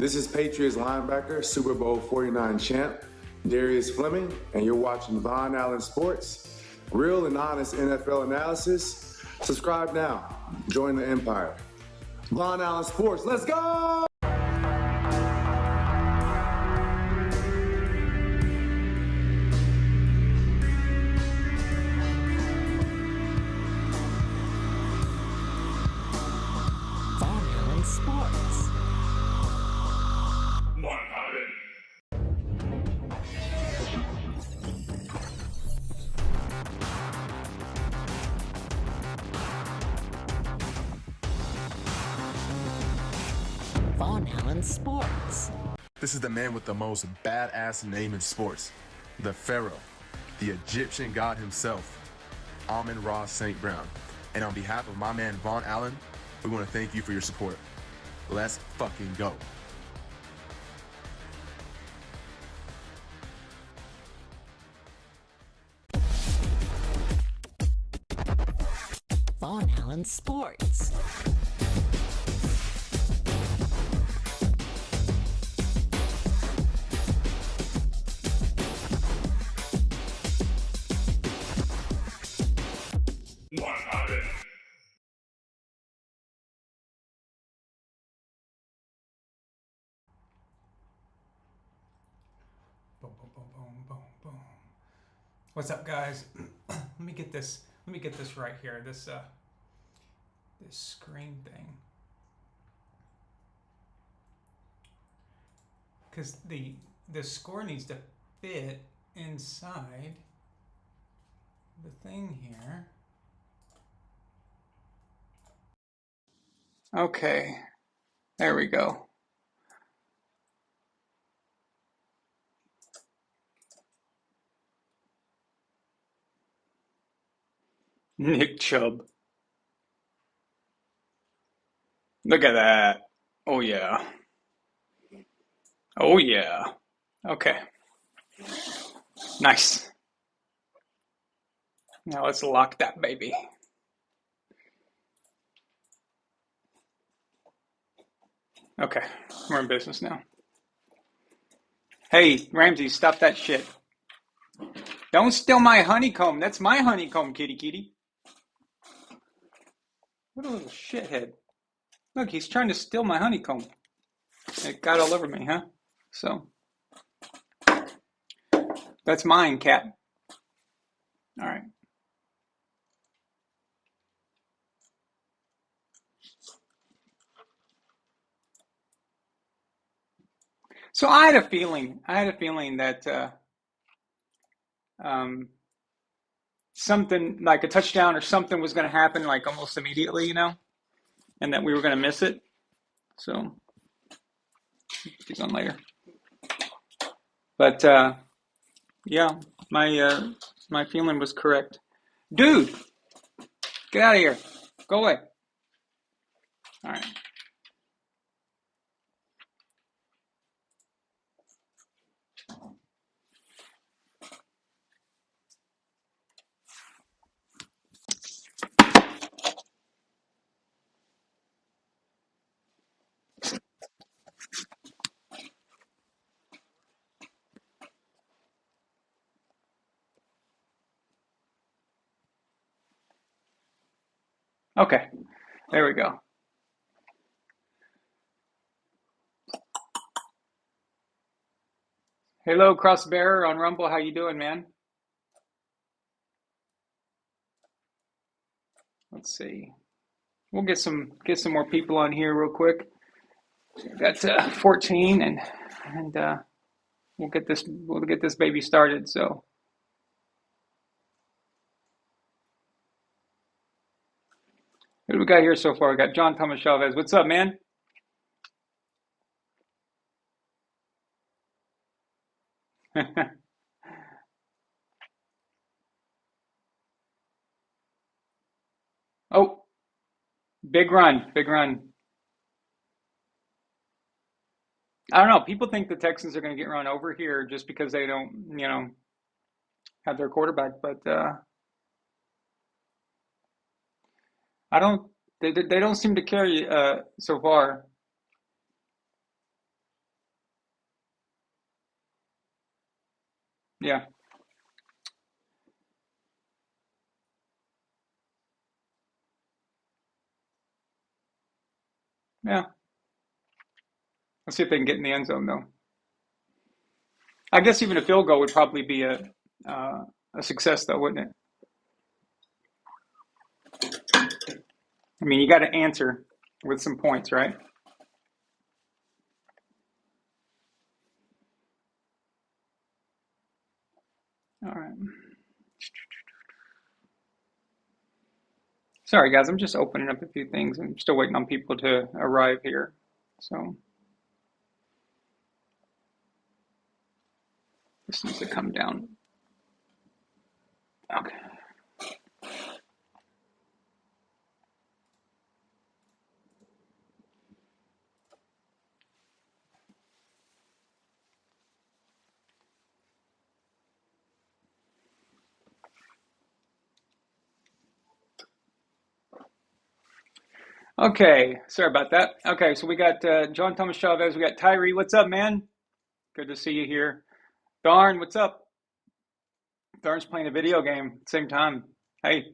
This is Patriots linebacker, Super Bowl 49 champ, Darius Fleming, and you're watching VonAllen Sports. Real and honest NFL analysis. Subscribe now. Join the empire. VonAllen Sports, let's go! VonAllen Sports. VonAllen Sports. This is the man with the most badass name in sports, the Pharaoh, the Egyptian god himself, Amon-Ra St. Brown. And on behalf of my man VonAllen, we want to thank you for your support. Let's fucking go. VonAllen Sports. Boom, boom, boom, boom, boom, boom. What's up, guys? Let me get this right here. This screen thing, because the score needs to fit inside the thing here. Okay, there we go. Nick Chubb. Look at that. Oh, yeah. Oh, yeah. Okay. Nice. Now let's lock that baby. Okay, we're in business now. Hey, Ramsey, stop that shit. Don't steal my honeycomb. That's my honeycomb, kitty kitty. What a little shithead. Look, he's trying to steal my honeycomb. It got all over me, huh? So, that's mine, cat. All right. So I had a feeling that something like a touchdown or something was going to happen like almost immediately, and that we were going to miss it. So he's on later. But yeah, my feeling was correct. Dude, get out of here. Go away. All right. Okay, there we go. Hello, Crossbearer on Rumble. How you doing, man? Let's see. We'll get some more people on here real quick. Got 14, and we'll get this baby started. So. Who do we got here so far? We got John Thomas Chavez. What's up, man? Oh, big run. I don't know. People think the Texans are going to get run over here just because they don't, have their quarterback. But I don't. They don't seem to carry so far. Yeah. Yeah. Let's see if they can get in the end zone, though. I guess even a field goal would probably be a success, though, wouldn't it? I mean, you got to answer with some points, right? All right. Sorry, guys. I'm just opening up a few things. I'm still waiting on people to arrive here. So this needs to come down. Okay. Okay. Sorry about that. Okay. So we got John Thomas Chavez. We got Tyree. What's up, man? Good to see you here. Darn, what's up? Darn's playing a video game at the same time. Hey,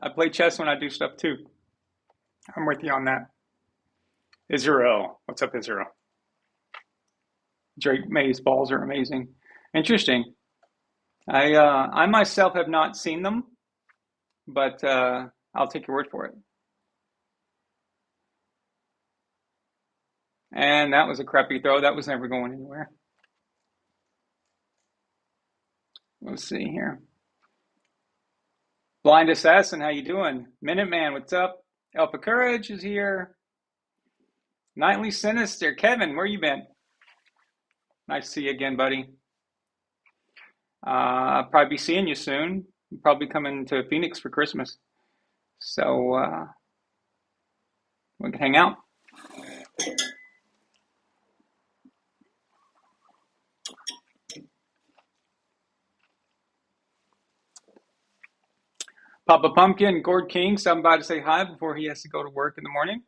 I play chess when I do stuff too. I'm with you on that. Israel. What's up, Israel? Drake May's balls are amazing. Interesting. I myself have not seen them, but I'll take your word for it. And that was a crappy throw. That was never going anywhere. Let's see here. Blind Assassin, how you doing? Minuteman, what's up? Alpha Courage is here. Nightly Sinister. Kevin, where you been? Nice to see you again, buddy. I'll probably be seeing you soon. Probably coming to Phoenix for Christmas. So we can hang out. Papa Pumpkin, Gord King, so I'm about to say hi before he has to go to work in the morning.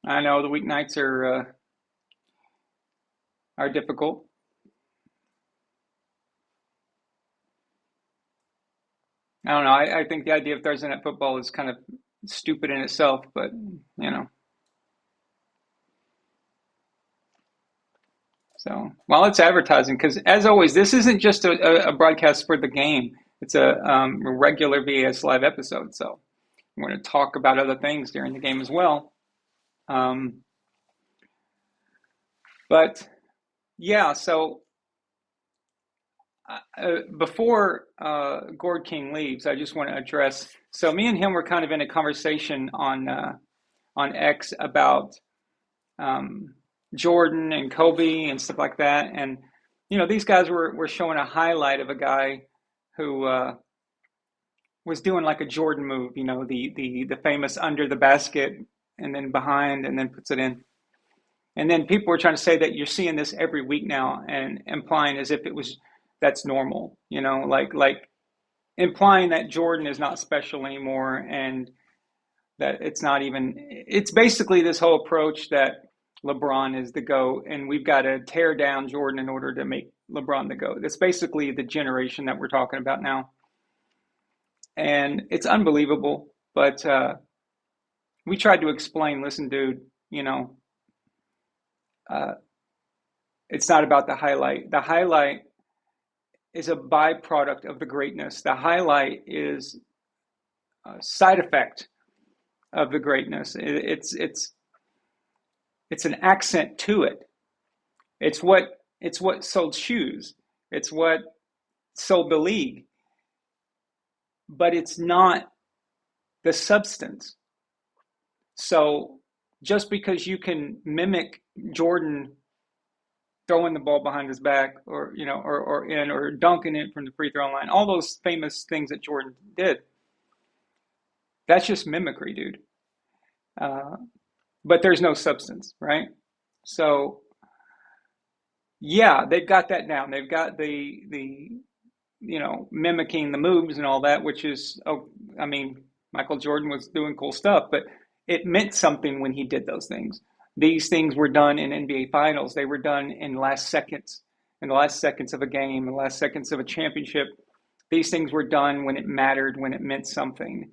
I know the weeknights are difficult. I don't know. I think the idea of Thursday night football is kind of stupid in itself, but you know. So, well, it's advertising because, as always, this isn't just a broadcast for the game. It's a regular VAS live episode. So, we're going to talk about other things during the game as well. But yeah, so before Gord King leaves, I just want to address. So, me and him were kind of in a conversation on X about Jordan and Kobe and stuff like that. And, you know, these guys were showing a highlight of a guy who was doing like a Jordan move, you know, the famous under the basket and then behind and then puts it in. And then people were trying to say that you're seeing this every week now and implying as if that's normal, you know, like implying that Jordan is not special anymore and that it's basically this whole approach that LeBron is the GOAT, and we've got to tear down Jordan in order to make LeBron the GOAT. That's basically the generation that we're talking about now. And it's unbelievable, but we tried to explain, listen, dude, you know, it's not about the highlight. The highlight is a byproduct of the greatness. The highlight is a side effect of the greatness. It's an accent to it. It's what sold shoes. It's what sold the league. But it's not the substance. So just because you can mimic Jordan throwing the ball behind his back or, you know, or dunking it from the free throw line, all those famous things that Jordan did, that's just mimicry, dude. But there's no substance, right? So, yeah, they've got that down. They've got the you know, mimicking the moves and all that, which is, I mean, Michael Jordan was doing cool stuff, but it meant something when he did those things. These things were done in NBA finals. They were done in last seconds. in the last seconds of a game, the last seconds of a championship. These things were done when it mattered, when it meant something.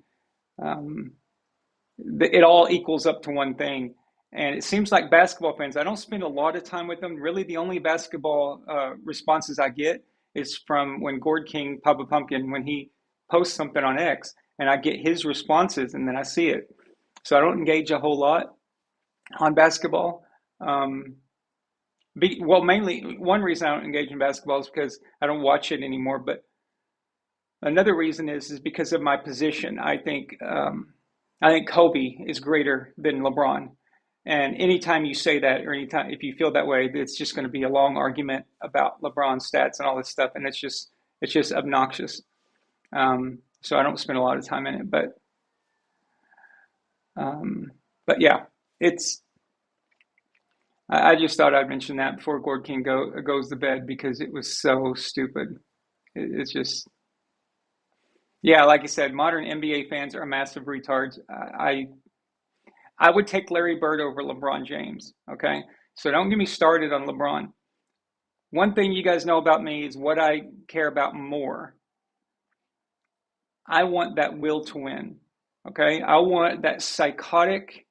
It all equals up to one thing. And it seems like basketball fans, I don't spend a lot of time with them. Really, the only basketball responses I get is from when Gord King, Papa Pumpkin, when he posts something on X, and I get his responses, and then I see it. So I don't engage a whole lot on basketball. Mainly one reason I don't engage in basketball is because I don't watch it anymore. But another reason is because of my position. I think Kobe is greater than LeBron. And anytime you say that, or anytime if you feel that way, it's just going to be a long argument about LeBron's stats and all this stuff, and it's just obnoxious. So I don't spend a lot of time in it, but yeah, I just thought I'd mention that before Gord King goes to bed, because it was so stupid. It's just, yeah, like you said, modern NBA fans are massive retards. I would take Larry Bird over LeBron James, okay? So don't get me started on LeBron. One thing you guys know about me is what I care about more. I want that will to win, okay? I want that psychotic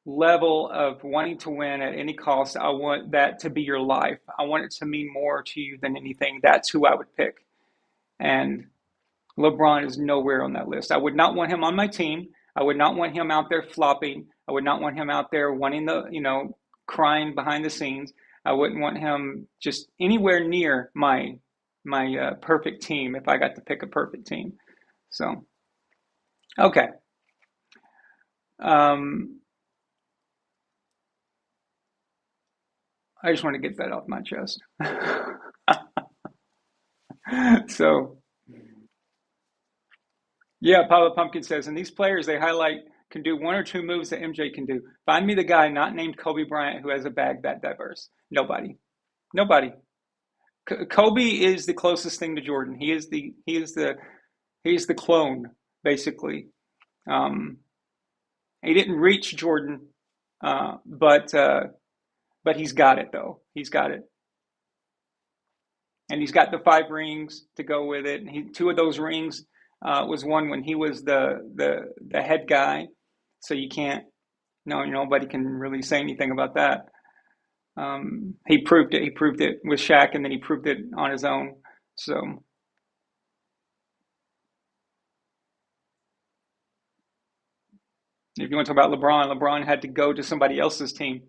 level of wanting to win at any cost. I want that to be your life. I want it to mean more to you than anything. That's who I would pick. And LeBron is nowhere on that list. I would not want him on my team. I would not want him out there flopping. I would not want him out there wanting crying behind the scenes. I wouldn't want him just anywhere near my perfect team if I got to pick a perfect team. So, okay. I just want to get that off my chest. So, yeah, Papa Pumpkin says, and these players they highlight can do one or two moves that MJ can do. Find me the guy not named Kobe Bryant who has a bag that diverse. Nobody. Kobe is the closest thing to Jordan. He is the clone, basically. He didn't reach Jordan, but he's got it though. He's got it, and he's got the 5 rings to go with it. And 2 of those rings was won when he was the head guy. So you can't, nobody can really say anything about that. He proved it. He proved it with Shaq, and then he proved it on his own. So, if you want to talk about LeBron had to go to somebody else's team.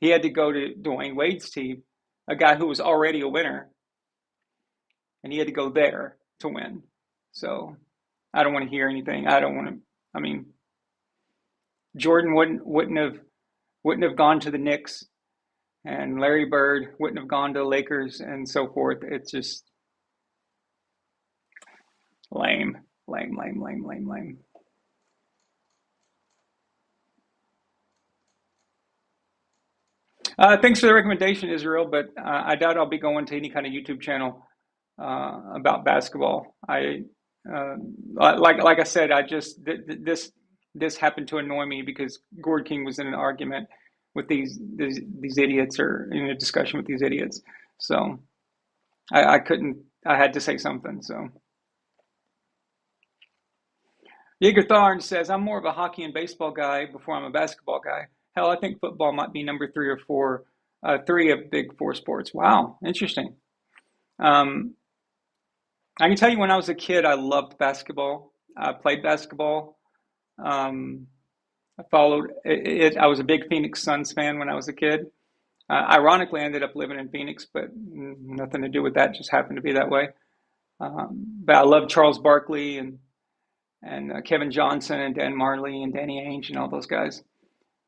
He had to go to Dwayne Wade's team, a guy who was already a winner, and he had to go there to win. So, I don't want to hear anything. I don't want to. I mean, Jordan wouldn't have gone to the Knicks, and Larry Bird wouldn't have gone to the Lakers, and so forth. It's just lame. Thanks for the recommendation, Israel, but I doubt I'll be going to any kind of YouTube channel about basketball. Like I said, this happened to annoy me because Gord King was in an argument with these idiots, or in a discussion with these idiots. So I couldn't. I had to say something. So Jaeger Tharn says, I'm more of a hockey and baseball guy before I'm a basketball guy. Hell, I think football might be number 3 or 4, 3 of big 4 sports. Wow, interesting. I can tell you when I was a kid, I loved basketball. I played basketball. I followed it. I was a big Phoenix Suns fan when I was a kid. Ironically, I ended up living in Phoenix, but nothing to do with that. Just happened to be that way. But I loved Charles Barkley and Kevin Johnson and Dan Marley and Danny Ainge and all those guys.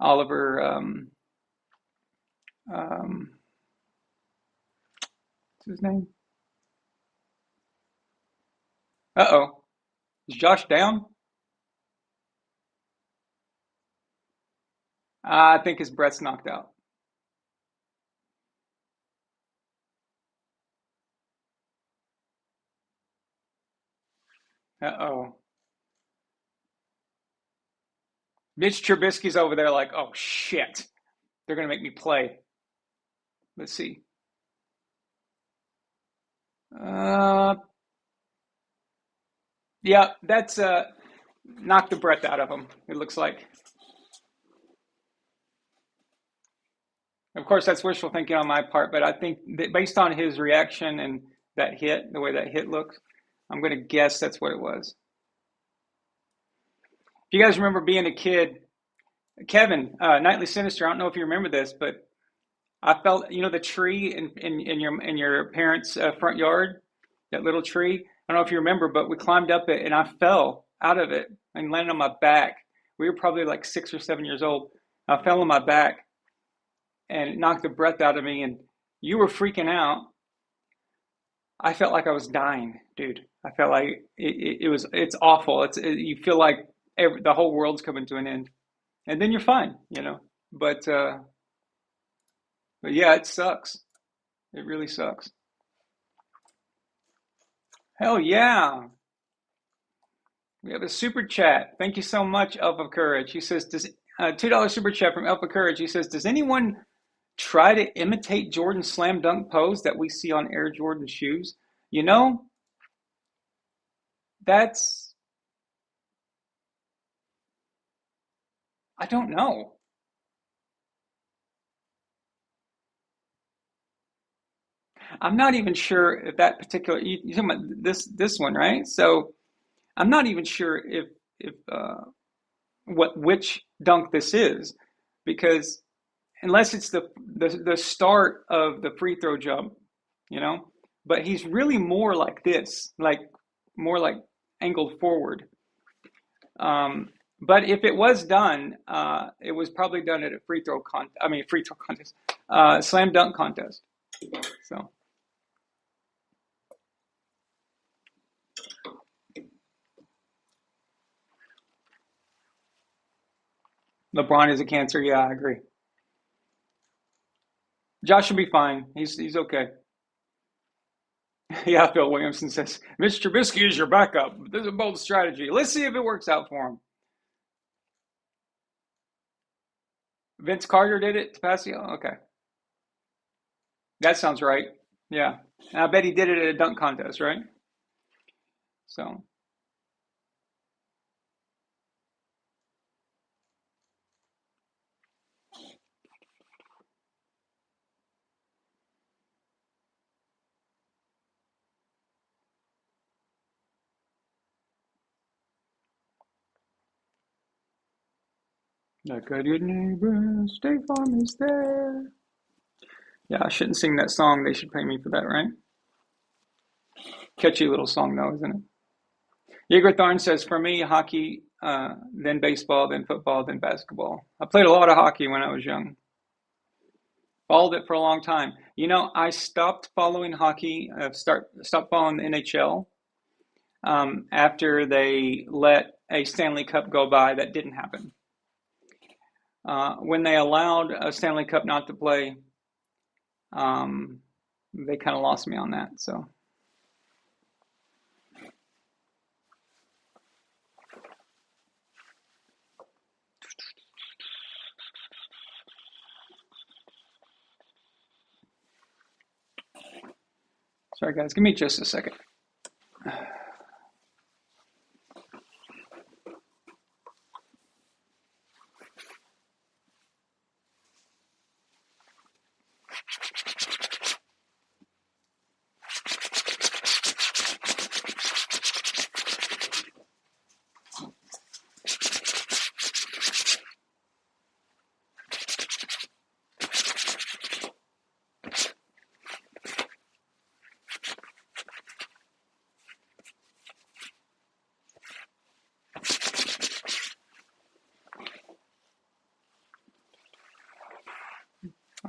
Oliver, what's his name? Uh-oh. Is Josh down? I think his breath's knocked out. Uh-oh. Mitch Trubisky's over there like, oh, shit. They're going to make me play. Let's see. Uh, yeah, that's knocked the breath out of him. It looks like. Of course, that's wishful thinking on my part, but I think that based on his reaction and that hit, the way that hit looks, I'm going to guess that's what it was. If you guys remember being a kid, Kevin, Nightly Sinister, I don't know if you remember this, but I felt, the tree in your parents' front yard, that little tree. I don't know if you remember, but we climbed up it and I fell out of it and landed on my back. We were probably like 6 or 7 years old. I fell on my back and it knocked the breath out of me. And you were freaking out. I felt like I was dying, dude. I felt like it's awful. You feel like the whole world's coming to an end, and then you're fine. But yeah, it sucks. It really sucks. Hell yeah. We have a super chat. Thank you so much, Elf of Courage. He says, does $2 super chat from Elf of Courage. He says, does anyone try to imitate Jordan's slam dunk pose that we see on Air Jordan shoes? That's, I don't know. I'm not even sure if that particular, you're talking about this one, right? So I'm not even sure if which dunk this is, because unless it's the start of the free throw jump, but he's really more like this, like more like angled forward. But if it was done, it was probably done at a free throw contest, slam dunk contest. So. LeBron is a cancer. Yeah, I agree. Josh will be fine. He's okay. Yeah, Phil Williamson says, Mitch Trubisky is your backup. This is a bold strategy. Let's see if it works out for him. Vince Carter did it to Pascal? Okay. That sounds right. Yeah. And I bet he did it at a dunk contest, right? So. Like a good neighbor, State Farm is there. Yeah, I shouldn't sing that song. They should pay me for that, right? Catchy little song, though, isn't it? Jaeger Tharn says, for me, hockey, then baseball, then football, then basketball. I played a lot of hockey when I was young. Followed it for a long time. I stopped following hockey, stopped following the NHL after they let a Stanley Cup go by. That didn't happen. When they allowed a Stanley Cup not to play, they kind of lost me on that. So. Sorry, guys. Give me just a second.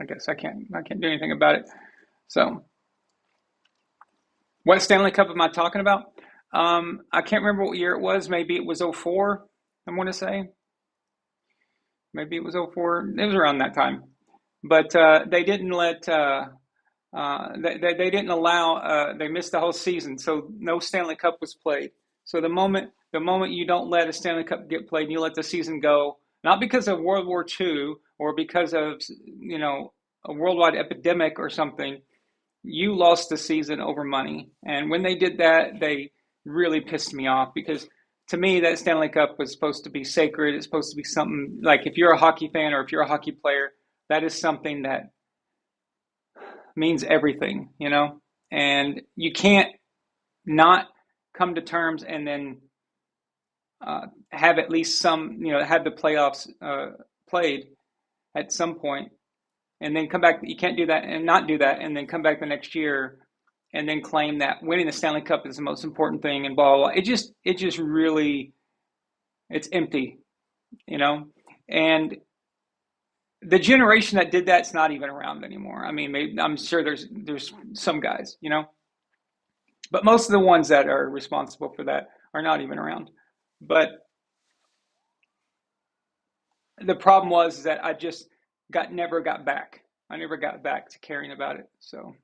I guess I can't do anything about it. So, what Stanley Cup am I talking about? I can't remember what year it was. Maybe it was '04. I want to say. Maybe it was '04. It was around that time. But they didn't let. They didn't allow. They missed the whole season, so no Stanley Cup was played. So the moment you don't let a Stanley Cup get played, and you let the season go, not because of World War II or because of a worldwide epidemic or something, You lost the season over money. And when they did that, they really pissed me off because to me, that Stanley Cup was supposed to be sacred. It's supposed to be something like if you're a hockey fan or if you're a hockey player, that is something that means everything, you know? And you can't not come to terms and then have at least some, have the playoffs played at some point and then come back. You can't do that and not do that and then come back the next year and then claim that winning the Stanley Cup is the most important thing and blah, blah, blah. It just really, it's empty, you know? And the generation that did that's not even around anymore. I mean, maybe, I'm sure there's some guys, you know, but most of the ones that are responsible for that are not even around. But the problem was that I just never got back. I never got back to caring about it. So.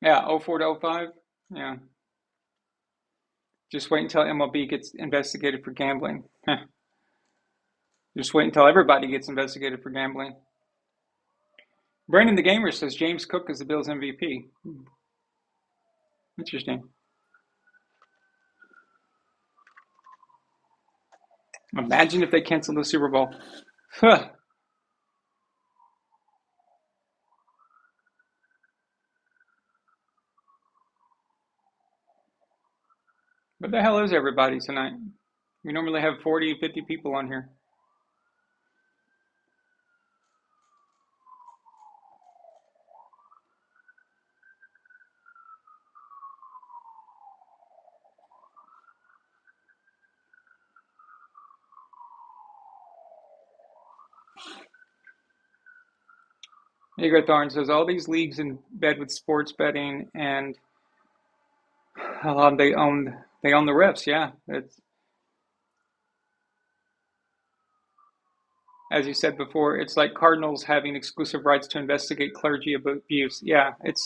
Yeah, 04 to 05. Yeah. Just wait until MLB gets investigated for gambling. Just wait until everybody gets investigated for gambling. Brandon the Gamer says James Cook is the Bills MVP. Interesting. Imagine if they canceled the Super Bowl. Huh. What the hell is everybody tonight? We normally have 40, 50 people on here. Igor Thorne says all these leagues in bed with sports betting and they own the refs. Yeah, it's as you said before. It's like Cardinals having exclusive rights to investigate clergy abuse. Yeah, it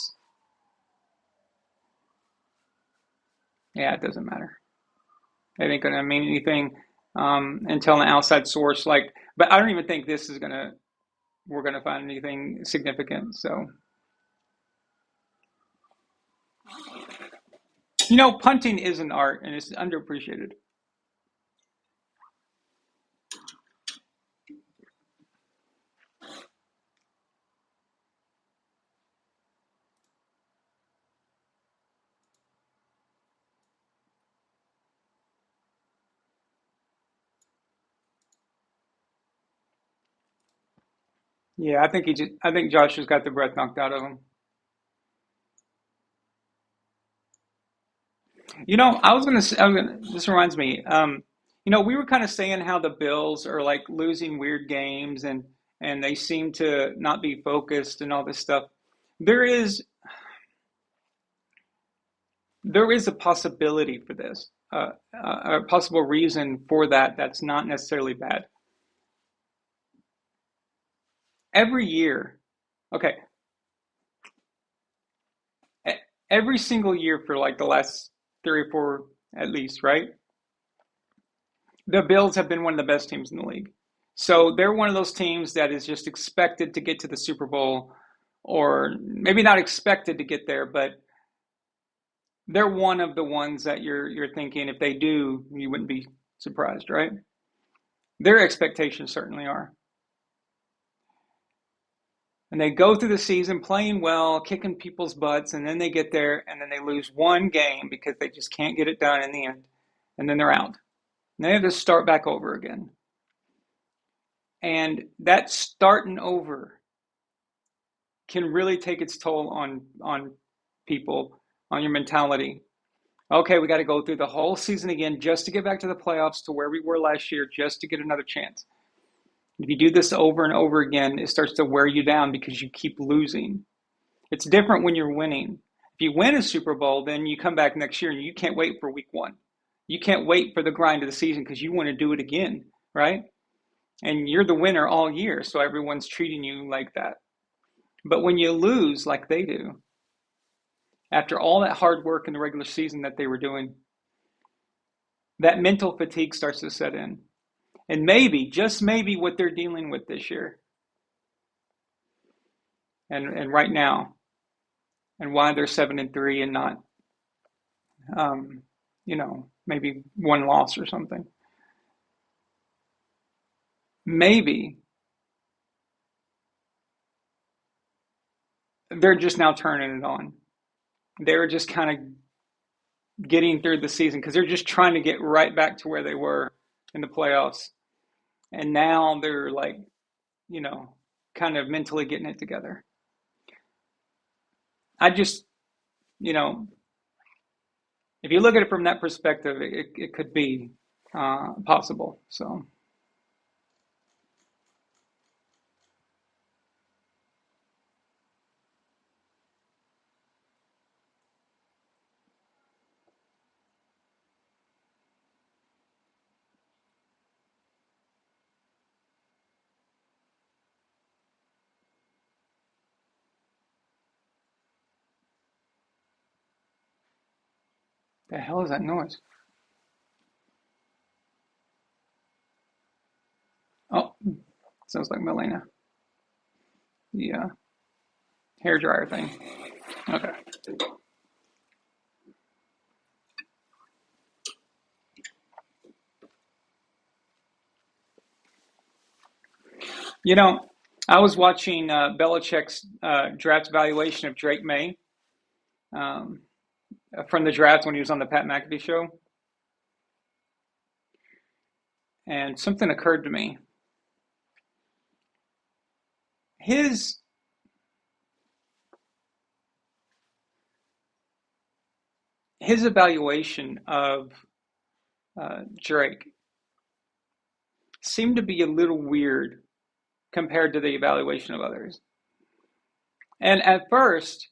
doesn't matter. It ain't gonna mean anything until an outside source But I don't even think this is we're gonna find anything significant. So. Punting is an art and it's underappreciated. Yeah, I think Josh has got the breath knocked out of him. This reminds me, we were kind of saying how the Bills are like losing weird games and they seem to not be focused and all this stuff. There is a possibility for this, a possible reason for that that's not necessarily bad. Every year, okay, every single year for like the last 3 or 4 at least, right? The Bills have been one of the best teams in the league. So they're one of those teams that is just expected to get to the Super Bowl, or maybe not expected to get there, but they're one of the ones that you're thinking if they do, you wouldn't be surprised, right? Their expectations certainly are. And they go through the season playing well, kicking people's butts, and then they get there and then they lose one game because they just can't get it done in the end. And then they're out. And they have to start back over again. And that starting over can really take its toll on people, on your mentality. Okay, we got to go through the whole season again just to get back to the playoffs to where we were last year, just to get another chance. If you do this over and over again, it starts to wear you down because you keep losing. It's different when you're winning. If you win a Super Bowl, then you come back next year and you can't wait for week 1. You can't wait for the grind of the season because you want to do it again, right? And you're the winner all year, so everyone's treating you like that. But when you lose like they do, after all that hard work in the regular season that they were doing, that mental fatigue starts to set in. And maybe, just maybe, what they're dealing with this year and right now, and why they're 7-3 and not, maybe one loss or something. Maybe they're just now turning it on. They're just kind of getting through the season because they're just trying to get right back to where they were in the playoffs. And now they're like, kind of mentally getting it together. I just, if you look at it from that perspective, it could be possible. So. The hell is that noise? Oh, sounds like Melena. The hair dryer thing. Okay. I was watching Belichick's draft evaluation of Drake May from the draft when he was on the Pat McAfee show. And something occurred to me. His evaluation of Drake seemed to be a little weird compared to the evaluation of others. And at first,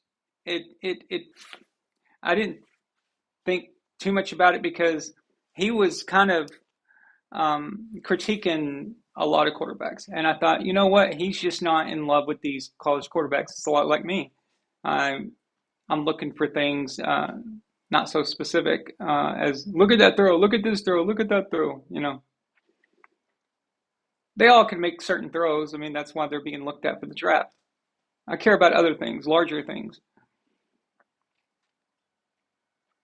I didn't think too much about it because he was kind of critiquing a lot of quarterbacks. And I thought, you know what? He's just not in love with these college quarterbacks. It's a lot like me. I'm looking for things not so specific as look at that throw, look at this throw, look at that throw. They all can make certain throws. I mean, that's why they're being looked at for the draft. I care about other things, larger things.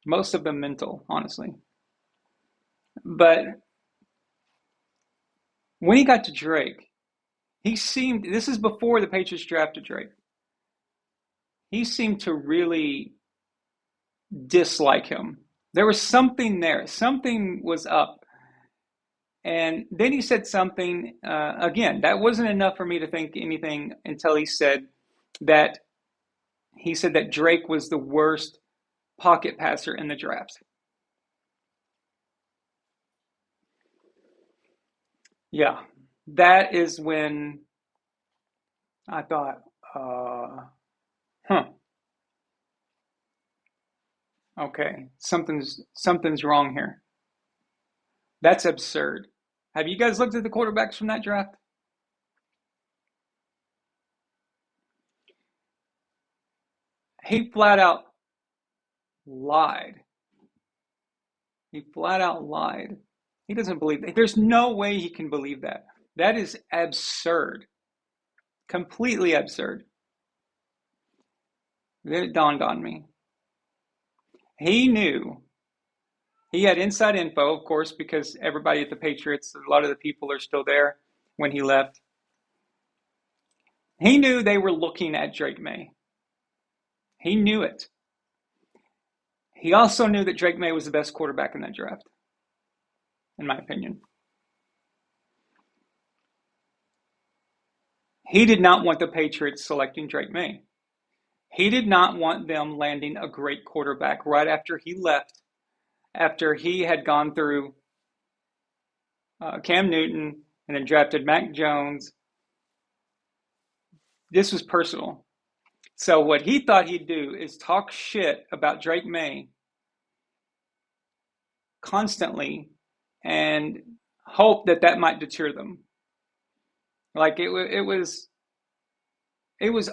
Most of them mental, honestly. But when he got to Drake, this is before the Patriots drafted Drake. He seemed to really dislike him. There was something there. Something was up. And then he said something, again, that wasn't enough for me to think anything until he said that Drake was the worst pocket passer in the draft. Yeah, that is when I thought, okay, something's wrong here. That's absurd. Have you guys looked at the quarterbacks from that draft? He flat out lied. He doesn't believe that. There's no way he can believe that. That is absurd. Completely absurd. Then it dawned on me. He knew. He had inside info, of course, because everybody at the Patriots, a lot of the people are still there when he left. He knew they were looking at Drake May. He knew it. He also knew that Drake May was the best quarterback in that draft, in my opinion. He did not want the Patriots selecting Drake May. He did not want them landing a great quarterback right after he left, after he had gone through Cam Newton and then drafted Mac Jones. This was personal. So what he thought he'd do is talk shit about Drake May constantly and hope that might deter them. Like it was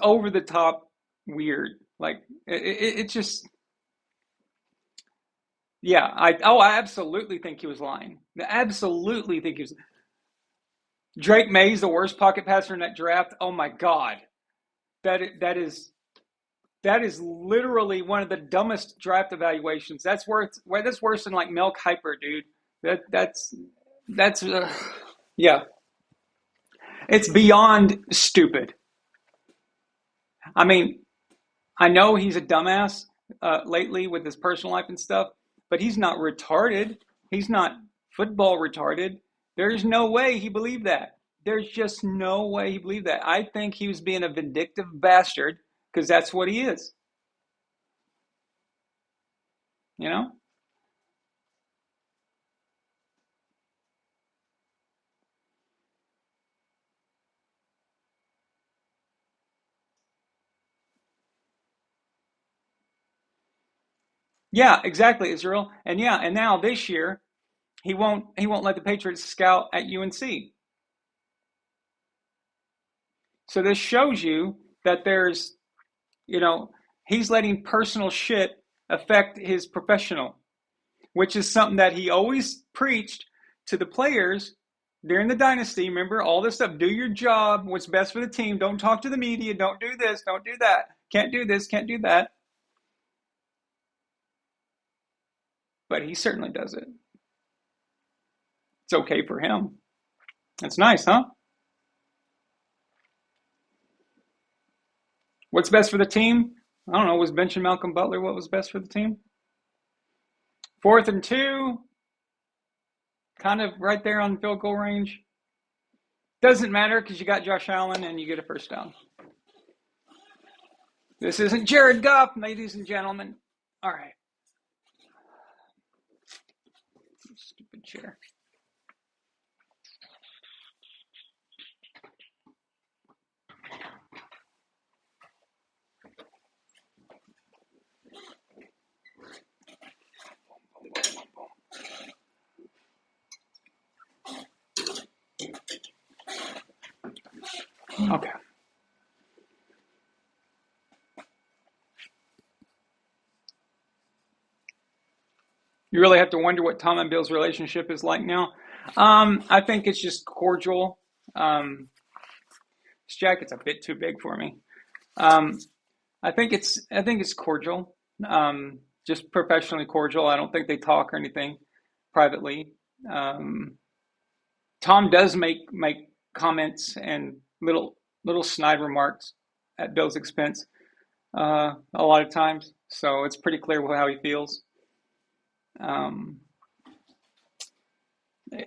over the top weird. Like it just, yeah. I absolutely think he was lying. I absolutely think he was. Drake May's the worst pocket passer in that draft. Oh my God, that is literally one of the dumbest draft evaluations. That's worse than like Mel Kiper, dude. That's yeah. It's beyond stupid. I mean, I know he's a dumbass lately with his personal life and stuff, but he's not retarded. He's not football retarded. There's no way he believed that. There's just no way he believed that. I think he was being a vindictive bastard because that's what he is. You know? Yeah, exactly, Israel. And yeah, and now this year he won't let the Patriots scout at UNC. So this shows you that he's letting personal shit affect his professional, which is something that he always preached to the players during the dynasty. Remember all this stuff, do your job, what's best for the team, don't talk to the media, don't do this, don't do that, can't do this, can't do that. But he certainly does it. It's okay for him. That's nice, huh? What's best for the team? I don't know. Was benching Malcolm Butler what was best for the team? 4th and 2, kind of right there on field goal range. Doesn't matter because you got Josh Allen and you get a first down. This isn't Jared Goff, ladies and gentlemen. All right. Stupid chair. Okay. You really have to wonder what Tom and Bill's relationship is like now. I think it's just cordial. This jacket's a bit too big for me. I think it's cordial. Just professionally cordial. I don't think they talk or anything privately. Tom does make comments and little snide remarks at Bill's expense a lot of times. So it's pretty clear how he feels.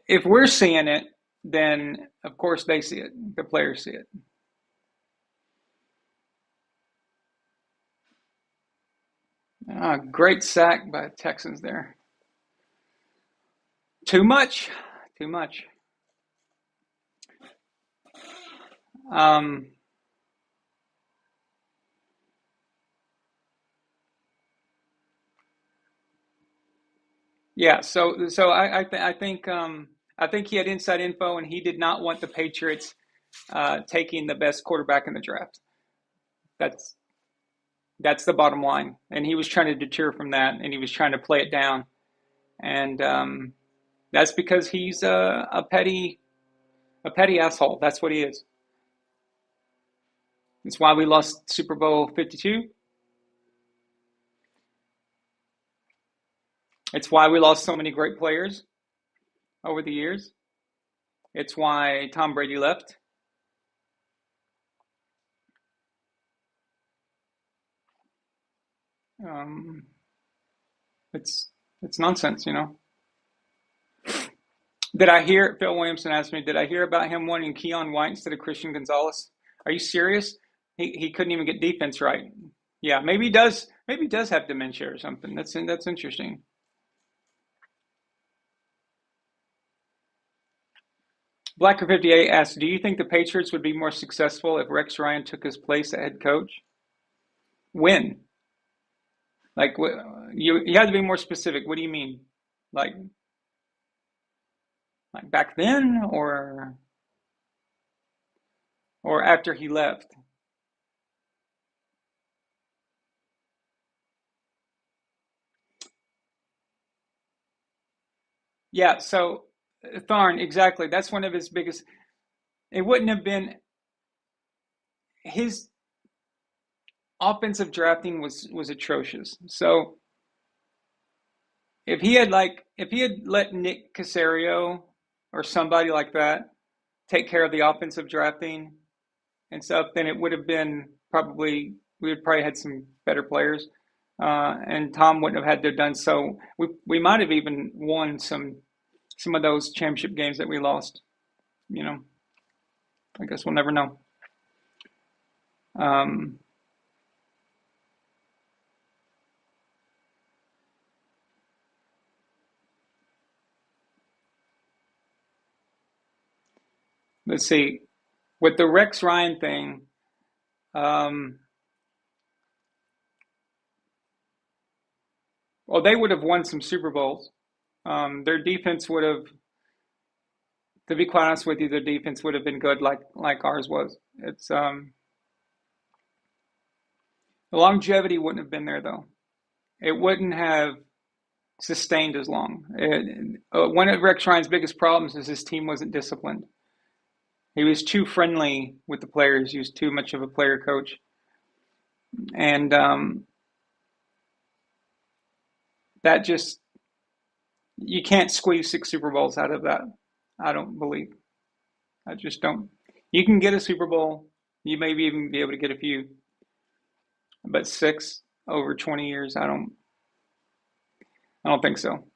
If we're seeing it, then of course they see it. The players see it. Great sack by the Texans there. Too much. Yeah. So I think he had inside info, and he did not want the Patriots taking the best quarterback in the draft. That's the bottom line, and he was trying to deter from that, and he was trying to play it down, and that's because he's a petty asshole. That's what he is. It's why we lost Super Bowl 52. It's why we lost so many great players over the years. It's why Tom Brady left. It's nonsense, you know. Did I hear, Phil Williamson asked me, did I hear about him wanting Keon White instead of Christian Gonzalez? Are you serious? He couldn't even get defense right. Yeah, maybe he does have dementia or something. That's interesting. Blacker 58 asks, do you think the Patriots would be more successful if Rex Ryan took his place at head coach? When? Like, you have to be more specific. What do you mean? Like back then, or after he left? Yeah, so Tharn, exactly. That's one of his biggest. it wouldn't have been his offensive drafting was atrocious. So if he had let Nick Caserio or somebody like that take care of the offensive drafting and stuff, then it would have been we would probably had some better players, and Tom wouldn't have had to have done so. We might have even won some of those championship games that we lost. I guess we'll never know. Let's see, with the Rex Ryan thing. Well, they would have won some Super Bowls. Their defense would have, to be quite honest with you, their defense would have been good like ours was. It's the longevity wouldn't have been there though. It wouldn't have sustained as long. One of Rex Ryan's biggest problems is his team wasn't disciplined. He was too friendly with the players. He was too much of a player coach. And that just, you can't squeeze 6 Super Bowls out of that. I don't believe. I just don't. You can get a Super Bowl. You may even be able to get a few. But 6 over 20 years, I don't think so.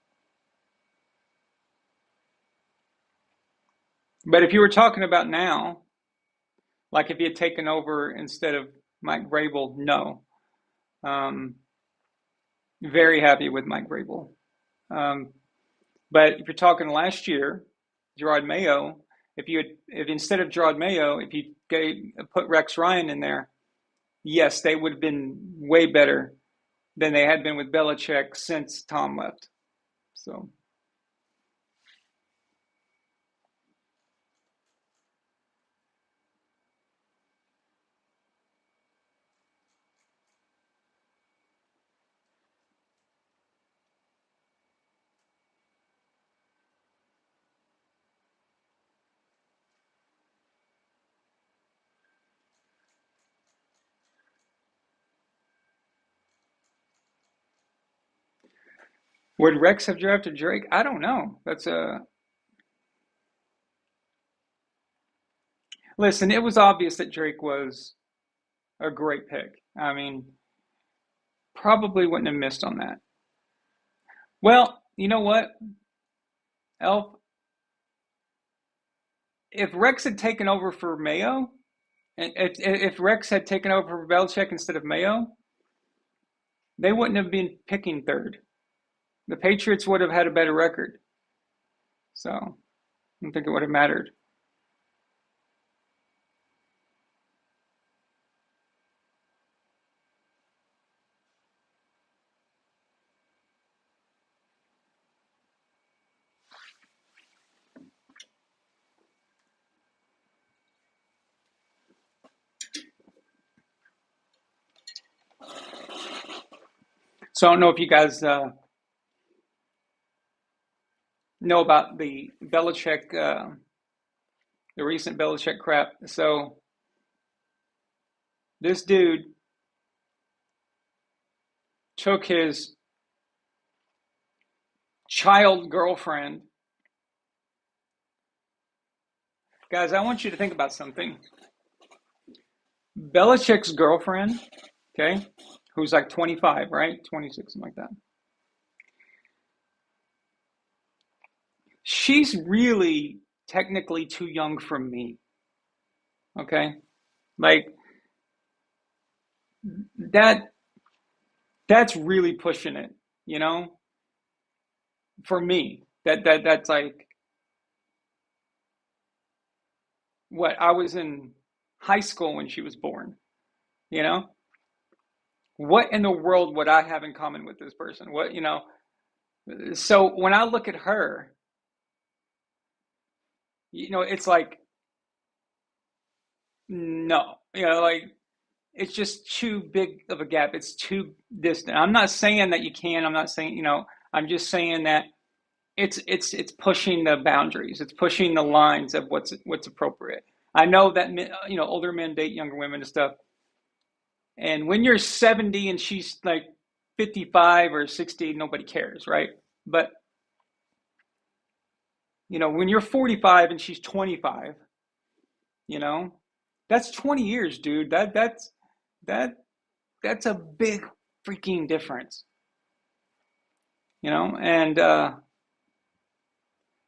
But if you were talking about now, like if he had taken over instead of Mike Vrabel, no. Very happy with Mike Vrabel. But if you're talking last year, Gerard Mayo, if instead of Gerard Mayo, if you put Rex Ryan in there, yes, they would have been way better than they had been with Belichick since Tom left. So. Would Rex have drafted Drake? I don't know. Listen, it was obvious that Drake was a great pick. I mean, probably wouldn't have missed on that. Well, you know what, Elf? If Rex had taken over for Mayo, and if Rex had taken over for Belichick instead of Mayo, they wouldn't have been picking third. The Patriots would have had a better record. So I don't think it would have mattered. So I don't know if you guys know about the Belichick, the recent Belichick crap. So this dude took his child girlfriend. Guys, I want you to think about something. Belichick's girlfriend, okay, who's like 25, right? 26, something like that. She's really technically too young for me. Okay? Like that's really pushing it, you know? For me. That's like what I was in high school when she was born, you know? What in the world would I have in common with this person? What, you know? So when I look at her, you know, it's like, no, you know, like it's just too big of a gap. It's too distant. I'm not saying that you can. I'm not saying, you know, I'm just saying that it's pushing the boundaries. It's pushing the lines of what's appropriate. I know that older men date younger women and stuff. And when you're 70 and she's like 55 or 60, nobody cares, right? But when you're 45 and she's 25, that's 20 years, dude. That's a big freaking difference. And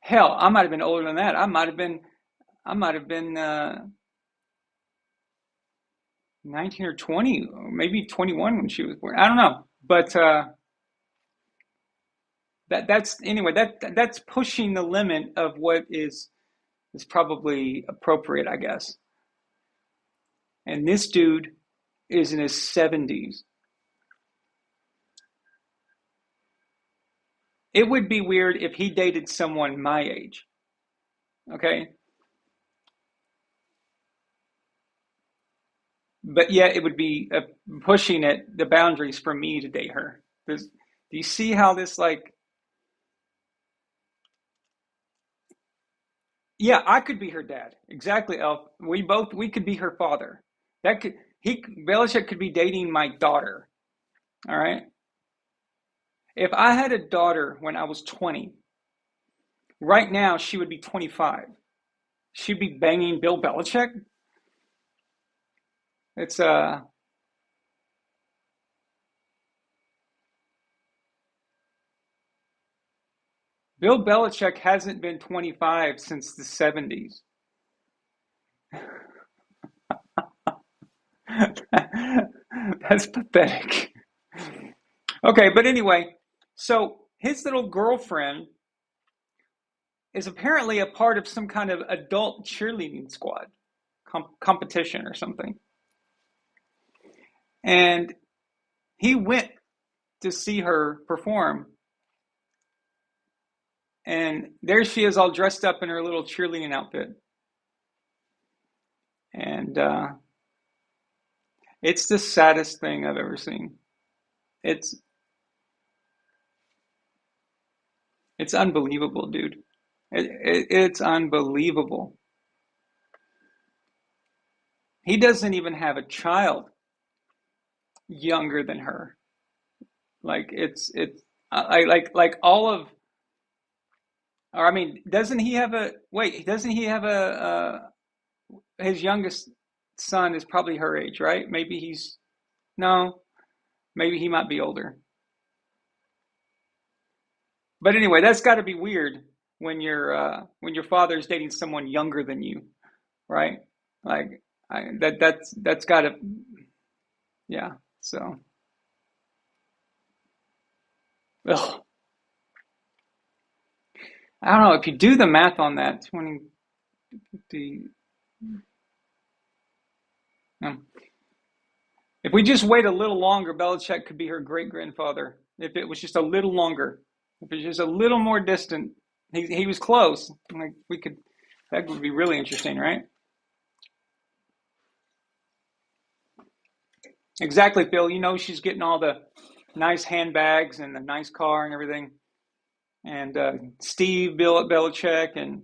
hell, I might have been older than that. I might have been 19 or 20, or maybe 21 when she was born. I don't know. But that's pushing the limit of what is probably appropriate, I guess. And this dude is in his 70s. It would be weird if he dated someone my age. Okay? But yeah, it would be pushing the boundaries for me to date her. Do you see how this yeah, I could be her dad. Exactly, Elf. We could be her father. Belichick could be dating my daughter. All right? If I had a daughter when I was 20, right now she would be 25. She'd be banging Bill Belichick. It's Bill Belichick hasn't been 25 since the 70s. That's pathetic. Okay, but anyway, so his little girlfriend is apparently a part of some kind of adult cheerleading squad competition or something. And he went to see her perform. And there she is all dressed up in her little cheerleading outfit. And it's the saddest thing I've ever seen. It's unbelievable, dude. It's unbelievable. He doesn't even have a child younger than her. Like all of, or I mean, doesn't he have his youngest son is probably her age, right? Maybe he might be older. But anyway, that's got to be weird when your father's dating someone younger than you, right? Like that's got to, yeah. So, ugh. I don't know if you do the math on that. 20, 50. If we just wait a little longer, Belichick could be her great grandfather. If it was just a little longer, if it was just a little more distant, he was close. Like that would be really interesting, right? Exactly, Phil. She's getting all the nice handbags and the nice car and everything. And Steve, Bill Belichick, and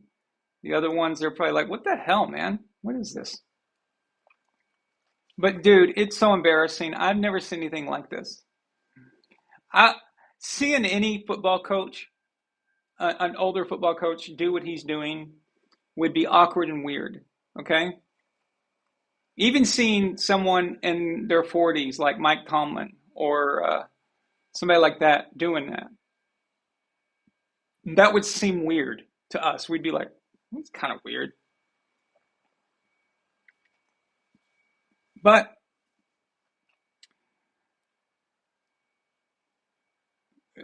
the other ones, they're probably like, what the hell, man? What is this? But dude, it's so embarrassing. I've never seen anything like this. Seeing any football coach, an older football coach, do what he's doing would be awkward and weird, okay? Even seeing someone in their 40s like Mike Tomlin or somebody like that doing that would seem weird to us. We'd be like, that's kind of weird. But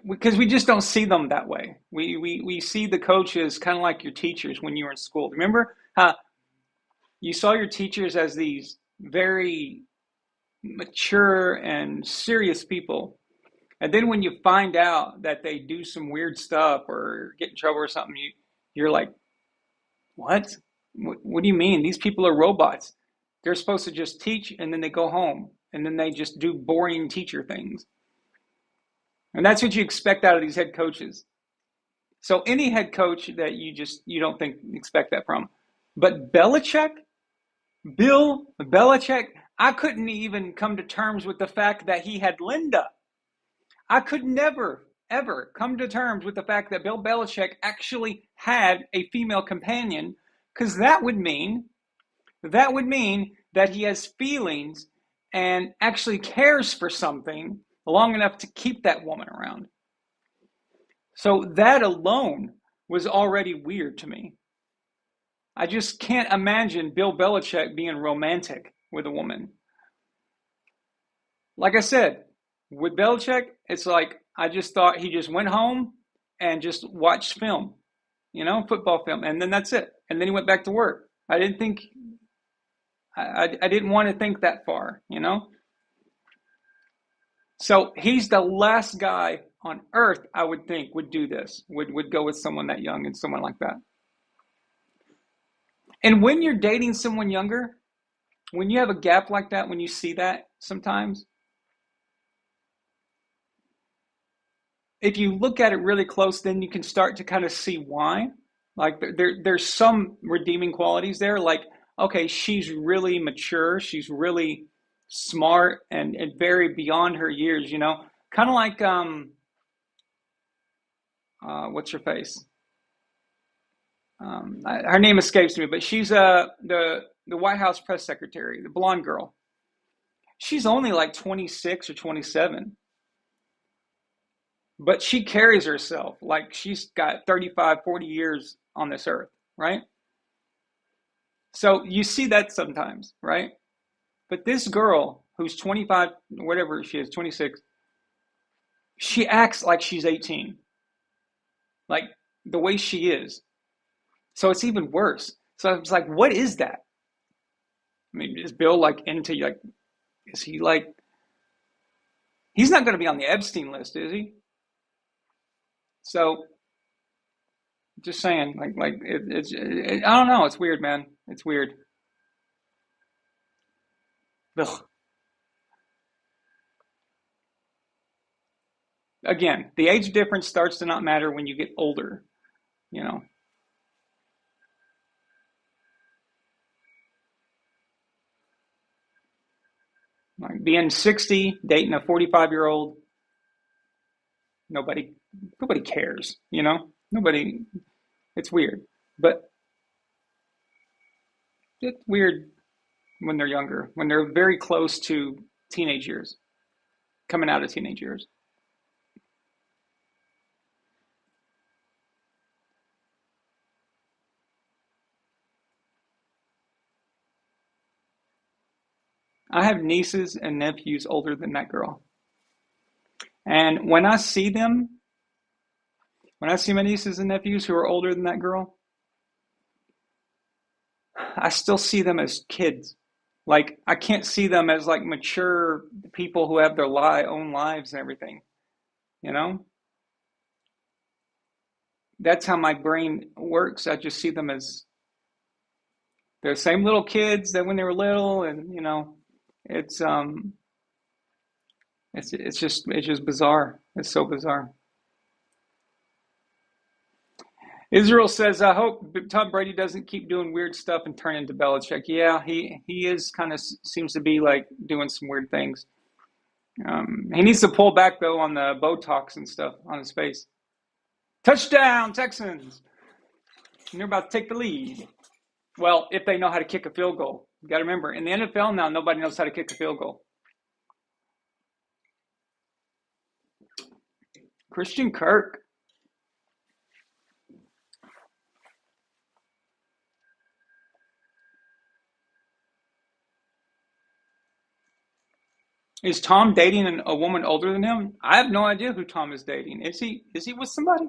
because we just don't see them that way. We see the coaches kind of like your teachers when you were in school. Remember how you saw your teachers as these very mature and serious people. And then when you find out that they do some weird stuff or get in trouble or something, you're like, what? What do you mean? These people are robots. They're supposed to just teach and then they go home and then they just do boring teacher things. And that's what you expect out of these head coaches. So any head coach that you don't expect that from. But Belichick, Bill Belichick, I couldn't even come to terms with the fact that he had Linda. I could never, ever come to terms with the fact that Bill Belichick actually had a female companion, because that would mean that he has feelings and actually cares for something long enough to keep that woman around. So that alone was already weird to me. I just can't imagine Bill Belichick being romantic with a woman. Like I said, with Belichick, it's like I just thought he just went home and just watched film, football film, and then that's it. And then he went back to work. I didn't want to think that far, So he's the last guy on earth I would think would do this, would go with someone that young and someone like that. And when you're dating someone younger, when you have a gap like that, when you see that sometimes, if you look at it really close, then you can start to kind of see why. Like there's some redeeming qualities there. Like, okay, she's really mature. She's really smart and very beyond her years, kind of like, what's her face? Her name escapes me, but she's the White House press secretary, the blonde girl. She's only like 26 or 27, but she carries herself like she's got 35, 40 years on this earth, right? So you see that sometimes, right? But this girl who's 25, whatever she is, 26, she acts like she's 18, like the way she is. So it's even worse. So it's like, what is that? I mean, is Bill like into, like, is he like, he's not going to be on the Epstein list, is he? So just saying, I don't know. It's weird, man. It's weird. Ugh. Again, the age difference starts to not matter when you get older, Like being 60, dating a 45-year-old, nobody cares, Nobody, it's weird. But it's weird when they're younger, when they're very close to teenage years, coming out of teenage years. I have nieces and nephews older than that girl. And when I see my nieces and nephews who are older than that girl, I still see them as kids. Like, I can't see them as like mature people who have their own lives and everything, That's how my brain works. I just see them as they're the same little kids that when they were little, and it's just bizarre. It's so bizarre. Israel says, I hope Tom Brady doesn't keep doing weird stuff and turn into Belichick. Yeah, he is kind of seems to be like doing some weird things. He needs to pull back though on the Botox and stuff on his face. Touchdown, Texans! And they're about to take the lead. Well, if they know how to kick a field goal. You got to remember, in the NFL now, nobody knows how to kick a field goal. Christian Kirk. Is Tom dating a woman older than him? I have no idea who Tom is dating. Is he with somebody?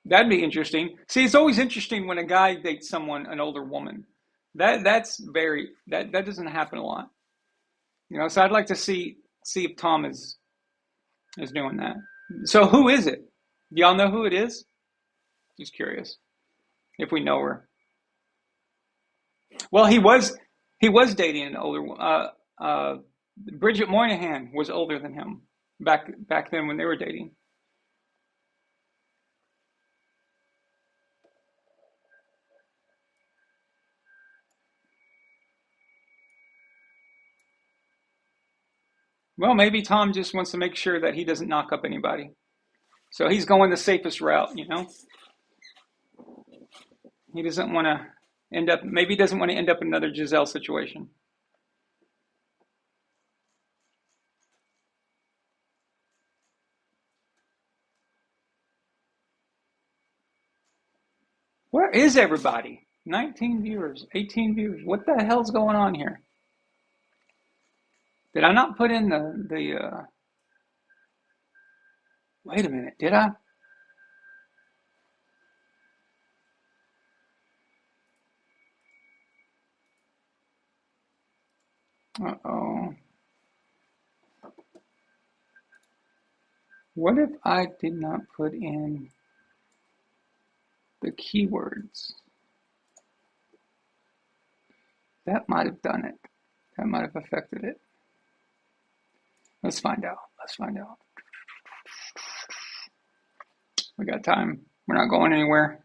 That'd be interesting. See, it's always interesting when a guy dates an older woman. That doesn't happen a lot. So I'd like to see if Tom is doing that. So who is it? Do y'all know who it is? Just curious if we know her. Well, he was dating an older. Bridget Moynihan was older than him back then when they were dating. Well, maybe Tom just wants to make sure that he doesn't knock up anybody. So he's going the safest route, you know? He doesn't want to maybe he doesn't want to end up in another Giselle situation. Where is everybody? 19 viewers, 18 viewers. What the hell's going on here? Did I not put in the wait a minute, did I? Uh-oh. What if I did not put in the keywords? That might have done it. That might have affected it. Let's find out. Let's find out. We got time. We're not going anywhere.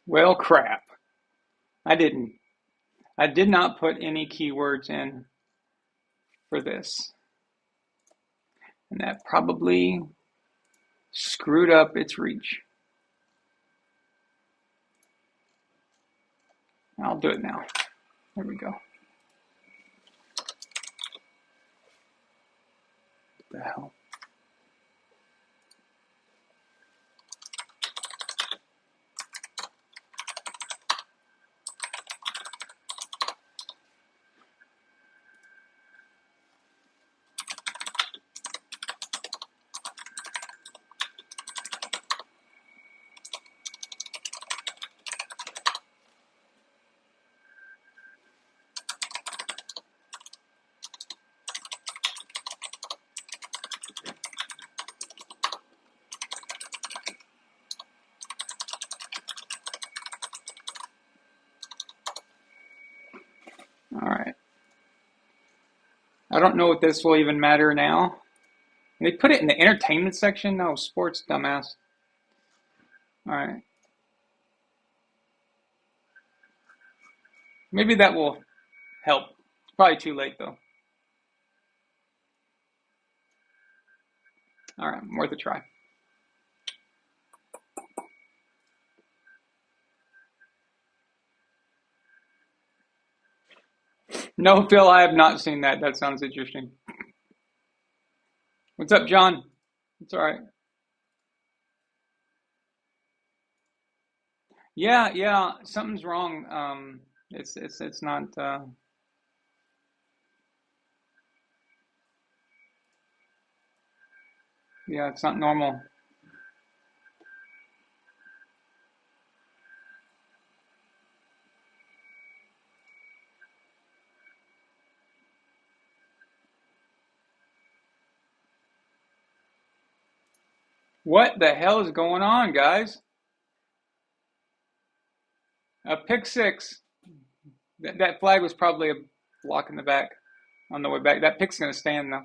Well, crap. I did not put any keywords in for this. And that probably screwed up its reach. I'll do it now. There we go. What the hell? All right. I don't know if this will even matter now. They put it in the entertainment section? No, sports, dumbass. All right. Maybe that will help. It's probably too late, though. All right, worth a try. No, Phil, I have not seen that. That sounds interesting. What's up, John? It's all right. Yeah, something's wrong. It's not. Yeah, it's not normal. What the hell is going on, guys? A pick six. That flag was probably a block in the back on the way back. That pick's going to stand, though.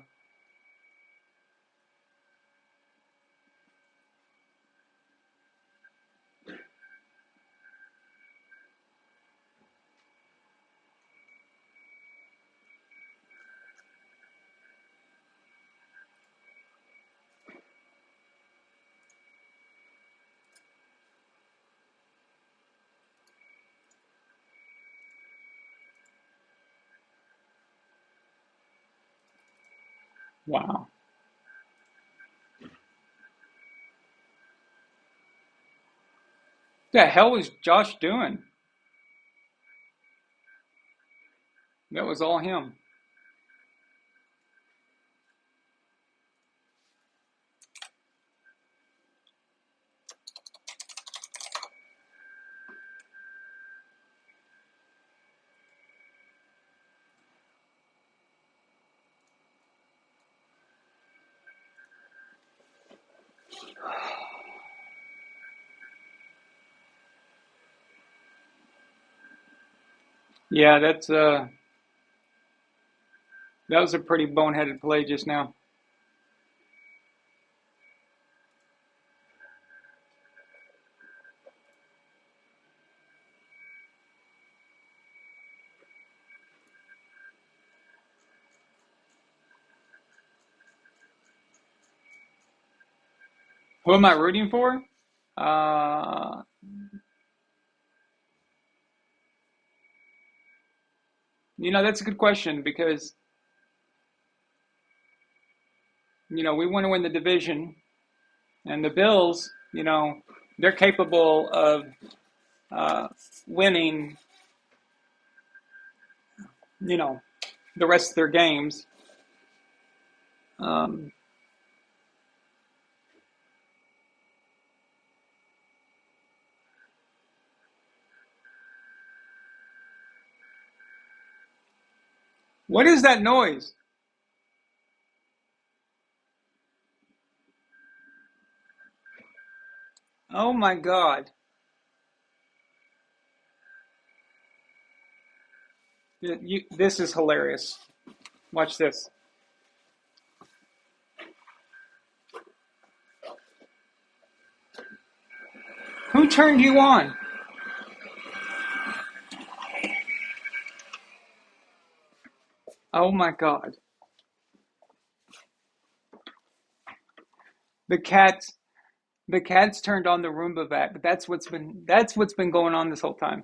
Wow. The hell was Josh doing? That was all him. Yeah, that's That was a pretty boneheaded play just now. Who am I rooting for? Uh, that's a good question because, we want to win the division, and the Bills, they're capable of winning, the rest of their games. Um, what is that noise? Oh my God. This is hilarious. Watch this. Who turned you on? Oh my God. The cats the cats turned on the Roomba vac. That's what's been going on this whole time.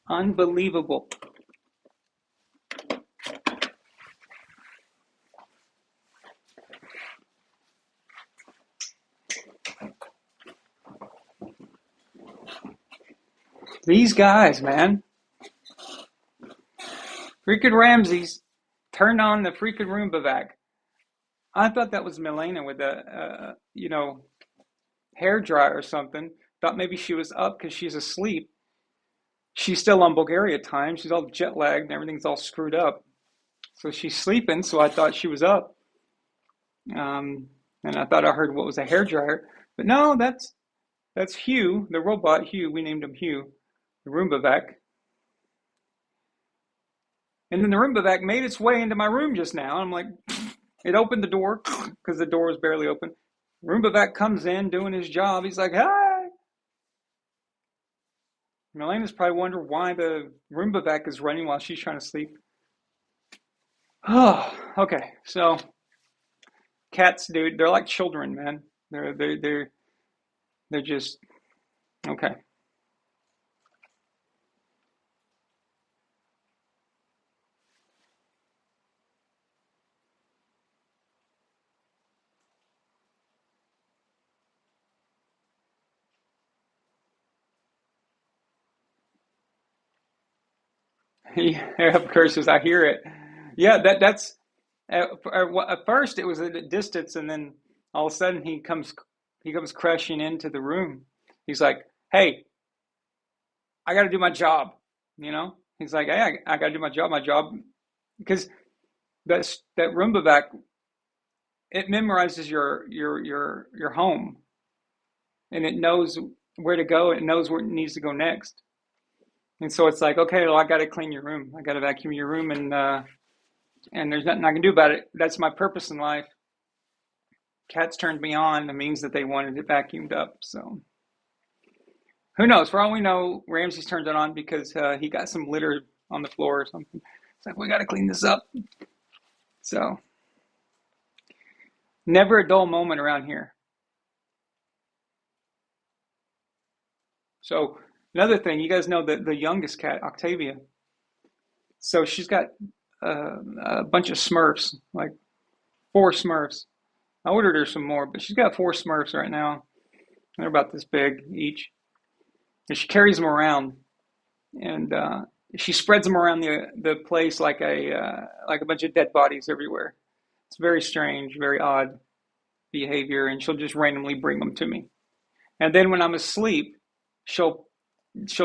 Unbelievable. These guys, man. Freaking Ramses turned on the freaking Roomba vac. I thought that was Milena with a, hair dryer or something. Thought maybe she was up because she's asleep. She's still on Bulgaria time. She's all jet lagged and everything's all screwed up. So she's sleeping. So I thought she was up. And I thought I heard what was a hair dryer, but no, that's Hugh, the robot Hugh. We named him Hugh, the Roomba vac. And then the Roomba vac made its way into my room just now. I'm like, it opened the door because the door was barely open. Roomba vac comes in doing his job. He's like, hi. Milena's probably wondering why the Roomba vac is running while she's trying to sleep. Oh, okay. So cats, dude, they're like children, man. They're just okay. Yeah, of course, as I hear it. Yeah, that's at first it was at a distance, and then all of a sudden he comes crashing into the room. He's like, "Hey, I got to do my job," you know. He's like, "Hey, I got to do my job," because that Roomba vac, it memorizes your home, and it knows where to go. It knows where it needs to go next. And so it's like, okay, well, I got to clean your room. I got to vacuum your room, and there's nothing I can do about it. That's my purpose in life. Cats turned me on. That means that they wanted it vacuumed up. So who knows? For all we know, Ramsey's turned it on because he got some litter on the floor or something. It's like, we got to clean this up. So never a dull moment around here. So another thing, you guys know that the youngest cat, Octavia. So she's got a bunch of Smurfs, like 4 Smurfs. I ordered her some more, but she's got 4 Smurfs right now. They're about this big each. And she carries them around, and she spreads them around the place like a bunch of dead bodies everywhere. It's very strange, very odd behavior, and she'll just randomly bring them to me. And then when I'm asleep, she'll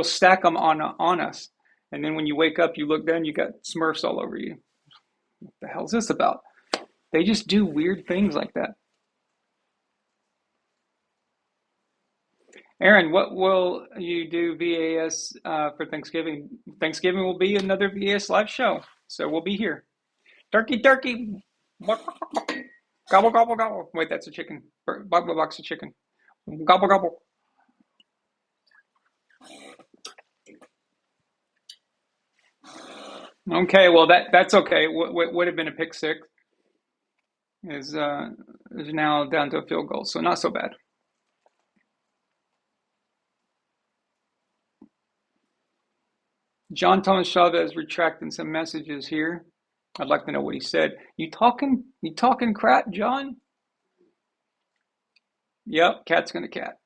stack them on us. And then when you wake up, you look down, you got Smurfs all over you. What the hell's this about? They just do weird things like that. Aaron, what will you do VAS for Thanksgiving? Thanksgiving will be another VAS live show. So we'll be here. Turkey, turkey. Gobble, gobble, gobble. Wait, that's a chicken. Box of chicken. Gobble, gobble. Okay, well that's okay. What would have been a pick six is now down to a field goal, so not so bad. John Thomas Chavez retracting some messages here. I'd like to know what he said. You talking crap, John? Yep, cat's gonna cat.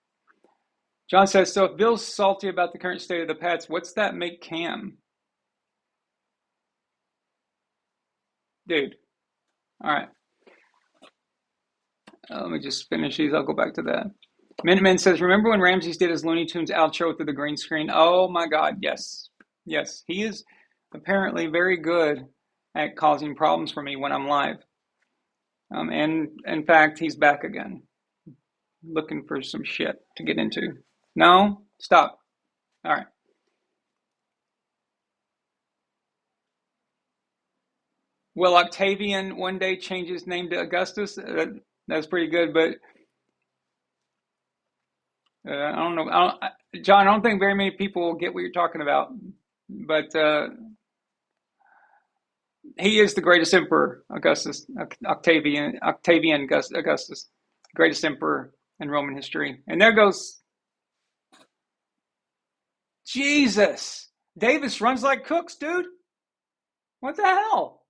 John says, so if Bill's salty about the current state of the Pats, what's that make Cam? Dude. All right. Let me just finish these. I'll go back to that. Minuteman says, remember when Ramses did his Looney Tunes outro through the green screen? Oh my God, yes. Yes, he is apparently very good at causing problems for me when I'm live. And in fact, he's back again, looking for some shit to get into. No? Stop. All right. Will Octavian one day change his name to Augustus? That's pretty good, but I don't know. John, I don't think very many people will get what you're talking about. But he is the greatest emperor, Augustus, Octavian Augustus, greatest emperor in Roman history. And there goes Jesus. Davis runs like Cooks, dude. What the hell?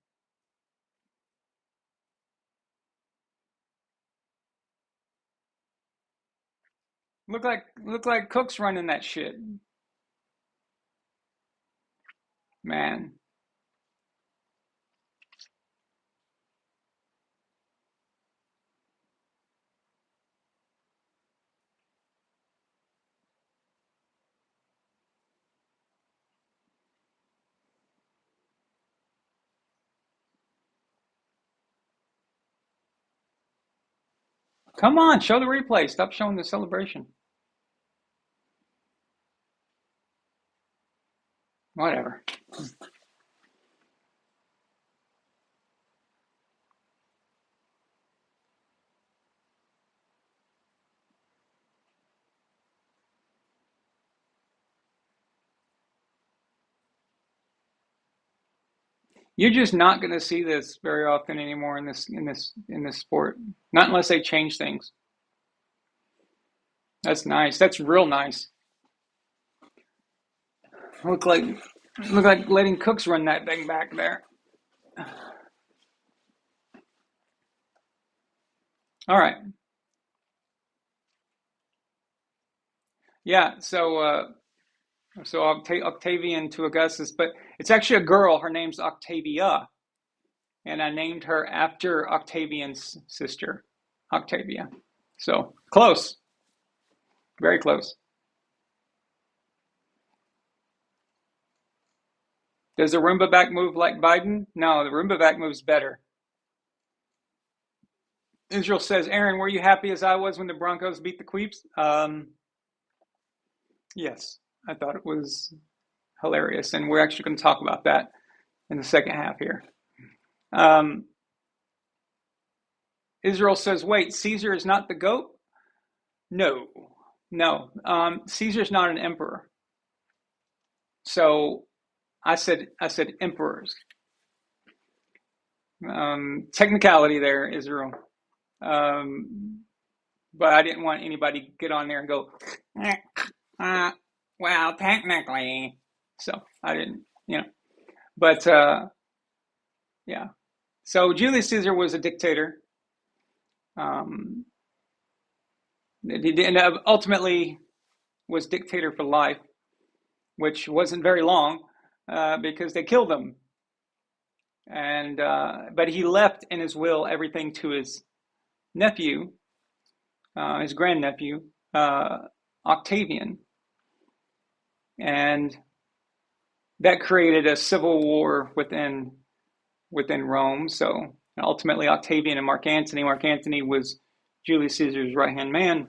Look like Cooks running that shit. Man. Come on, show the replay. Stop showing the celebration. Whatever. You're just not going to see this very often anymore in this sport. Not unless they change things. That's nice. That's real nice. Look like letting Cooks run that thing back there. All right. Yeah. So Octavian to Augustus, but it's actually a girl. Her name's Octavia, and I named her after Octavian's sister, Octavia. So close, very close. Does the Roomba back move like Biden? No, the Roomba back moves better. Israel says, Aaron, were you happy as I was when the Broncos beat the Queeps? Yes, I thought it was hilarious, and we're actually going to talk about that in the second half here. Israel says, wait, Caesar is not the GOAT? No. Caesar's not an emperor. So I said emperors. Technicality there, Israel. But I didn't want anybody to get on there and go, well, technically. So I didn't, But yeah. So Julius Caesar was a dictator. He ultimately was dictator for life, which wasn't very long because they killed him. And but he left in his will everything to his nephew, his grandnephew, Octavian. And that created a civil war within Rome. So ultimately Octavian and Mark Antony was Julius Caesar's right-hand man.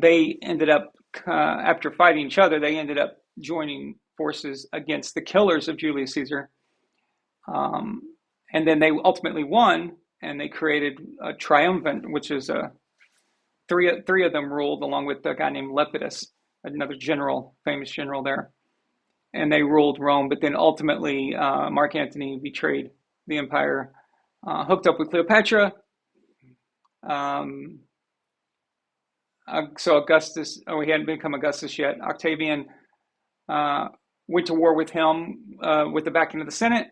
They ended up, after fighting each other, they ended up joining forces against the killers of Julius Caesar And then they ultimately won, and they created a triumvirate, which is three of them ruled along with a guy named Lepidus, another general, famous general there, and they ruled Rome. But then ultimately, Mark Antony betrayed the empire, hooked up with Cleopatra. So Augustus, he hadn't become Augustus yet. Octavian went to war with him with the backing of the Senate.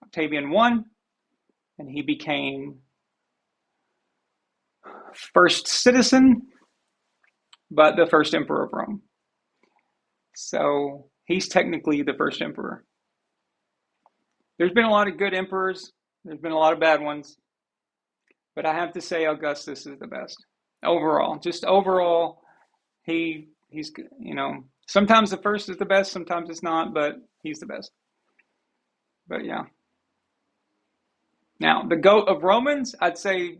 Octavian won, and he became first citizen, but the first emperor of Rome. So he's technically the first emperor. There's been a lot of good emperors. There's been a lot of bad ones. But I have to say Augustus is the best. Overall. Just overall, he's, sometimes the first is the best, sometimes it's not, but he's the best. But yeah. Now, the GOAT of Romans, I'd say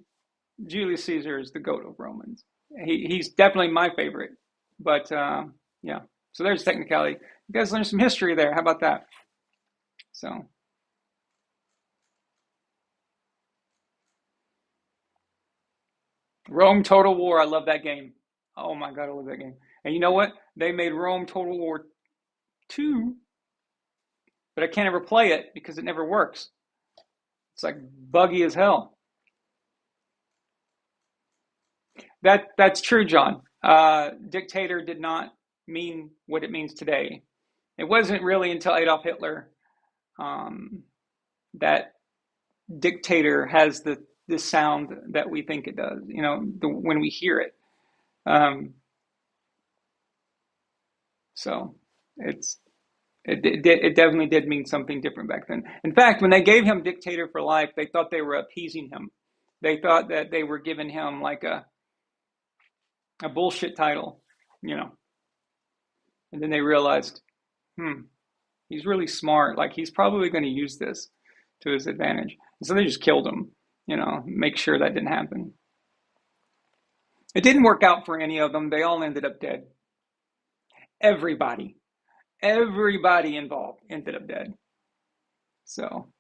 Julius Caesar is the GOAT of Romans. He's definitely my favorite. But yeah, so there's technicality. You guys learned some history there. How about that? So. Rome Total War. I love that game. Oh my God, I love that game. And you know what? They made Rome Total War 2, but I can't ever play it because it never works. It's like buggy as hell. That's true, John. Dictator did not mean what it means today. It wasn't really until Adolf Hitler that dictator has the sound that we think it does, when we hear it. So it definitely did mean something different back then. In fact, when they gave him dictator for life, they thought they were appeasing him. They thought that they were giving him like a bullshit title, And then they realized, he's really smart. Like he's probably going to use this to his advantage. And so they just killed him. Make sure that didn't happen. It didn't work out for any of them. They all ended up dead. Everybody involved ended up dead. So.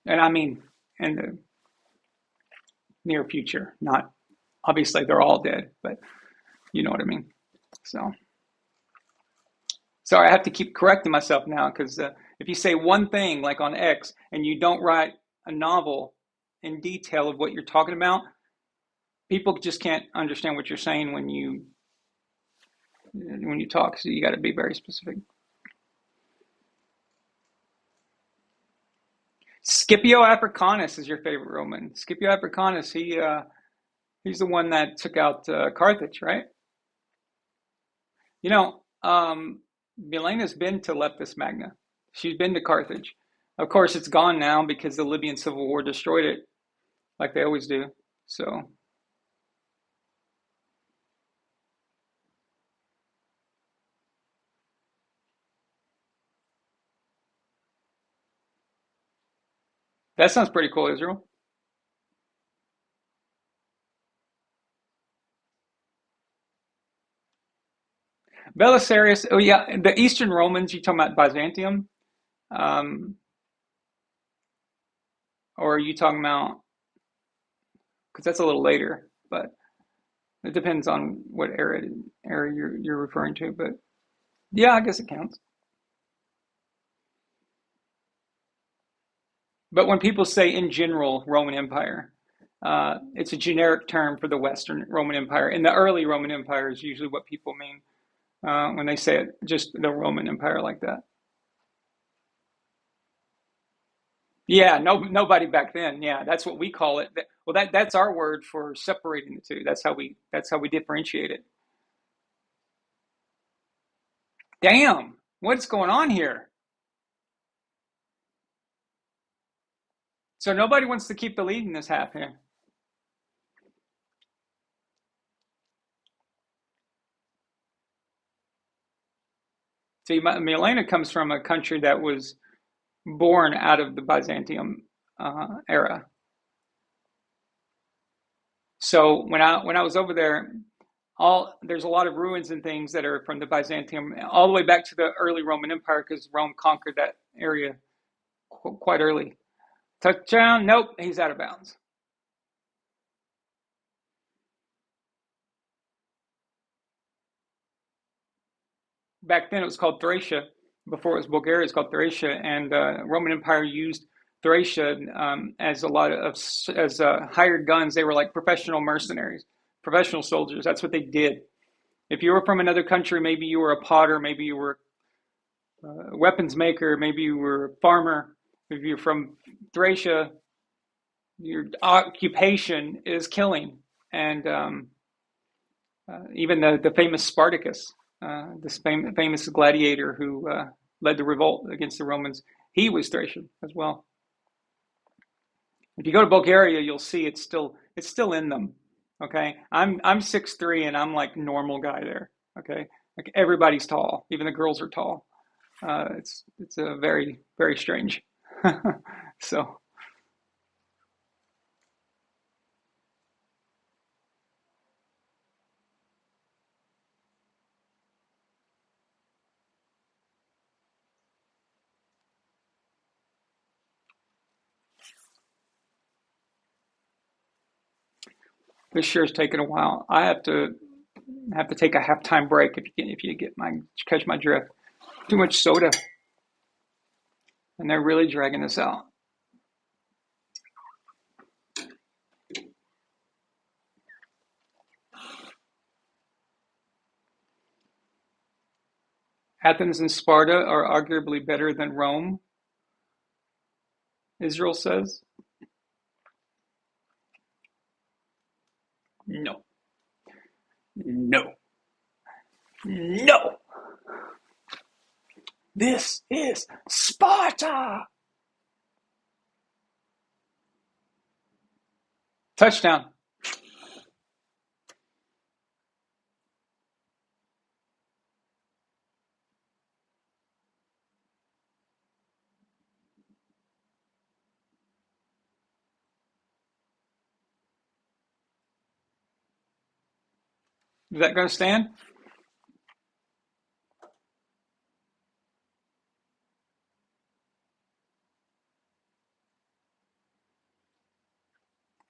And I mean, in the near future, not obviously they're all dead, but you know what I mean. So. Sorry, I have to keep correcting myself now because if you say one thing like on X and you don't write a novel in detail of what you're talking about, people just can't understand what you're saying when you talk. So you got to be very specific. Scipio Africanus is your favorite Roman. Scipio Africanus, he's the one that took out Carthage, right? Milena's been to Leptis Magna. She's been to Carthage. Of course, it's gone now because the Libyan Civil War destroyed it, like they always do. So. That sounds pretty cool, Israel. Belisarius, oh yeah, the Eastern Romans, you talking about Byzantium? Or are you talking about, because that's a little later, but it depends on what era you're referring to, but yeah, I guess it counts. But when people say in general Roman Empire, it's a generic term for the Western Roman Empire. And the early Roman Empire is usually what people mean when they say it, just the Roman Empire like that. Yeah, nobody back then. Yeah, that's what we call it. Well, that's our word for separating the two. That's how we differentiate it. Damn, what's going on here? So nobody wants to keep the lead in this half here. See, Milena comes from a country that was born out of the Byzantium era. So when I was over there, there's a lot of ruins and things that are from the Byzantium all the way back to the early Roman Empire because Rome conquered that area quite early. Touchdown? Nope, he's out of bounds. Back then it was called Thracia. Before it was Bulgaria, it's called Thracia, and Roman Empire used Thracia as a lot of as hired guns. They were like professional mercenaries, professional soldiers. That's what they did. If you were from another country, maybe you were a potter, maybe you were a weapons maker, maybe you were a farmer. If you're from Thracia, your occupation is killing. And even the famous Spartacus, this famous gladiator who led the revolt against the Romans, he was Thracian as well. If you go to Bulgaria, you'll see it's still in them. Okay, I'm 6'3" and I'm like normal guy there. Okay, like everybody's tall, even the girls are tall. It's a very very strange. So this year's taken a while. I have to take a halftime break if you catch my drift. Too much soda, and they're really dragging this out. Athens and Sparta are arguably better than Rome, Israel says. No, no, no. This is Sparta. Touchdown. Is that going to stand?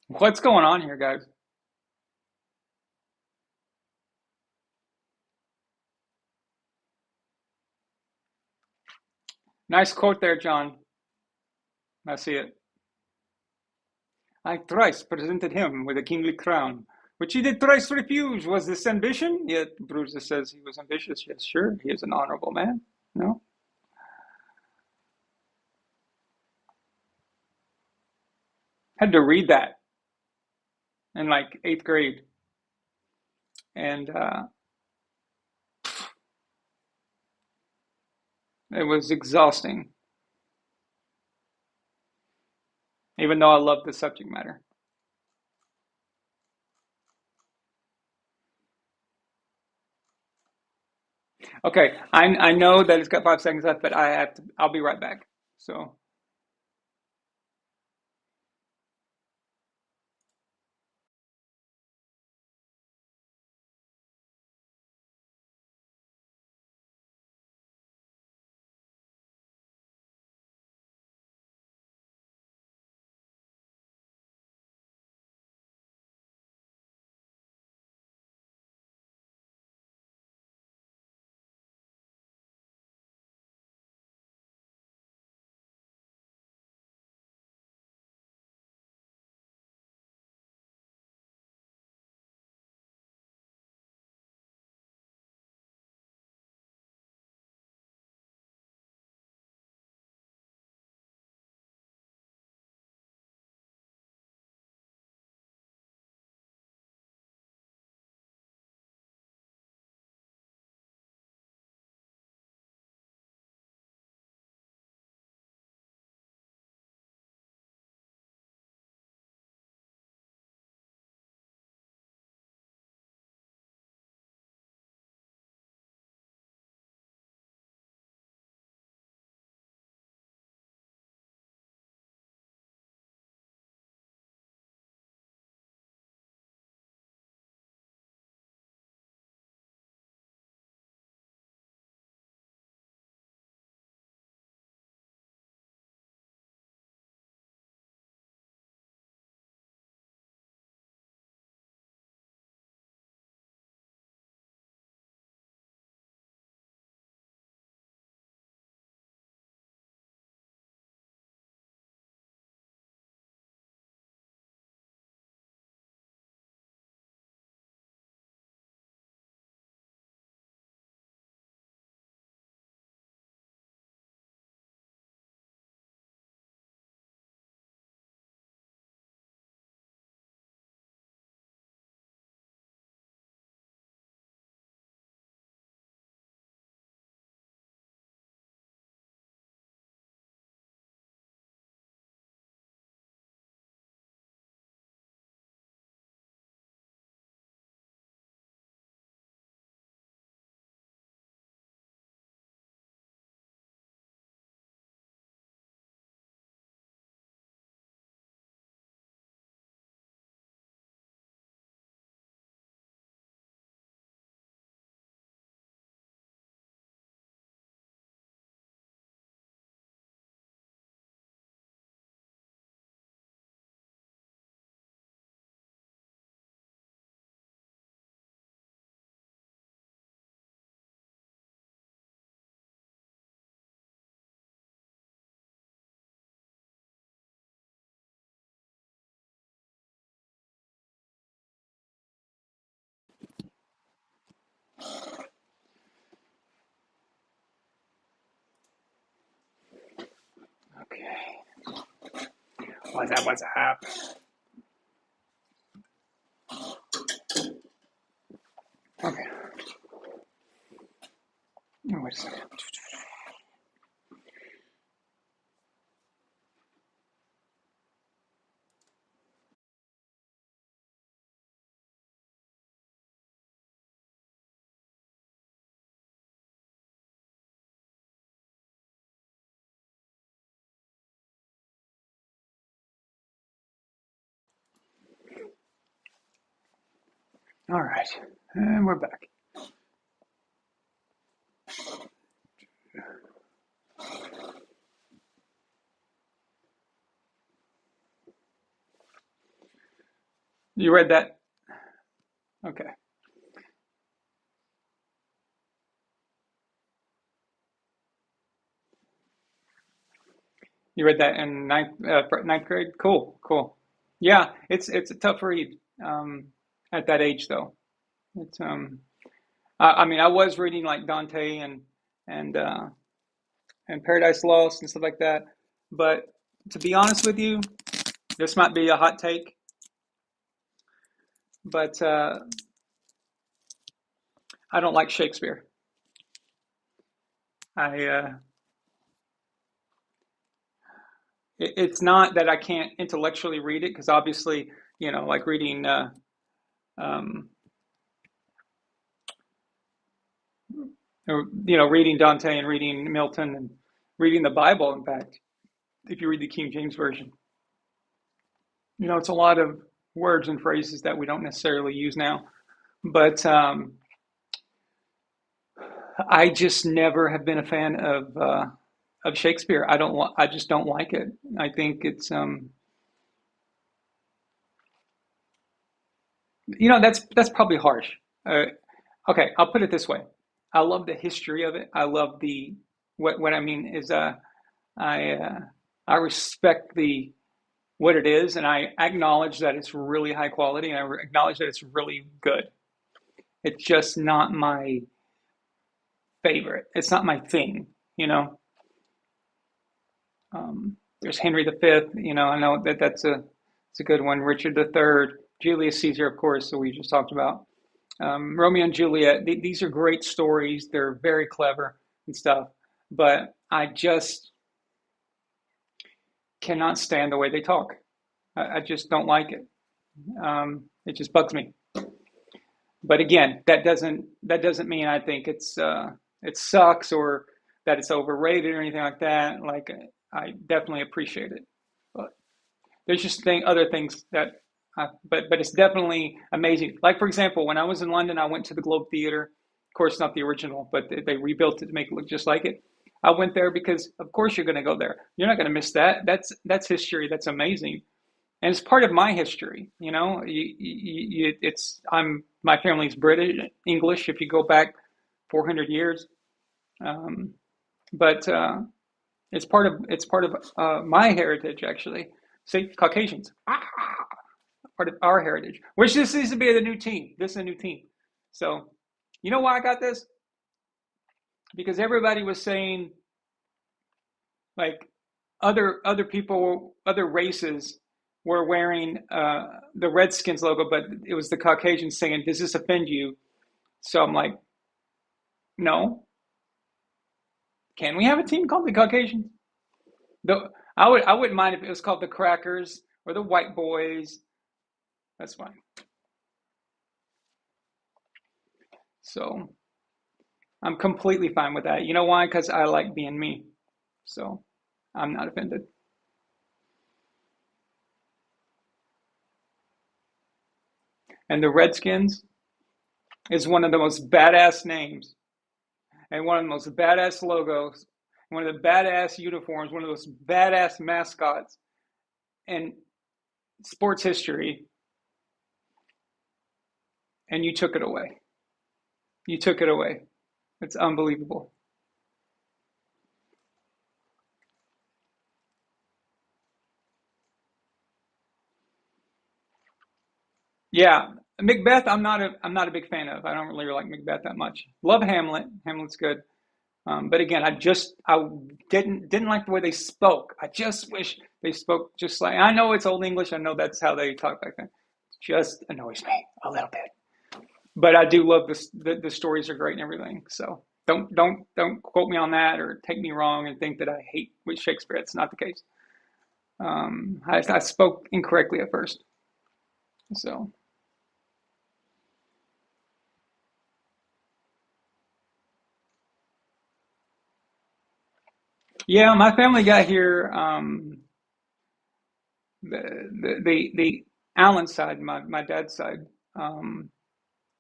What's going on here, guys? Nice quote there, John. I see it. I thrice presented him with a kingly crown, which he did thrice refuse. Was this ambition? Yet Bruiser says he was ambitious. Yes, sure, he is an honorable man. No? Had to read that in like 8th grade. And it was exhausting, even though I love the subject matter. Okay, I know that it's got 5 seconds left, but I'll be right back. So What's up? Okay. Oh, wait a second. All right, and we're back. You read that? Okay. You read that in ninth grade? Cool, cool. Yeah, it's a tough read at that age, though. It's I mean, I was reading like Dante and uh, and Paradise Lost and stuff like that, but to be honest with you, this might be a hot take, but I don't like Shakespeare. I it's not that I can't intellectually read it because obviously, like reading um, reading Dante and reading Milton and reading the Bible. In fact, if you read the King James version, it's a lot of words and phrases that we don't necessarily use now. But I just never have been a fan of Shakespeare. I just don't like it. I think it's that's probably harsh. Uh, okay, I'll put it this way. I love the history of it. I love the what I mean is I I respect the what it is, and I acknowledge that it's really high quality, and I acknowledge that it's really good. It's just not my favorite. It's not my thing, you know. There's Henry V. I know that's it's a good one. Richard III, Julius Caesar, of course. So we just talked about Romeo and Juliet. These are great stories. They're very clever and stuff, but I just cannot stand the way they talk. I just don't like it. It just bugs me. But again, that doesn't mean I think it sucks or that it's overrated or anything like that. Like I definitely appreciate it, but there's just other things that. But it's definitely amazing. Like for example, when I was in London, I went to the Globe Theatre. Of course, not the original, but they rebuilt it to make it look just like it. I went there because, of course, you're going to go there. You're not going to miss that. That's history. That's amazing, and it's part of my history. It's my family's British, English. If you go back 400 years, um, but it's part of my heritage actually. See, Caucasians, part of our heritage. Which this needs to be the new team. This is a new team. So, you know why I got this? Because everybody was saying like other people, other races were wearing the Redskins logo, but it was the Caucasians saying, "Does this offend you?" So I'm like, "No. Can we have a team called the Caucasians?" Though I wouldn't mind if it was called the Crackers or the White Boys. That's fine. So I'm completely fine with that. You know why? Because I like being me. So I'm not offended. And the Redskins is one of the most badass names and one of the most badass logos, one of the badass uniforms, one of those badass mascots in sports history. And you took it away. You took it away. It's unbelievable. Yeah, Macbeth. I'm not a big fan of. I don't really like Macbeth that much. Love Hamlet. Hamlet's good. But again, I didn't like the way they spoke. I just wish They spoke just like, I know it's Old English. I know that's how they talk back then. Just annoys me a little bit. But I do love this. The stories are great and everything. So don't quote me on that or take me wrong and think that I hate with Shakespeare. It's not the case. I spoke incorrectly at first. So yeah, my family got here. The Allen side, my dad's side, um,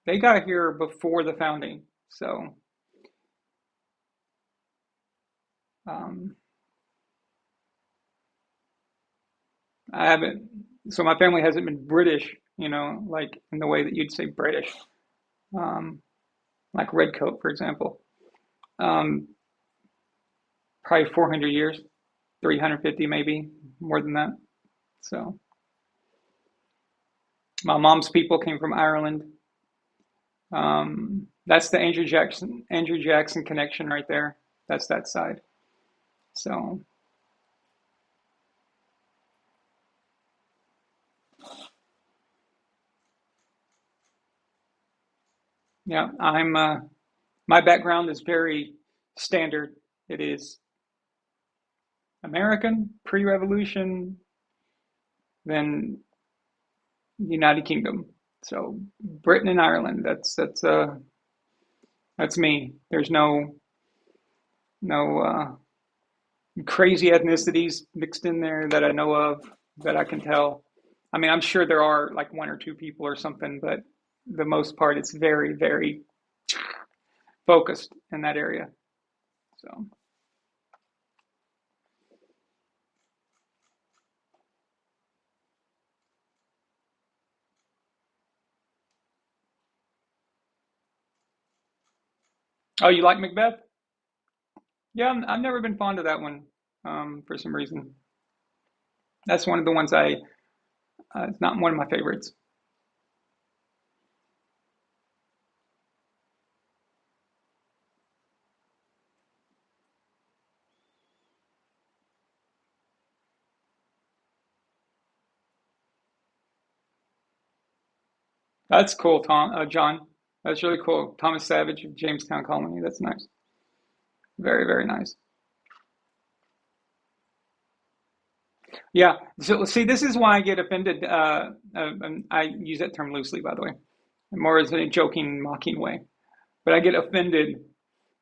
they got here before the founding. So um, I haven't. So my family hasn't been British, like in the way that you'd say British, um, like Redcoat, for example. Um, Probably 400 years, 350 maybe, more than that. So my mom's people came from Ireland. That's the Andrew Jackson connection right there. That's that side. So yeah, I'm. My background is very standard. It is American, pre-revolution, then United Kingdom. So Britain and Ireland. That's me. There's no crazy ethnicities mixed in there that I know of that I can tell. I mean, I'm sure there are like one or two people or something, but the most part, it's very, very focused in that area. So, oh, you like Macbeth? Yeah, I've never been fond of that one, for some reason. That's one of the ones it's not one of my favorites. That's cool, John. That's really cool. Thomas Savage of Jamestown Colony. That's nice. Very, very nice. Yeah. So see, this is why I get offended. I use that term loosely, by the way, more as a joking, mocking way. But I get offended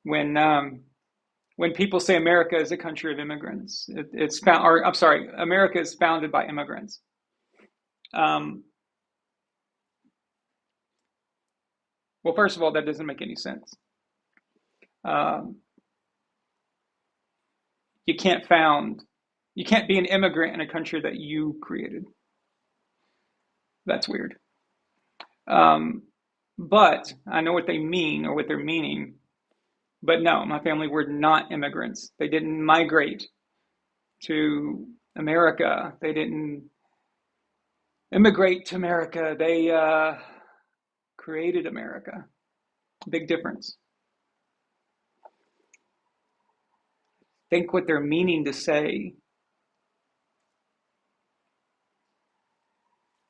when when people say America is a country of immigrants. It's found, or I'm sorry, America is founded by immigrants. Um, well, first of all, that doesn't make any sense. Um, you can't found, you can't be an immigrant in a country that you created. That's weird. Um, but I know what they mean or what they're meaning. But no, my family were not immigrants. They didn't migrate to America. They didn't immigrate to America. They created America. Big difference. Think what they're meaning to say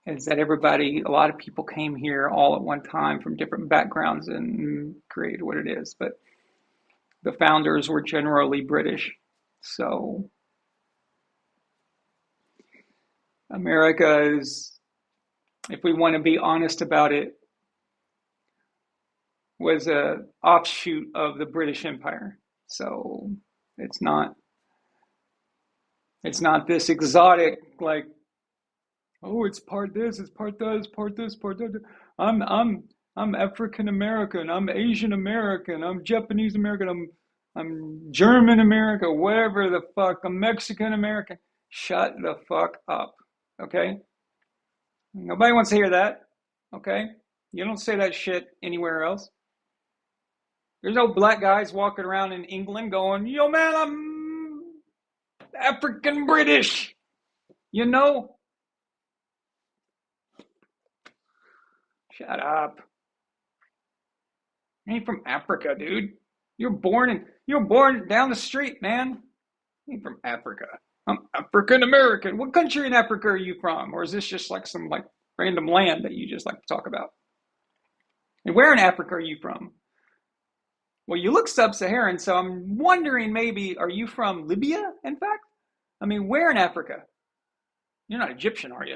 is that a lot of people came here all at one time from different backgrounds and created what it is. But the founders were generally British. So America is, if we want to be honest about it, was a offshoot of the British Empire. So it's not it's not this exotic like, oh, it's part this, it's part that, it's part this, part that. I'm African American, I'm Asian American, I'm Japanese American, I'm German American, whatever the fuck, I'm Mexican American. Shut the fuck up. Okay? Nobody wants to hear that. Okay? You don't say that shit anywhere else. There's no black guys walking around in England going, yo man, I'm African British. You know? Shut up. You ain't from Africa, dude. You're born down the street, man. You ain't from Africa. I'm African American. What country in Africa are you from? Or is this just like some like random land that you just like to talk about? And where in Africa are you from? Well, you look sub-Saharan, so I'm wondering maybe, are you from Libya, in fact? I mean, where in Africa? You're not Egyptian, are you?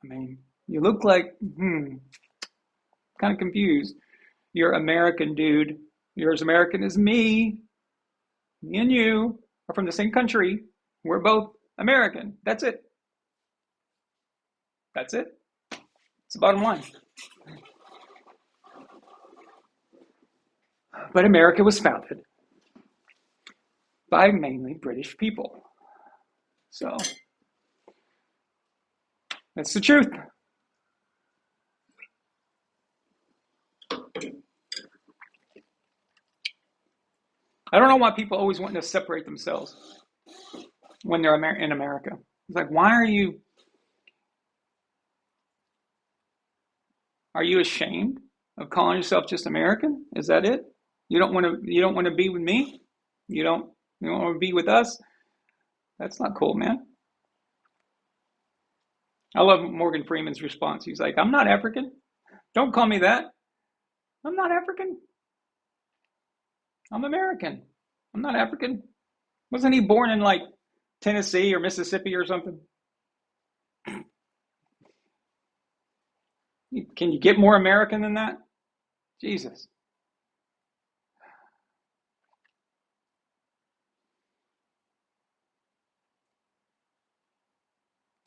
I mean, you look like, kind of confused. You're American, dude. You're as American as me. Me and you are from the same country. We're both American. That's it. That's it. It's the bottom line. But America was founded by mainly British people. So that's the truth. I don't know why people always want to separate themselves when they're in America. It's like, why are you ashamed of calling yourself just American? Is that it? You don't want to be with me? You don't want to be with us? That's not cool, man. I love Morgan Freeman's response. He's like, I'm not African. Don't call me that. I'm not African. I'm American. I'm not African. Wasn't he born in like Tennessee or Mississippi or something? Can you get more American than that? Jesus.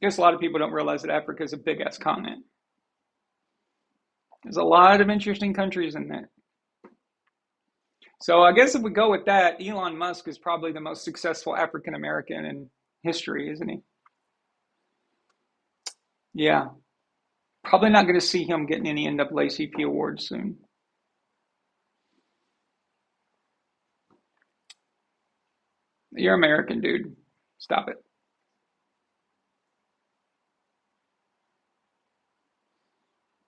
I guess a lot of people don't realize that Africa is a big ass continent. There's a lot of interesting countries in there. So I guess if we go with that, Elon Musk is probably the most successful African American in history, isn't he? Yeah. Probably not going to see him getting any NAACP awards soon. You're American, dude. Stop it.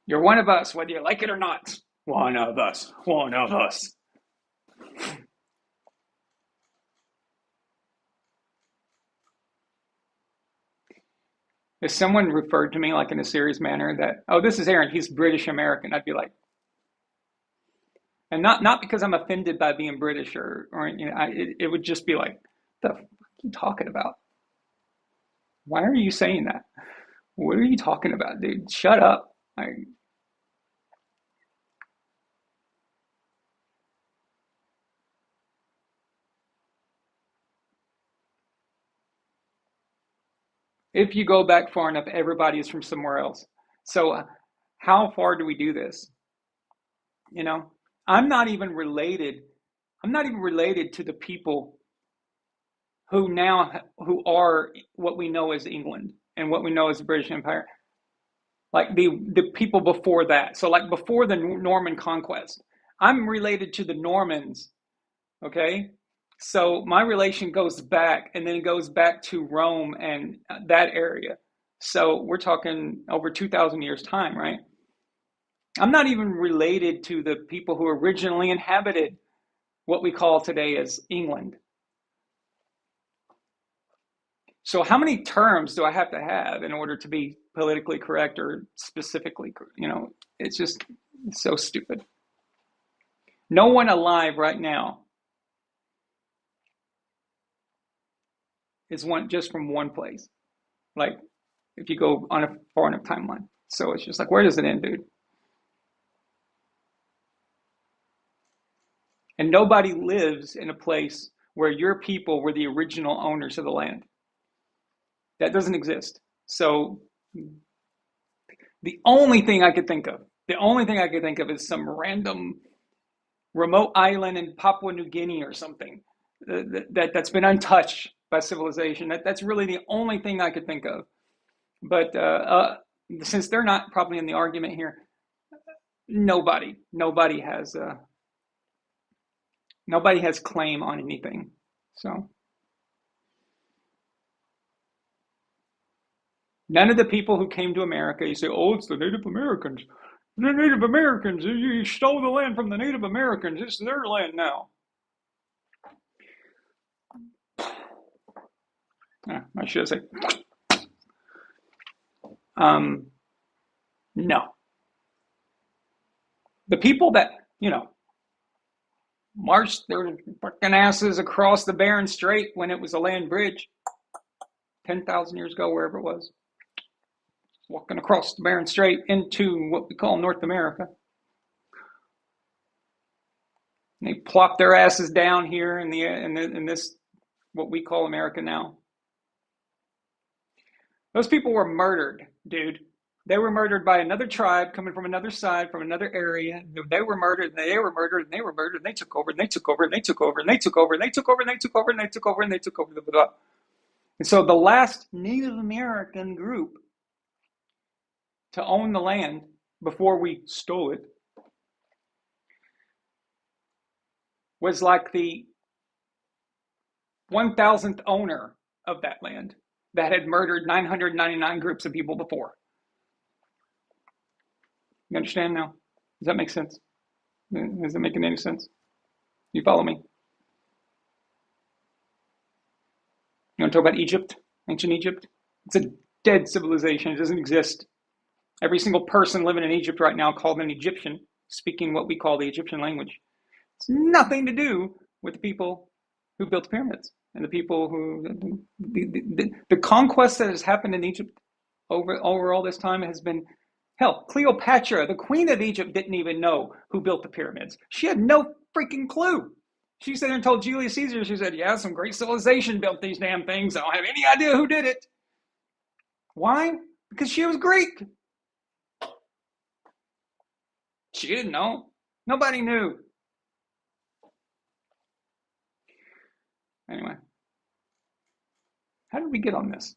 You're one of us, whether you like it or not. One of us. One of us. If someone referred to me like in a serious manner that, oh, this is Aaron, he's British American, I'd be like, and not because I'm offended by being British or it would just be like, the fuck are you talking about? Why are you saying that? What are you talking about, dude? Shut up. If you go back far enough, everybody is from somewhere else. So how far do we do this? You know, I'm not even related to the people who are what we know as England and what we know as the British Empire. Like the people before that. So like before the Norman conquest, I'm related to the Normans. Okay. So my relation goes back and then it goes back to Rome and that area. So we're talking over 2,000 years time, right? I'm not even related to the people who originally inhabited what we call today as England. So how many terms do I have to have in order to be politically correct or specifically, it's just so stupid. No one alive right now is just from one place. Like if you go on a far enough timeline. So it's just like, where does it end, dude? And nobody lives in a place where your people were the original owners of the land. That doesn't exist. So the only thing I could think of is some random remote island in Papua New Guinea or something that's been untouched by civilization. That's really the only thing I could think of. But since they're not probably in the argument here, nobody has claim on anything. So none of the people who came to America, you say, oh, it's the Native Americans. The Native Americans, you stole the land from the Native Americans. It's their land now. I should say. No. The people that, marched their fucking asses across the Bering Strait when it was a land bridge 10,000 years ago, wherever it was, walking across the Bering Strait into what we call North America. And they plopped their asses down here in this what we call America now. Those people were murdered, dude. They were murdered by another tribe coming from another side, from another area. They were murdered, and they were murdered, and they were murdered, and they took over, and they took over, and they took over, and they took over, and they took over, and they took over, and they took over, and they took over, blah, blah, blah. And so the last Native American group to own the land before we stole it was like the 1,000th owner of that land that had murdered 999 groups of people before. You understand now? Does that make sense? Is it making any sense? You follow me? You want to talk about Egypt? Ancient Egypt? It's a dead civilization. It doesn't exist. Every single person living in Egypt right now called an Egyptian, speaking what we call the Egyptian language. It's nothing to do with the people who built the pyramids and the people who the conquest that has happened in Egypt over all this time has been hell. Cleopatra, the queen of Egypt, didn't even know who built the pyramids. She had no freaking clue. She sat there and told Julius Caesar, she said, yeah, some great civilization built these damn things. I don't have any idea who did it. Why? Because she was Greek. She didn't know. Nobody knew. Anyway, how did we get on this?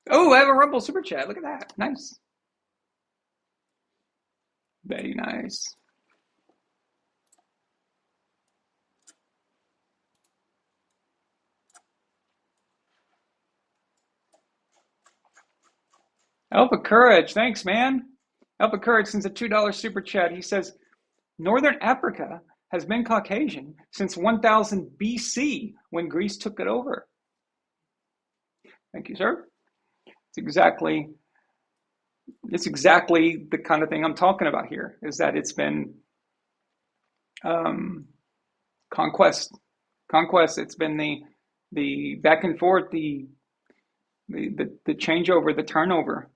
Oh, I have a Rumble Super Chat. Look at that. Nice. Very nice. Alpha Courage. Thanks, man. Alpha Courage sends a $2 Super Chat. He says, Northern Africa has been Caucasian since 1000 BC when Greece took it over. Thank you, sir. It's exactly the kind of thing I'm talking about here, is that it's been conquest. It's been the back and forth, the changeover, the turnover.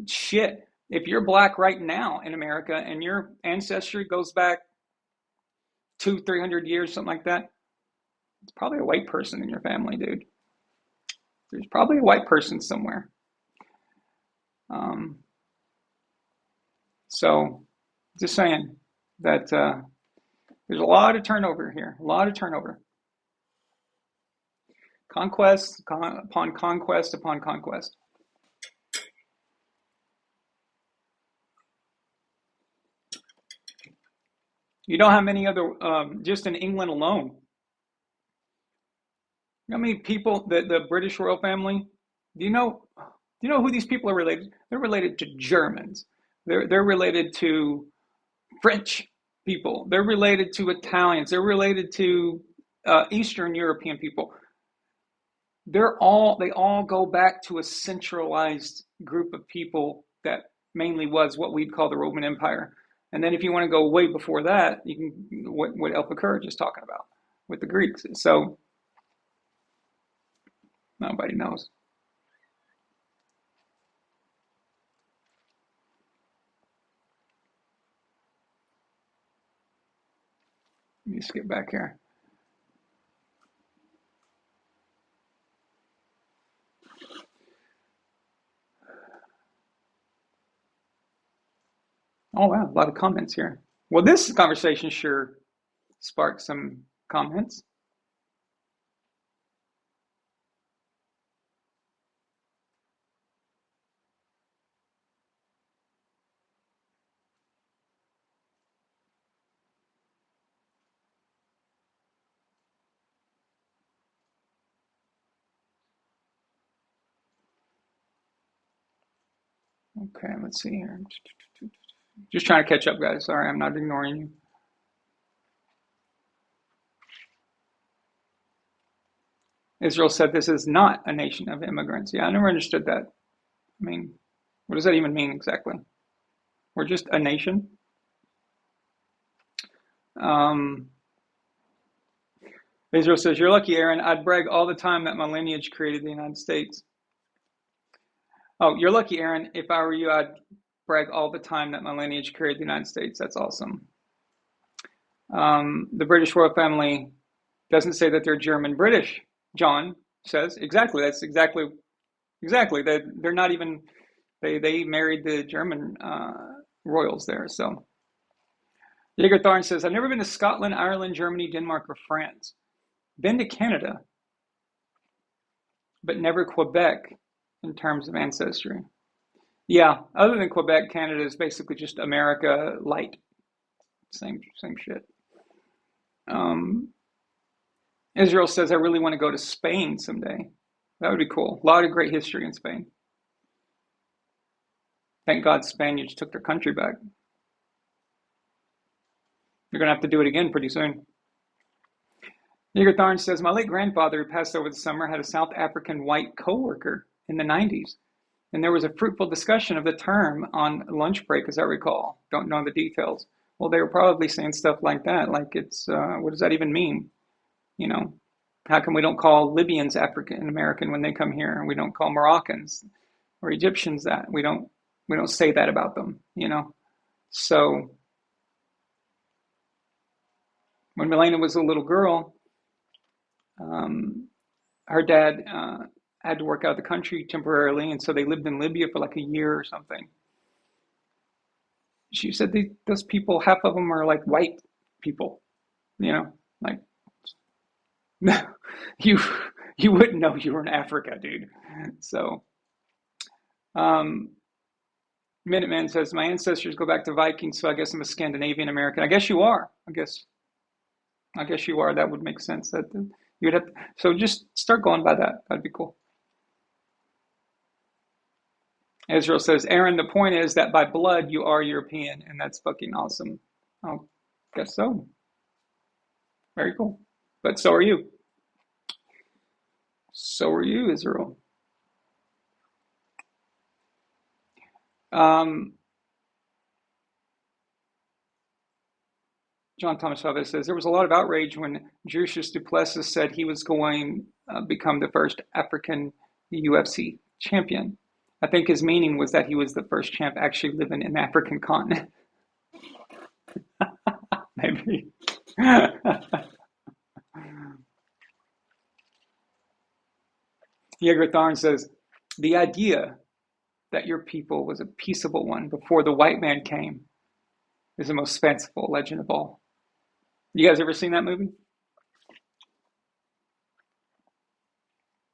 Shit. If you're black right now in America and your ancestry goes back 200-300 years, something like that, it's probably a white person in your family, dude. There's probably a white person somewhere. So just saying that there's a lot of turnover here, a lot of turnover. Conquest upon conquest upon conquest. You don't have many other, just in England alone. You know how many people, the British royal family, do you know who these people are related to? They're related to Germans. They're related to French people. They're related to Italians. They're related to Eastern European people. They all go back to a centralized group of people that mainly was what we'd call the Roman Empire. And then if you want to go way before that, you can what Alpha Courage is talking about with the Greeks. So nobody knows. Let me skip back here. Oh, wow, a lot of comments here. Well, this conversation sure sparked some comments. Okay, let's see here. Just trying to catch up, guys. Sorry, I'm not ignoring you. Israel said this is not a nation of immigrants. Yeah, I never understood that. I mean, what does that even mean exactly? We're just a nation. Um, Israel says, "You're lucky, Aaron. I'd brag all the time that my lineage created the United States." Oh, you're lucky, Aaron. If I were you, I'd brag all the time that my lineage created the United States. That's awesome. The British royal family doesn't say that they're German British. John says exactly. That's exactly. They're not even. They married the German royals there. So Jaeger Tharn says, "I've never been to Scotland, Ireland, Germany, Denmark, or France. Been to Canada, but never Quebec in terms of ancestry." Yeah, other than Quebec, Canada is basically just America light. Same shit. Israel says, "I really want to go to Spain someday." That would be cool. A lot of great history in Spain. Thank God Spaniards took their country back. You're going to have to do it again pretty soon. Jaeger Tharn says, "My late grandfather, who passed over the summer, had a South African white coworker in the 90s. And there was a fruitful discussion of the term on lunch break, as I recall. Don't know the details." Well, they were probably saying stuff like that. Like, it's, what does that even mean? You know, how come we don't call Libyans African American when they come here, and we don't call Moroccans or Egyptians that? We don't say that about them, you know? So when Milena was a little girl, her dad had to work out of the country temporarily, and so they lived in Libya for like a year or something. She said those people, half of them are like white people, you know, like you wouldn't know you were in Africa, dude. So, Minuteman says, "My ancestors go back to Vikings, so I guess I'm a Scandinavian American." I guess you are. I guess you are. That would make sense. That you would have. So just start going by that. That'd be cool. Israel says, "Aaron, the point is that by blood you are European, and that's fucking awesome." I guess so. Very cool. But so are you. So are you, Israel. John Thomas Chavez says, "There was a lot of outrage when Dricius du Plessis said he was going to become the first African UFC champion. I think his meaning was that he was the first champ actually living in the African continent." Maybe. Jaeger Tharn says, "The idea that your people was a peaceable one before the white man came is the most fanciful legend of all." You guys ever seen that movie?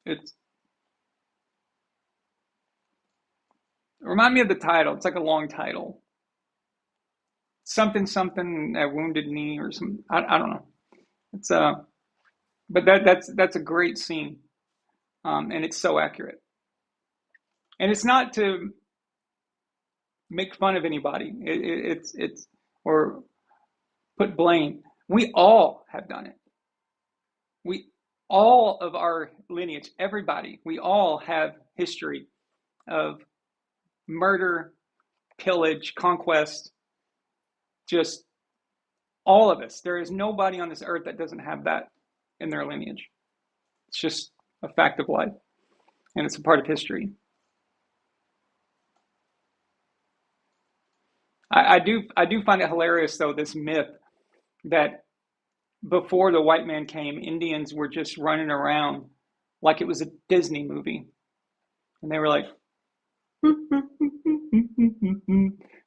It's remind me of the title. It's like a long title. Something something a wounded knee or some. I don't know. It's but that's a great scene, and it's so accurate. And it's not to make fun of anybody. It's or put blame. We all have done it. We all of our lineage, everybody, we all have history of murder, pillage, conquest, just all of us. There is nobody on this earth that doesn't have that in their lineage. It's just a fact of life, and it's a part of history. I do find it hilarious, though, this myth that before the white man came, Indians were just running around like it was a Disney movie. And they were like, the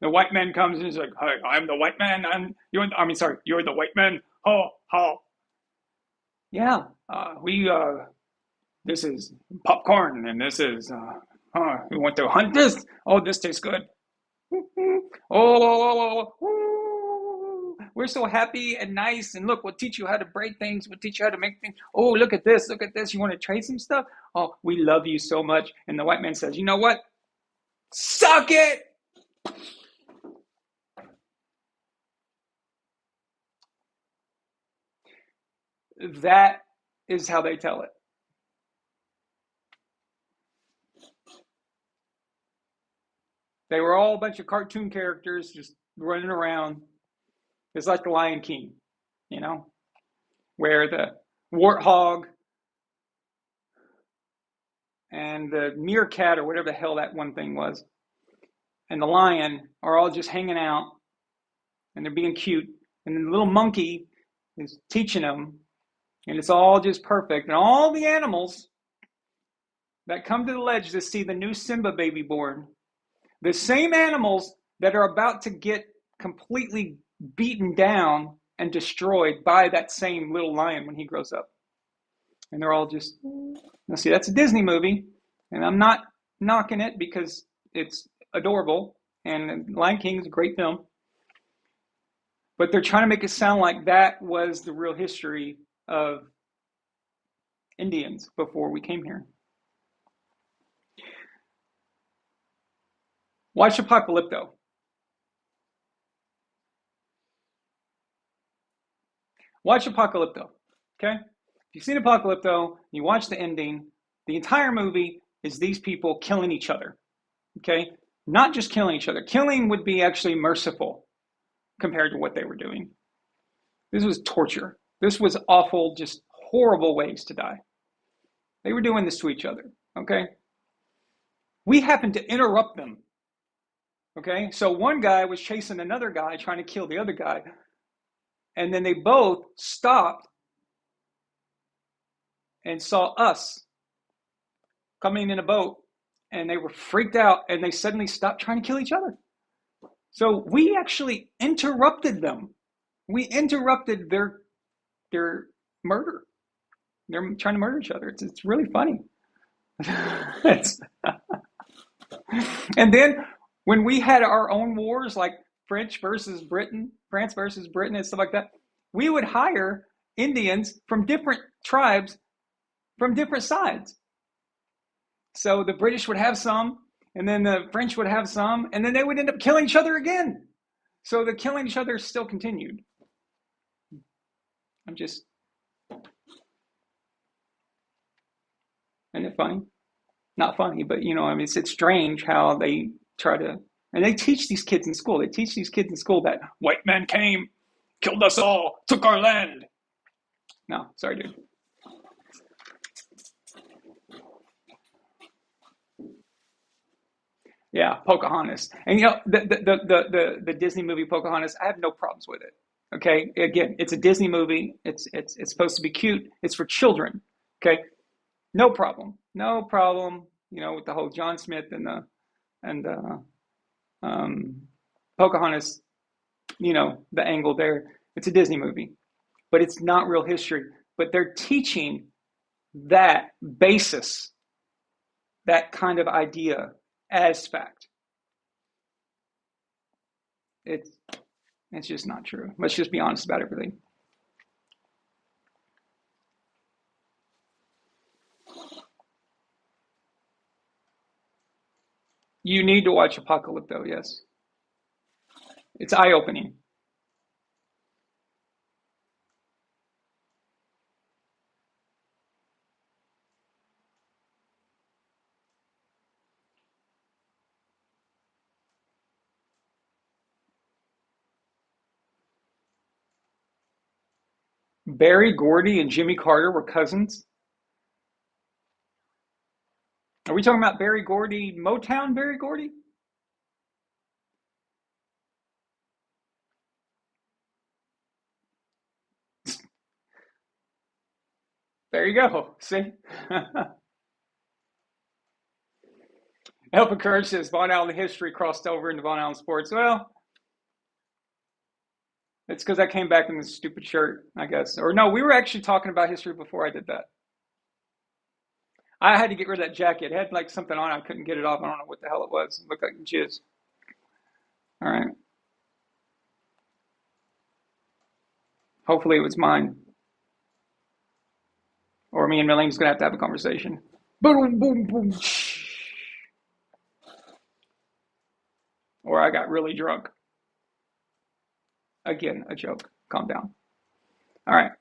white man comes and he's like, "Hi, I'm the white man. You're the white man. Oh, oh. Yeah, this is popcorn, and this is, we want to hunt this. Oh, this tastes good. Oh, we're so happy and nice, and look, we'll teach you how to break things. We'll teach you how to make things. Oh, look at this. Look at this. You want to trade some stuff? Oh, we love you so much." And the white man says, "You know what? Suck it." That is how they tell it. They were all a bunch of cartoon characters just running around. It's like the Lion King, you know, where the warthog and the meerkat or whatever the hell that one thing was, and the lion are all just hanging out and they're being cute. And then the little monkey is teaching them, and it's all just perfect. And all the animals that come to the ledge to see the new Simba baby born, the same animals that are about to get completely beaten down and destroyed by that same little lion when he grows up. And they're all just, now see, that's a Disney movie, and I'm not knocking it because it's adorable, and Lion King is a great film. But they're trying to make it sound like that was the real history of Indians before we came here. Watch Apocalypto. Watch Apocalypto, okay? If you've seen Apocalypto, you watch the ending, the entire movie is these people killing each other, okay? Not just killing each other. Killing would be actually merciful compared to what they were doing. This was torture. This was awful, just horrible ways to die. They were doing this to each other, okay? We happened to interrupt them, okay? So one guy was chasing another guy, trying to kill the other guy, and then they both stopped and saw us coming in a boat, and they were freaked out, and they suddenly stopped trying to kill each other. So we actually interrupted them. We interrupted their murder. They're trying to murder each other. It's really funny. And then when we had our own wars, like France versus Britain, and stuff like that, we would hire Indians from different tribes from different sides. So the British would have some, and then the French would have some, and then they would end up killing each other again. So the killing each other still continued. Isn't it funny? Not funny, but you know, I mean, it's strange how they try to, and they teach these kids in school. They teach these kids in school that white man came, killed us all, took our land. No, sorry, dude. Yeah, Pocahontas, and you know the Disney movie Pocahontas. I have no problems with it. Okay, again, it's a Disney movie. It's supposed to be cute. It's for children. Okay, no problem, no problem. You know, with the whole John Smith and Pocahontas. You know, the angle there. It's a Disney movie, but it's not real history. But they're teaching that basis, that kind of idea as fact. It's just not true. Let's just be honest about everything. You need to watch Apocalypto, yes. It's eye-opening. Barry Gordy and Jimmy Carter were cousins. Are we talking about Barry Gordy, Motown Barry Gordy? There you go. See? Help Encourage says VonAllen history crossed over into VonAllen Sports. Well, it's because I came back in this stupid shirt, I guess. Or no, we were actually talking about history before I did that. I had to get rid of that jacket. It had like something on it. I couldn't get it off. I don't know what the hell it was. It looked like jizz. All right. Hopefully it was mine. Or me and Marlene's going to have a conversation. Boom, boom, boom. Or I got really drunk. Again, a joke. Calm down. All right.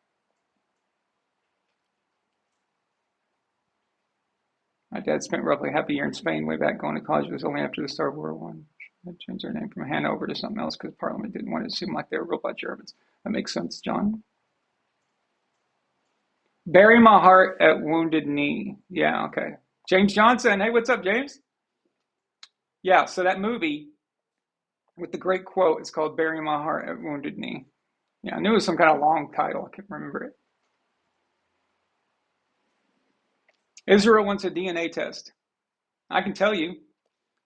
My dad spent roughly half a year in Spain way back going to college. It was only after the start of World War I. They changed their name from Hanover to something else because Parliament didn't want it to seem like they were ruled by Germans. That makes sense, John. Bury my heart at Wounded Knee. Yeah, okay. James Johnson. Hey, what's up, James? Yeah, so that movie with the great quote is called Bury My Heart at Wounded Knee. Yeah, I knew it was some kind of long title. I can't remember it. Israel wants a DNA test. I can tell you.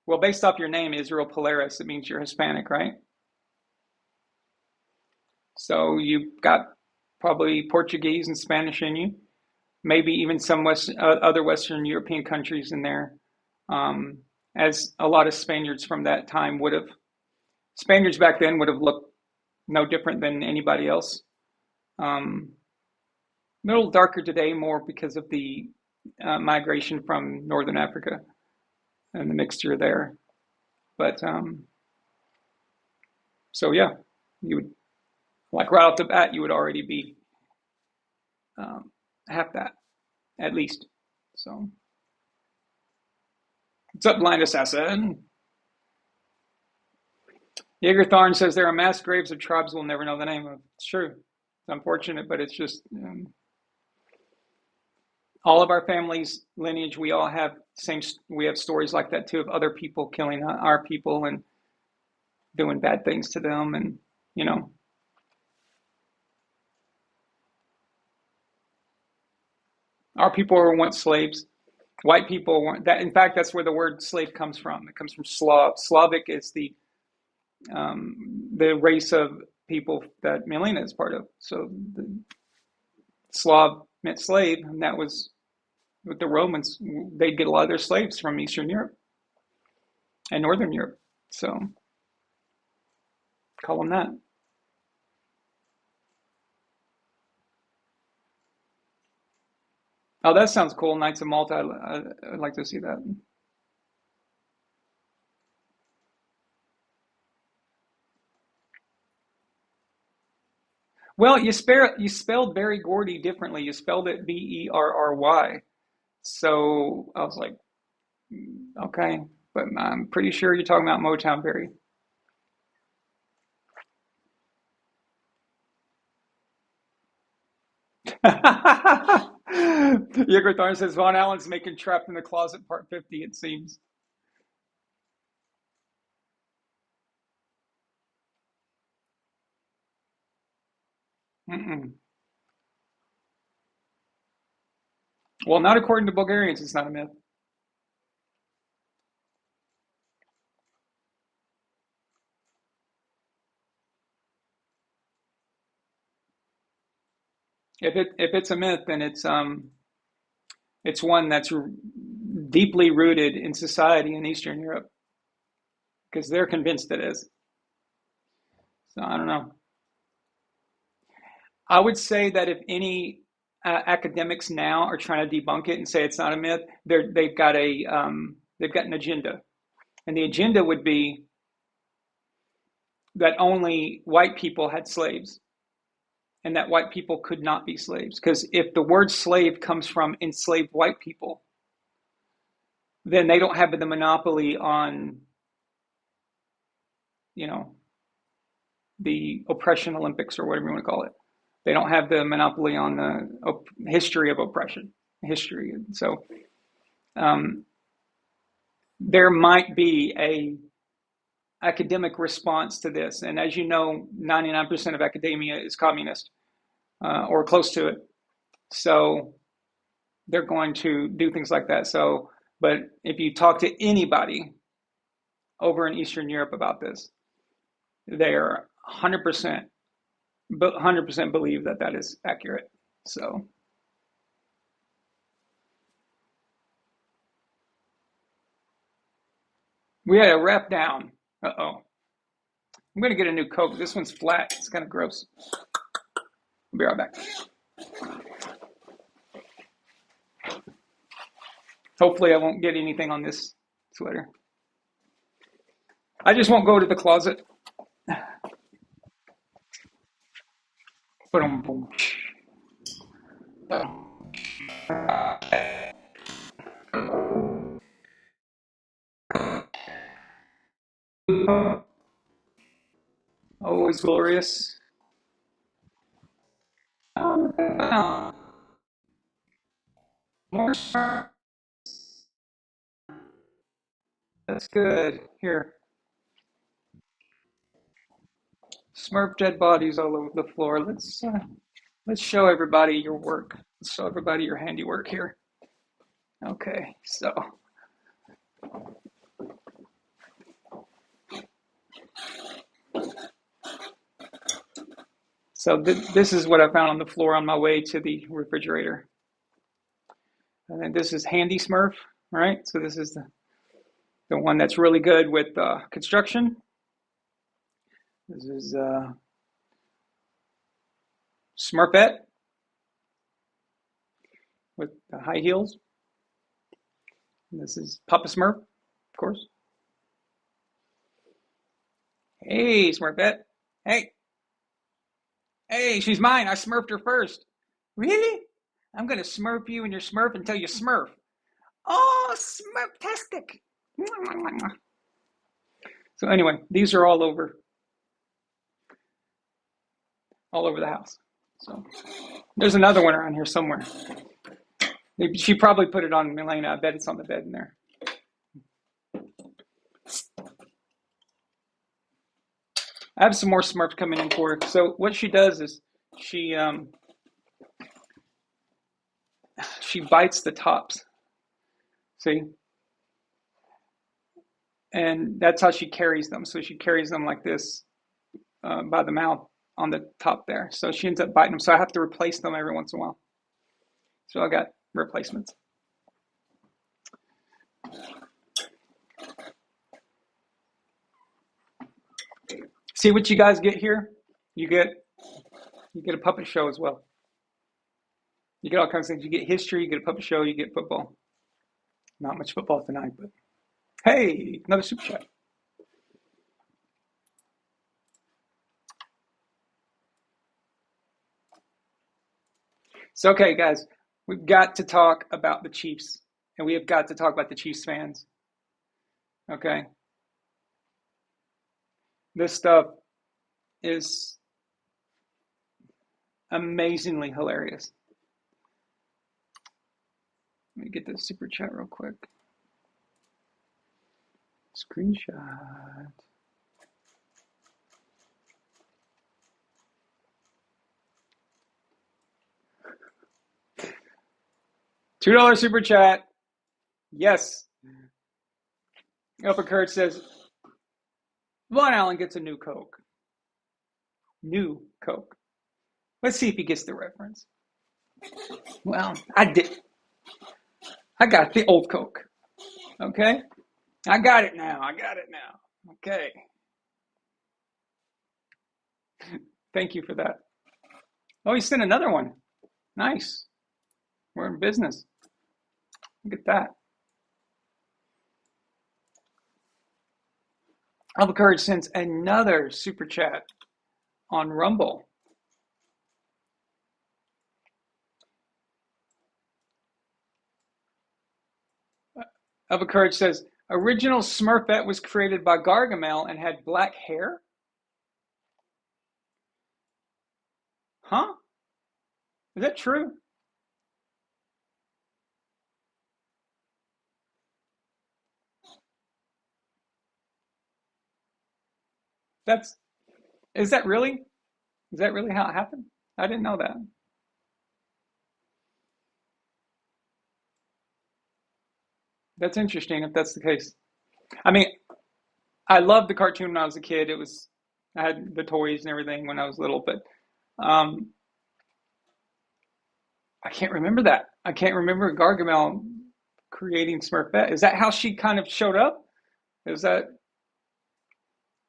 Well, based off your name, Israel Polaris, it means you're Hispanic, right? So you've got probably Portuguese and Spanish in you, maybe even some other Western European countries in there, as a lot of Spaniards from that time would have. Spaniards back then would have looked no different than anybody else. A little darker today, more because of the migration from Northern Africa and the mixture there. But so yeah, you would, like right off the bat, you would already be half that at least. So what's up, Blind Assassin? Jaeger Thorn says there are mass graves of tribes we'll never know the name of. It's true. It's unfortunate, but it's just all of our family's lineage. We all have same. We have stories like that too of other people killing our people and doing bad things to them, and you know. Our people were once slaves. White people weren't. That, in fact, that's where the word slave comes from. It comes from Slav. Slavic is the race of people that Milena is part of. So the Slav meant slave, and that was with the Romans. They'd get a lot of their slaves from Eastern Europe and Northern Europe. So call them that. Oh, that sounds cool. Knights of Malta. I'd like to see that. Well, you spelled Berry Gordy differently. You spelled it Berry. So I was like, okay, but I'm pretty sure you're talking about Motown Berry. Yegor Thorne says Von Allen's making Trapped in the Closet Part 50, it seems. Mm-mm. Well, not according to Bulgarians, it's not a myth. If it's a myth, then it's one that's deeply rooted in society in Eastern Europe because they're convinced it is. So I don't know. I would say that if any academics now are trying to debunk it and say it's not a myth, they've got an agenda, and the agenda would be that only white people had slaves, and that white people could not be slaves. Because if the word slave comes from enslaved white people, then they don't have the monopoly on, you know, the oppression Olympics or whatever you want to call it. They don't have the monopoly on the history of oppression, history. So there might be a academic response to this. And as you know, 99% of academia is communist or close to it. So they're going to do things like that. So, but if you talk to anybody over in Eastern Europe about this, they are 100% believe that that is accurate. So we had a wrap down. Uh-oh. I'm going to get a new Coke. This one's flat. It's kind of gross. I'll be right back. Hopefully I won't get anything on this sweater. I just won't go to the closet. Boom. Always glorious. Oh, more Smurf. That's good. Here, Smurf dead bodies all over the floor. Let's show everybody your work. Let's show everybody your handiwork here. Okay, this is what I found on the floor on my way to the refrigerator. And then this is Handy Smurf, right? So this is the one that's really good with construction. This is Smurfette with the high heels. And this is Papa Smurf, of course. Hey, Smurfette. Hey. Hey, she's mine. I smurfed her first. Really? I'm going to smurf you and your smurf until you smurf. Oh, smurftastic. So anyway, these are all over the house. So there's another one around here somewhere. She probably put it on Milena. I bet it's on the bed in there. I have some more Smurfs coming in for her. So what she does is she bites the tops. See? And that's how she carries them. So she carries them like this by the mouth on the top there. So she ends up biting them. So I have to replace them every once in a while. So I got replacements. See what you guys get here? You get a puppet show as well. You get all kinds of things. You get history, you get a puppet show, you get football. Not much football tonight, but hey, another super chat. So, okay, guys, we've got to talk about the Chiefs, and we have got to talk about the Chiefs fans. Okay? This stuff is amazingly hilarious. Let me get this super chat real quick. Screenshot. $2 super chat. Yes. Upper Kurt says, VonAllen gets a new Coke. New Coke. Let's see if he gets the reference. Well, I did. I got the old Coke. Okay? I got it now. Okay. Thank you for that. Oh, he sent another one. Nice. We're in business. Look at that. Alpha Courage sends another super chat on Rumble. Alpha Courage says, original Smurfette was created by Gargamel and had black hair? Huh? Is that true? Is that really how it happened? I didn't know that. That's interesting if that's the case. I mean, I loved the cartoon when I was a kid. I had the toys and everything when I was little, but um, I can't remember that. I can't remember Gargamel creating Smurfette. Is that how she kind of showed up? Is that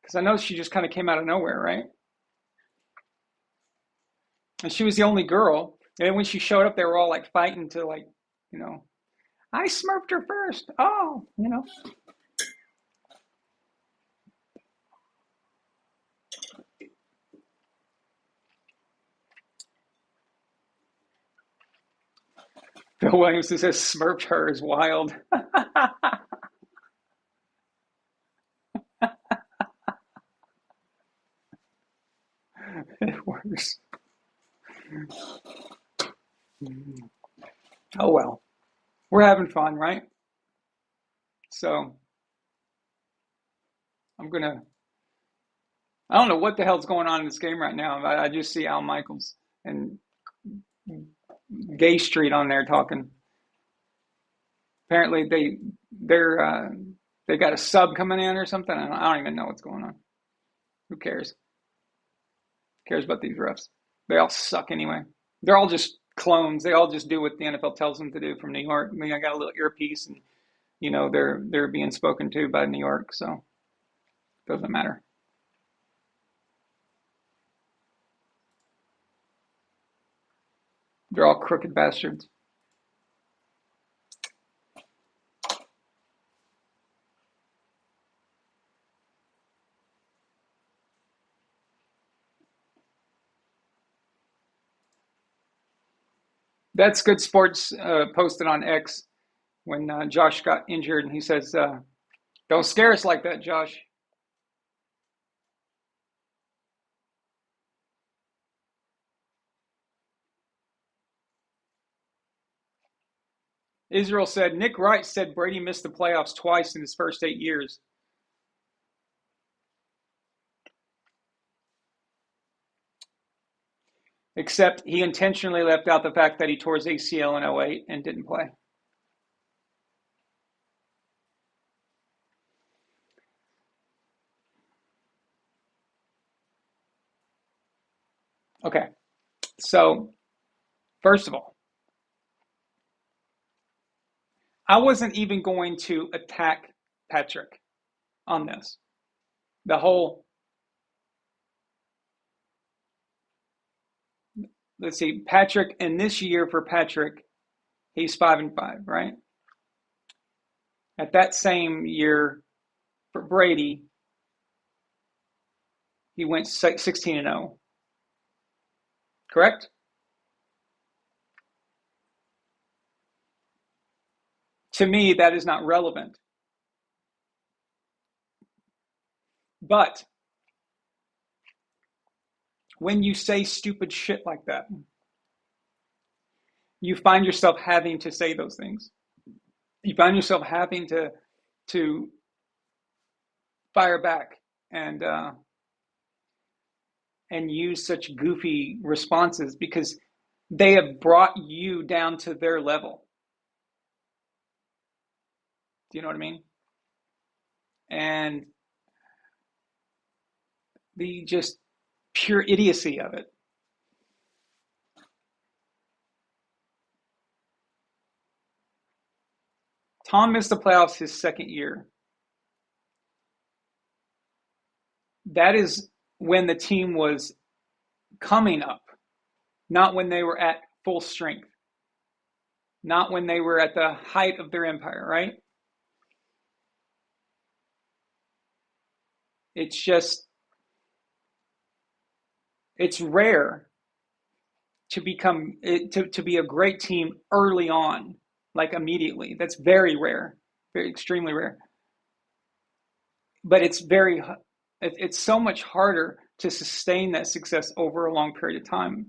because I know she just kind of came out of nowhere, right? And she was the only girl. And when she showed up, they were all like fighting to like, you know, I smurfed her first. Oh, you know. Bill Williams says smurfed her is wild. Oh well, we're having fun, right? So I don't know what the hell's going on in this game right now. I just see Al Michaels and Gay Street on there talking. Apparently they got a sub coming in or something. I don't even know what's going on. Who cares? Who cares about these refs? They all suck anyway. They're all just clones. They all just do what the NFL tells them to do from New York. I mean, I got a little earpiece, and they're being spoken to by New York, so it doesn't matter. They're all crooked bastards. That's Good Sports posted on X when Josh got injured, and he says, "Don't scare us like that, Josh." Israel said, Nick Wright said Brady missed the playoffs twice in his first 8 years. Except he intentionally left out the fact that he tore his ACL in 08 and didn't play. Okay, so first of all, I wasn't even going to attack Patrick on this. The whole, let's see, Patrick, and this year for Patrick, he's 5-5, right? At that same year for Brady, he went 16-0. Correct? To me, that is not relevant. But when you say stupid shit like that, you find yourself having to say those things. You find yourself having to fire back and use such goofy responses because they have brought you down to their level. Do you know what I mean? And the just pure idiocy of it. Tom missed the playoffs his second year. That is when the team was coming up, not when they were at full strength, not when they were at the height of their empire, right? It's just, it's rare to be a great team early on, like immediately. That's very rare, very extremely rare. But it's so much harder to sustain that success over a long period of time.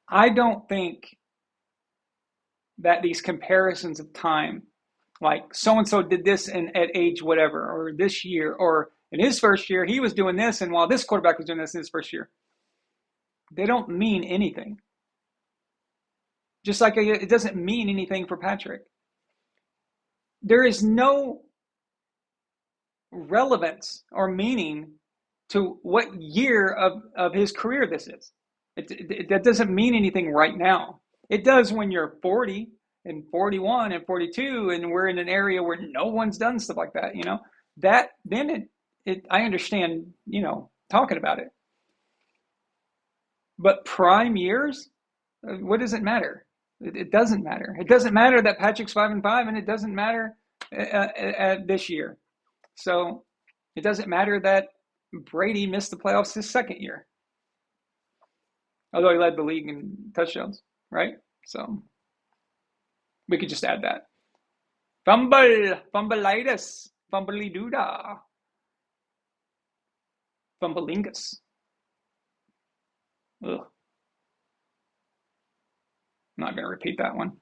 I don't think that these comparisons of time, like so-and-so did this at age whatever, or this year, or in his first year, he was doing this, and while this quarterback was doing this in his first year, they don't mean anything. Just like it doesn't mean anything for Patrick. There is no relevance or meaning to what year of his career this is. That doesn't mean anything right now. It does when you're 40 and 41 and 42 and we're in an area where no one's done stuff like that, that then I understand, talking about it. But prime years, what does it matter? It doesn't matter. It doesn't matter that Patrick's 5-5, and it doesn't matter this year. So it doesn't matter that Brady missed the playoffs his second year, although he led the league in touchdowns, right? So we could just add that. Fumbleitis, fumbly-doodah, fumblingus. Ugh. I'm not going to repeat that one.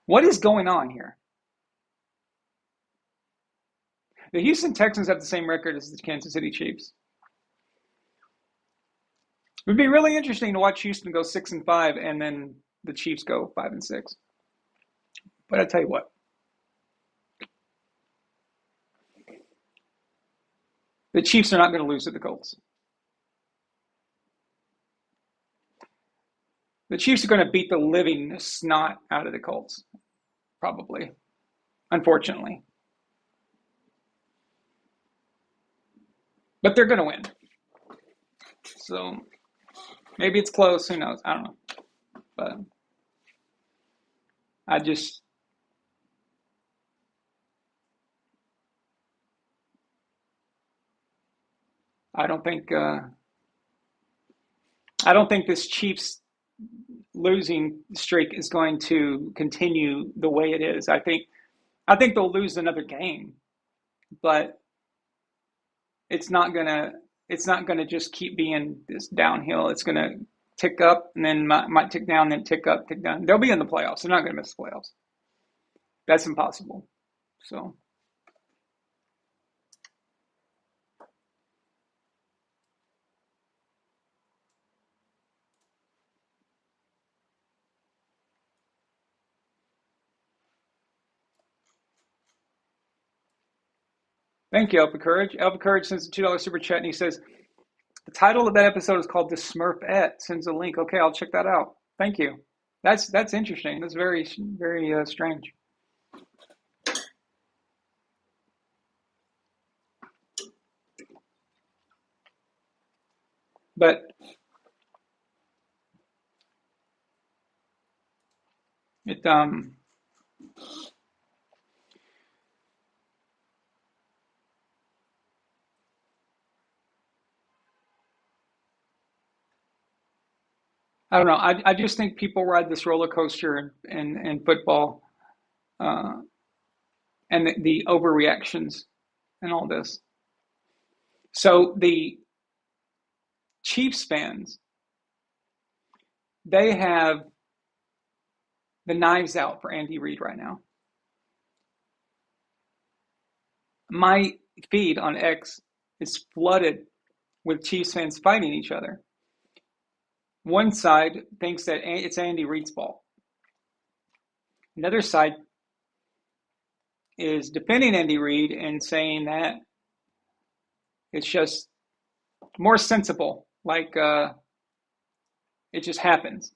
What is going on here? The Houston Texans have the same record as the Kansas City Chiefs. It would be really interesting to watch Houston go 6-5 and then the Chiefs go 5-6. But I tell you what, the Chiefs are not going to lose to the Colts. The Chiefs are going to beat the living snot out of the Colts, probably, unfortunately. But they're going to win. So maybe it's close. Who knows? I don't know. But I don't think this Chiefs losing streak is going to continue the way it is. I think they'll lose another game, but it's not gonna just keep being this downhill. It's gonna tick up and then might tick down, then tick up, tick down. They'll be in the playoffs. They're not gonna miss the playoffs. That's impossible. So. Thank you, Alpha Courage. Alpha Courage sends a $2 super chat and he says, the title of that episode is called The Smurfette. Sends a link. Okay, I'll check that out. Thank you. That's interesting. That's very, very strange. But it I don't know. I just think people ride this roller coaster in football, and the overreactions and all this. So the Chiefs fans, they have the knives out for Andy Reid right now. My feed on X is flooded with Chiefs fans fighting each other. One side thinks that it's Andy Reid's fault. Another side is defending Andy Reid and saying that it's just more sensible, like it just happens,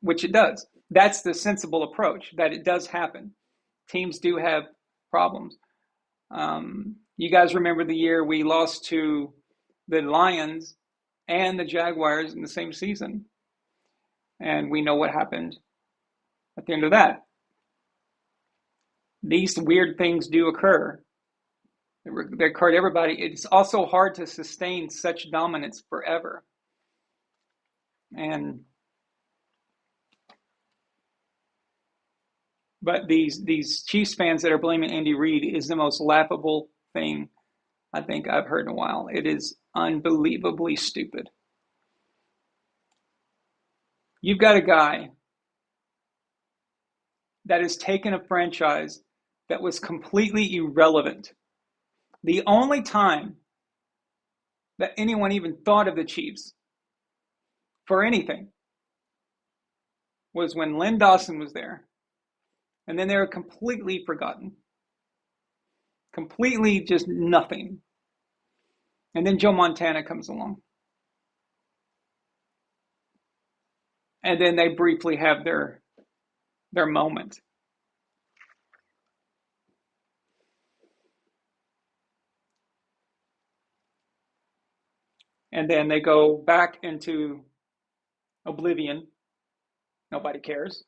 which it does. That's the sensible approach, that it does happen. Teams do have problems. You guys remember the year we lost to the Lions and the Jaguars in the same season. And we know what happened at the end of that. These weird things do occur. They occur to everybody. It's also hard to sustain such dominance forever. But these Chiefs fans that are blaming Andy Reid is the most laughable thing I think I've heard in a while. It is unbelievably stupid. You've got a guy that has taken a franchise that was completely irrelevant. The only time that anyone even thought of the Chiefs for anything was when Len Dawson was there. And then they were completely forgotten. Completely just nothing. And then Joe Montana comes along. And then they briefly have their moment. And then they go back into oblivion. Nobody cares.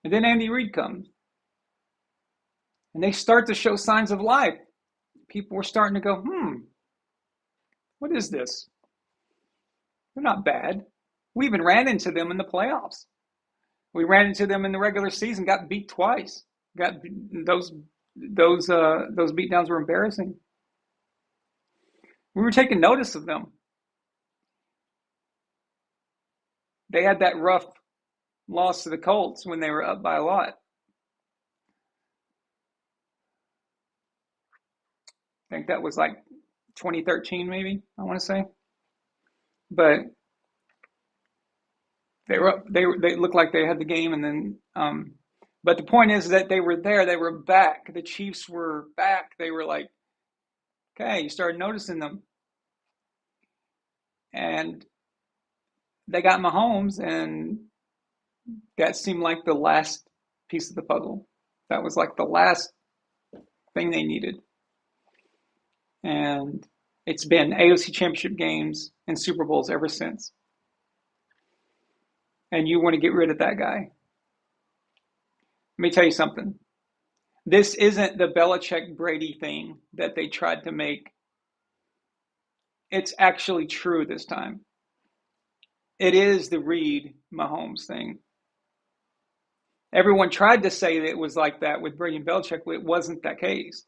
And then Andy Reid comes. And they start to show signs of life. People were starting to go, what is this? They're not bad. We even ran into them in the playoffs. We ran into them in the regular season, got beat twice. Those beatdowns were embarrassing. We were taking notice of them. They had that rough loss to the Colts when they were up by a lot. I think that was like 2013, maybe, I want to say. But they looked like they had the game, and then but the point is that they were there, they were back. The Chiefs were back. They were like, okay, you started noticing them. And they got Mahomes, and that seemed like the last piece of the puzzle. That was like the last thing they needed. And it's been AFC Championship games and Super Bowls ever since. And you want to get rid of that guy. Let me tell you something. This isn't the Belichick-Brady thing that they tried to make. It's actually true this time. It is the Reid-Mahomes thing. Everyone tried to say that it was like that with Brady and Belichick, but it wasn't that case.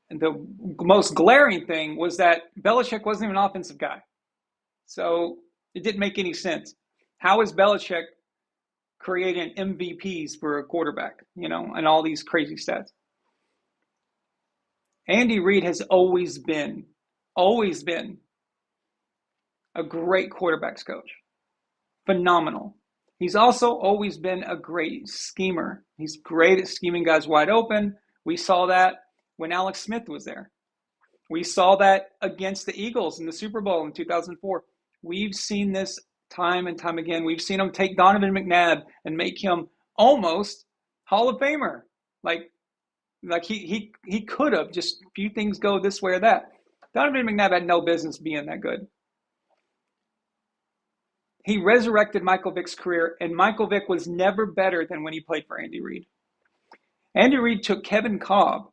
And the most glaring thing was that Belichick wasn't even an offensive guy. So it didn't make any sense. How is Belichick creating MVPs for a quarterback, and all these crazy stats? Andy Reid has always been a great quarterbacks coach. Phenomenal. He's also always been a great schemer. He's great at scheming guys wide open. We saw that when Alex Smith was there. We saw that against the Eagles in the Super Bowl in 2004. We've seen this time and time again. We've seen him take Donovan McNabb and make him almost Hall of Famer. Like he could have, just a few things go this way or that. Donovan McNabb had no business being that good. He resurrected Michael Vick's career, and Michael Vick was never better than when he played for Andy Reid. Andy Reid took Kevin Kolb,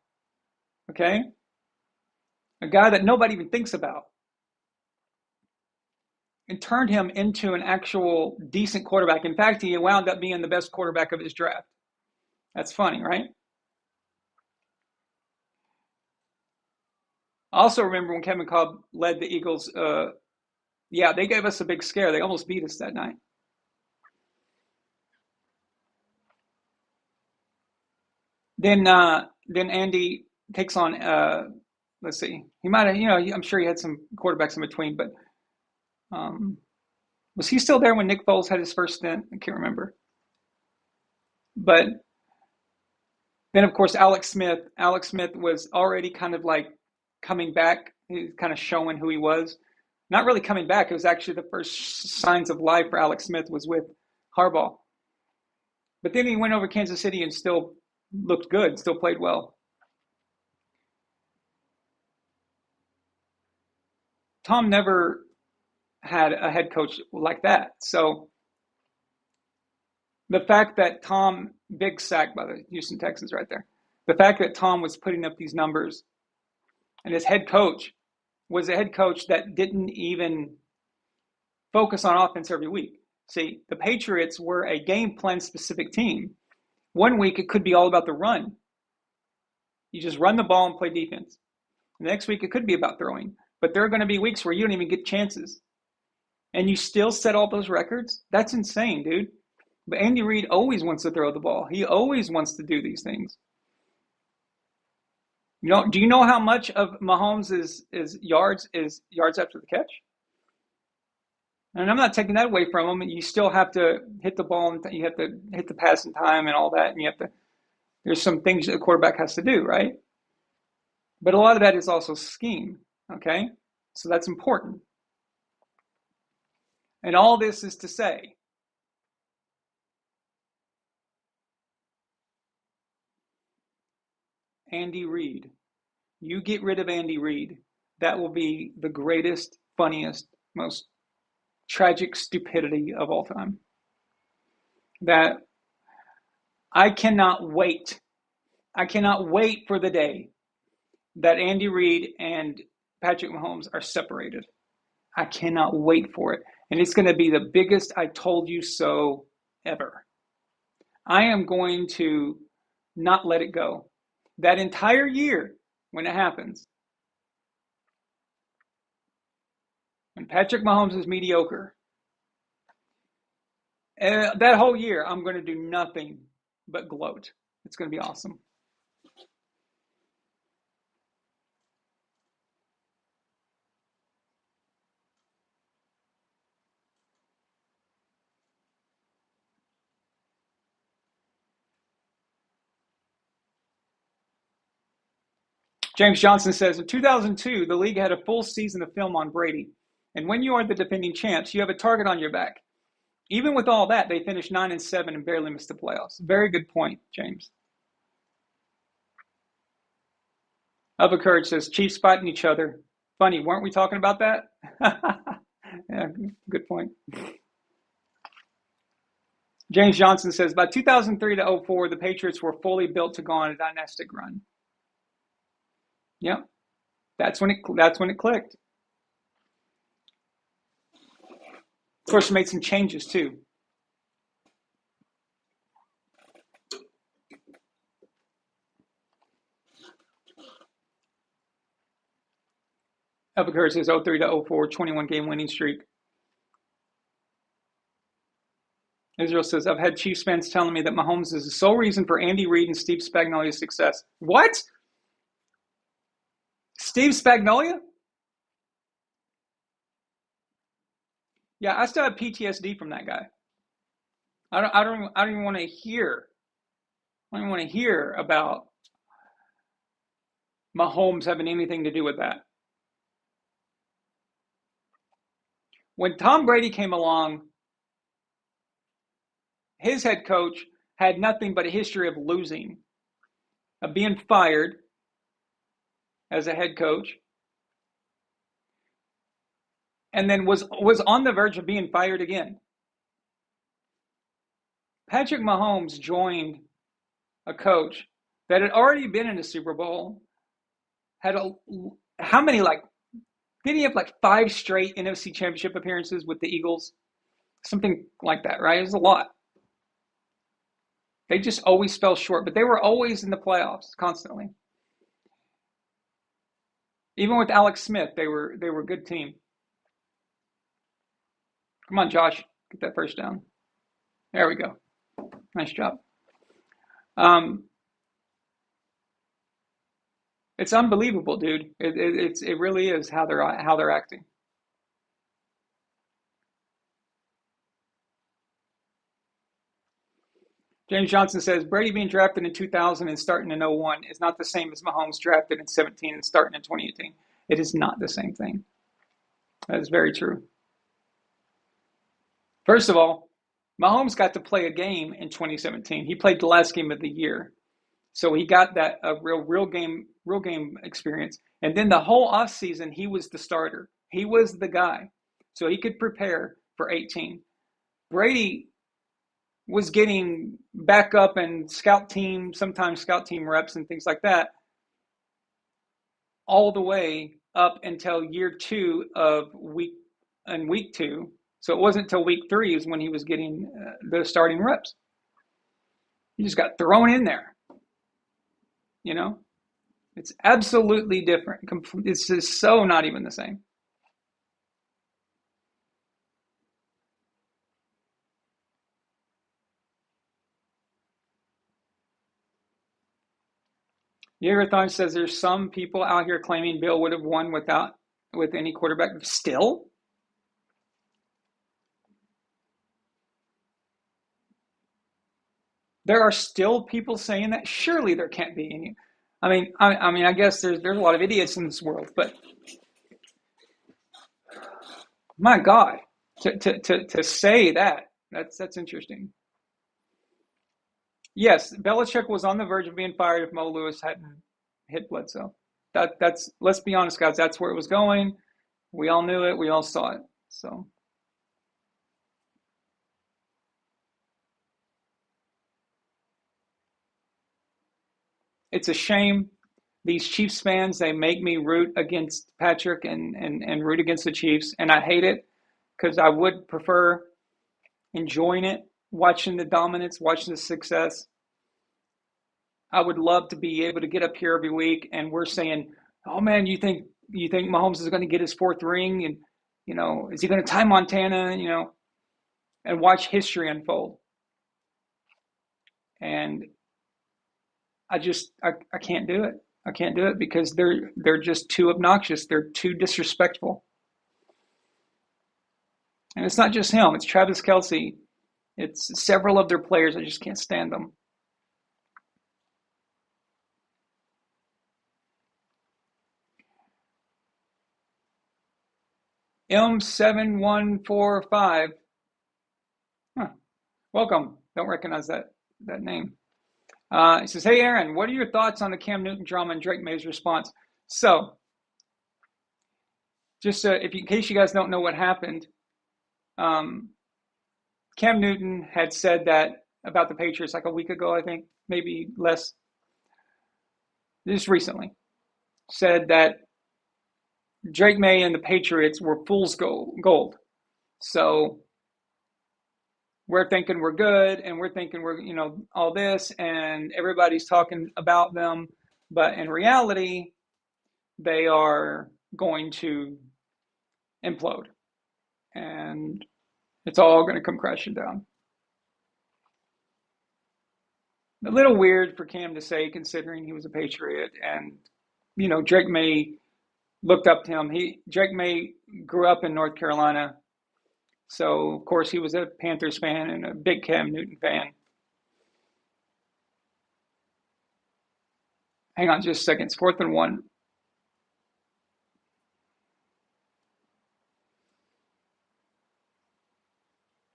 okay, a guy that nobody even thinks about, and turned him into an actual decent quarterback. In fact, he wound up being the best quarterback of his draft. That's funny, right? I also remember when Kevin Kolb led the Eagles. They gave us a big scare. They almost beat us that night. Then Andy takes on. Let's see. He might have. I'm sure he had some quarterbacks in between, but was he still there when Nick Foles had his first stint? I can't remember. But then, of course, Alex Smith. Alex Smith was already kind of like coming back. He was kind of showing who he was. Not really coming back. It was actually the first signs of life for Alex Smith was with Harbaugh. But then he went over to Kansas City and still looked good, still played well. Tom never had a head coach like that. So the fact that Tom, big sack by the Houston Texans right there, the fact that Tom was putting up these numbers and his head coach was a head coach that didn't even focus on offense every week. See, the Patriots were a game plan specific team. One week it could be all about the run. You just run the ball and play defense. The next week it could be about throwing. But there are going to be weeks where you don't even get chances. And you still set all those records? That's insane, dude. But Andy Reid always wants to throw the ball. He always wants to do these things. Do you know how much of Mahomes is yards after the catch? And I'm not taking that away from him. And you still have to hit the ball, and you have to hit the pass in time and all that. And there's some things that the quarterback has to do, right? But a lot of that is also scheme, okay? So that's important. And all this is to say, Andy Reid. You get rid of Andy Reid, that will be the greatest, funniest, most tragic stupidity of all time. That I cannot wait. I cannot wait for the day that Andy Reid and Patrick Mahomes are separated. I cannot wait for it. And it's going to be the biggest I told you so ever. I am going to not let it go. That entire year, when it happens, when Patrick Mahomes is mediocre, That whole year, I'm going to do nothing but gloat. It's going to be awesome. James Johnson says, in 2002, the league had a full season of film on Brady. And when you are the defending champs, you have a target on your back. Even with all that, they finished 9-7 and barely missed the playoffs. Very good point, James. Upper Courage says, Chiefs fighting each other. Funny, weren't we talking about that? Yeah, good point. James Johnson says, by 2003 to 04, the Patriots were fully built to go on a dynastic run. Yep, that's when it clicked. Of course, made some changes too. Epicur says 03 to 04, 21-game winning streak. Israel says, I've had Chiefs fans telling me that Mahomes is the sole reason for Andy Reid and Steve Spagnuolo's success. What? Steve Spagnuolo? Yeah, I still have PTSD from that guy. I don't even want to hear. I don't even want to hear about Mahomes having anything to do with that. When Tom Brady came along, his head coach had nothing but a history of losing, of being fired as a head coach, and then was on the verge of being fired again. Patrick Mahomes joined a coach that had already been in a Super Bowl, how many, did he have 5 straight NFC Championship appearances with the Eagles? Something like that, right? It was a lot. They just always fell short, but they were always in the playoffs constantly. Even with Alex Smith, they were a good team. Come on, Josh, get that first down. There we go. Nice job. It's unbelievable, dude. It really is how they're acting. James Johnson says, Brady being drafted in 2000 and starting in 01 is not the same as Mahomes drafted in 17 and starting in 2018. It is not the same thing. That is very true. First of all, Mahomes got to play a game in 2017. He played the last game of the year. So he got that real game experience. And then the whole offseason, he was the starter. He was the guy. So he could prepare for 18. Brady was getting backup and sometimes scout team reps and things like that, all the way up until year 2 of week 2. So it wasn't until week 3 is when he was getting the starting reps. He just got thrown in there. You know, it's absolutely different. It's just so not even the same. Yeagerthon says there's some people out here claiming Bill would have won with any quarterback. Still? There are still people saying that? Surely there can't be any. I mean, I guess there's a lot of idiots in this world, but my God, to say that's interesting. Yes, Belichick was on the verge of being fired if Mo Lewis hadn't hit Bledsoe. That's let's be honest, guys. That's where it was going. We all knew it. We all saw it. So. It's a shame. These Chiefs fans, they make me root against Patrick and root against the Chiefs. And I hate it because I would prefer enjoying it, watching the dominance, watching the success. I would love to be able to get up here every week and we're saying, oh man, you think Mahomes is going to get his 4th ring? And, is he going to tie Montana? and watch history unfold. And I can't do it. I can't do it because they're just too obnoxious. They're too disrespectful. And it's not just him. It's Travis Kelce. It's several of their players. I just can't stand them. M7145. Huh. Welcome. Don't recognize that name. He says, hey, Aaron, what are your thoughts on the Cam Newton drama and Drake May's response? So, just in case you guys don't know what happened, Cam Newton had said that about the Patriots like a week ago, I think, maybe less, just recently, said that Drake May and the Patriots were fool's gold. So we're thinking we're good, and we're thinking we're, all this, and everybody's talking about them. But in reality, they are going to implode. And it's all going to come crashing down. A little weird for Cam to say, considering he was a Patriot. And, Drake May looked up to him. Drake May grew up in North Carolina. So, of course, he was a Panthers fan and a big Cam Newton fan. Hang on just a second. It's 4th and 1.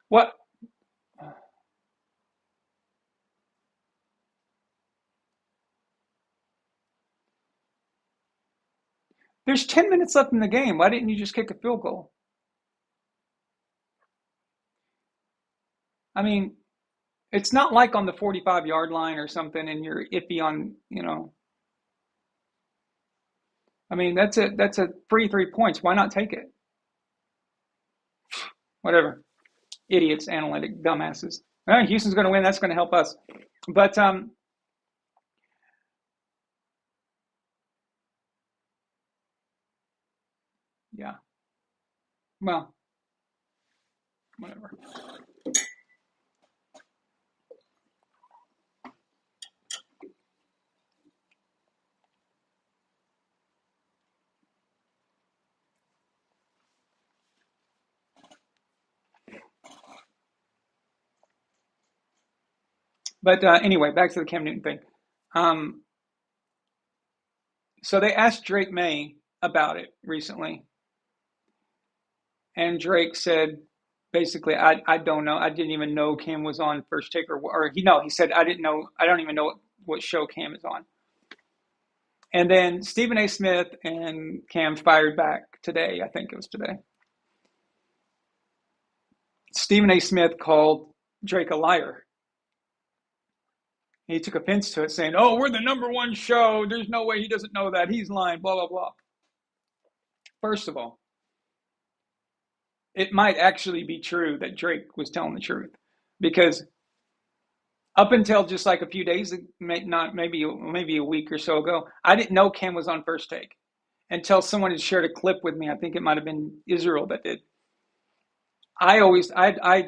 What? There's 10 minutes left in the game. Why didn't you just kick a field goal? I mean, it's not like on the 45-yard line or something and you're iffy on, I mean, that's a free 3 points. Why not take it? Whatever. Idiots, analytic dumbasses. All right, Houston's going to win. That's going to help us. But yeah. Well, whatever. But anyway, back to the Cam Newton thing. So they asked Drake May about it recently. And Drake said, basically, I don't know. I didn't even know Cam was on First Take he said, I didn't know. I don't even know what show Cam is on. And then Stephen A. Smith and Cam fired back today. I think it was today. Stephen A. Smith called Drake a liar. He took offense to it, saying, oh, we're the #1 show. There's no way he doesn't know that. He's lying, blah, blah, blah. First of all, it might actually be true that Drake was telling the truth. Because up until just like a few days, maybe a week or so ago, I didn't know Cam was on First Take until someone had shared a clip with me. I think it might have been Israel that did. I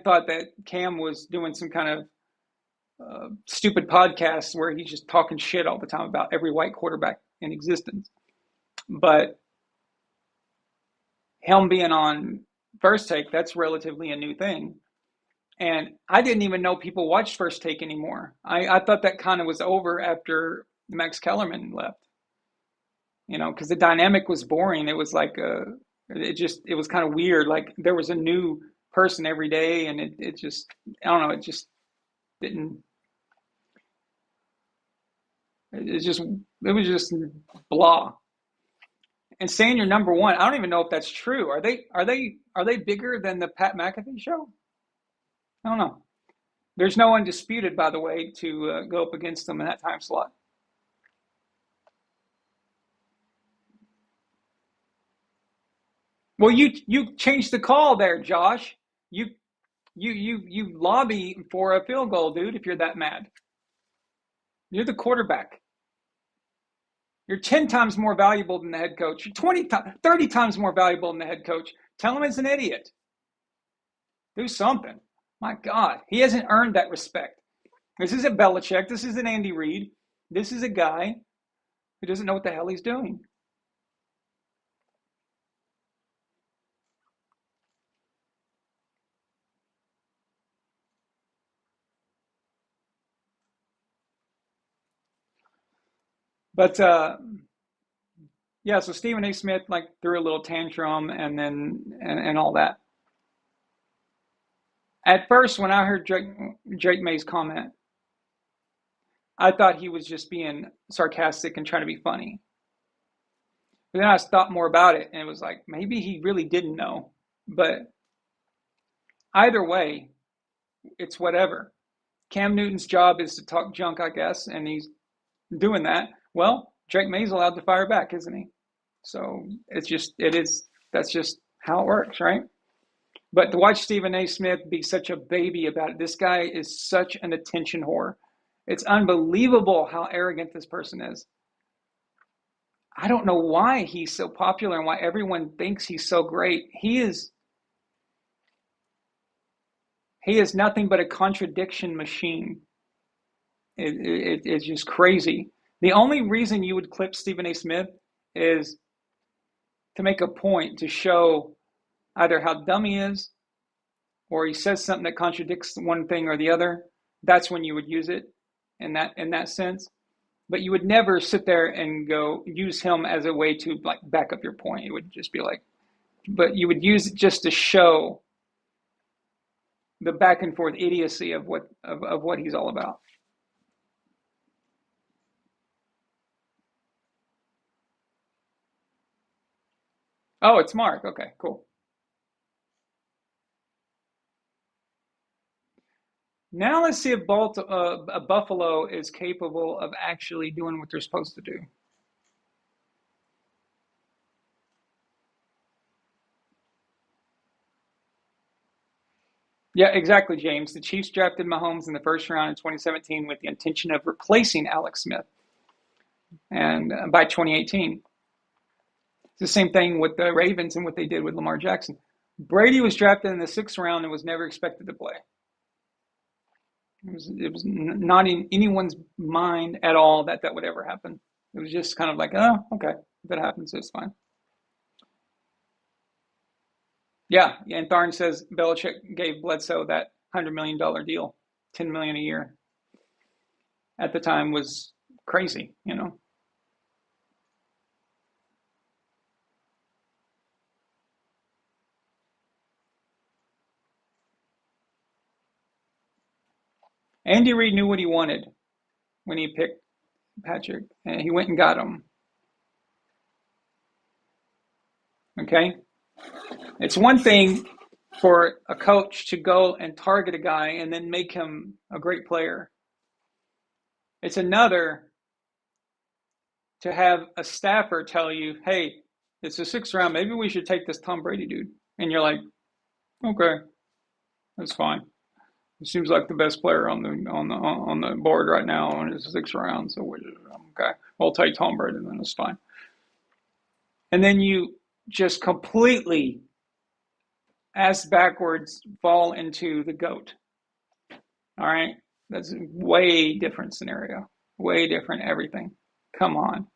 thought that Cam was doing some kind of stupid podcast where he's just talking shit all the time about every white quarterback in existence. But him being on First Take, that's relatively a new thing. And I didn't even know people watched First Take anymore. I thought that kind of was over after Max Kellerman left. Because the dynamic was boring. It was like it was kind of weird. Like there was a new person every day, and it just, I don't know, it just didn't. It was just blah. And saying you're #1, I don't even know if that's true. Are they bigger than the Pat McAfee show? I don't know. There's no Undisputed, by the way, to go up against them in that time slot. Well, you changed the call there, Josh. You lobby for a field goal, dude. If you're that mad, you're the quarterback. You're 10 times more valuable than the head coach. You're 30 times more valuable than the head coach. Tell him he's an idiot. Do something. My God, he hasn't earned that respect. This isn't Belichick. This isn't Andy Reid. This is a guy who doesn't know what the hell he's doing. But yeah, so Stephen A. Smith like threw a little tantrum and all that. At first, when I heard Drake May's comment, I thought he was just being sarcastic and trying to be funny. But then I thought more about it, and it was like maybe he really didn't know. But either way, it's whatever. Cam Newton's job is to talk junk, I guess, and he's doing that. Well, Drake May's allowed to fire back, isn't he? So that's just how it works, right? But to watch Stephen A. Smith be such a baby about it, this guy is such an attention whore. It's unbelievable how arrogant this person is. I don't know why he's so popular and why everyone thinks he's so great. He is nothing but a contradiction machine. It's just crazy. The only reason you would clip Stephen A. Smith is to make a point to show either how dumb he is or he says something that contradicts one thing or the other. That's when you would use it in that sense. But you would never sit there and go use him as a way to like back up your point. It would just be like, but you would use it just to show the back and forth idiocy of what he's all about. Oh, it's Mark. Okay, cool. Now let's see if Buffalo is capable of actually doing what they're supposed to do. Yeah, exactly, James. The Chiefs drafted Mahomes in the first round in 2017 with the intention of replacing Alex Smith, and by 2018. It's the same thing with the Ravens and what they did with Lamar Jackson. Brady was drafted in the 6th round and was never expected to play. It was not in anyone's mind at all that would ever happen. It was just kind of like, oh, okay, if it happens, it's fine. Yeah, and Tharn says Belichick gave Bledsoe that $100 million deal, $10 million a year. At the time was crazy, you know. Andy Reid knew what he wanted when he picked Patrick, and he went and got him. Okay? It's one thing for a coach to go and target a guy and then make him a great player. It's another to have a staffer tell you, hey, it's the 6th round, maybe we should take this Tom Brady dude. And you're like, okay, that's fine. He seems like the best player on the board right now, and it's the 6th round, so okay, I'll take Tom Brady, then it's fine. And then you just completely ass backwards fall into the GOAT. All right? That's a way different scenario. Way different everything. Come on.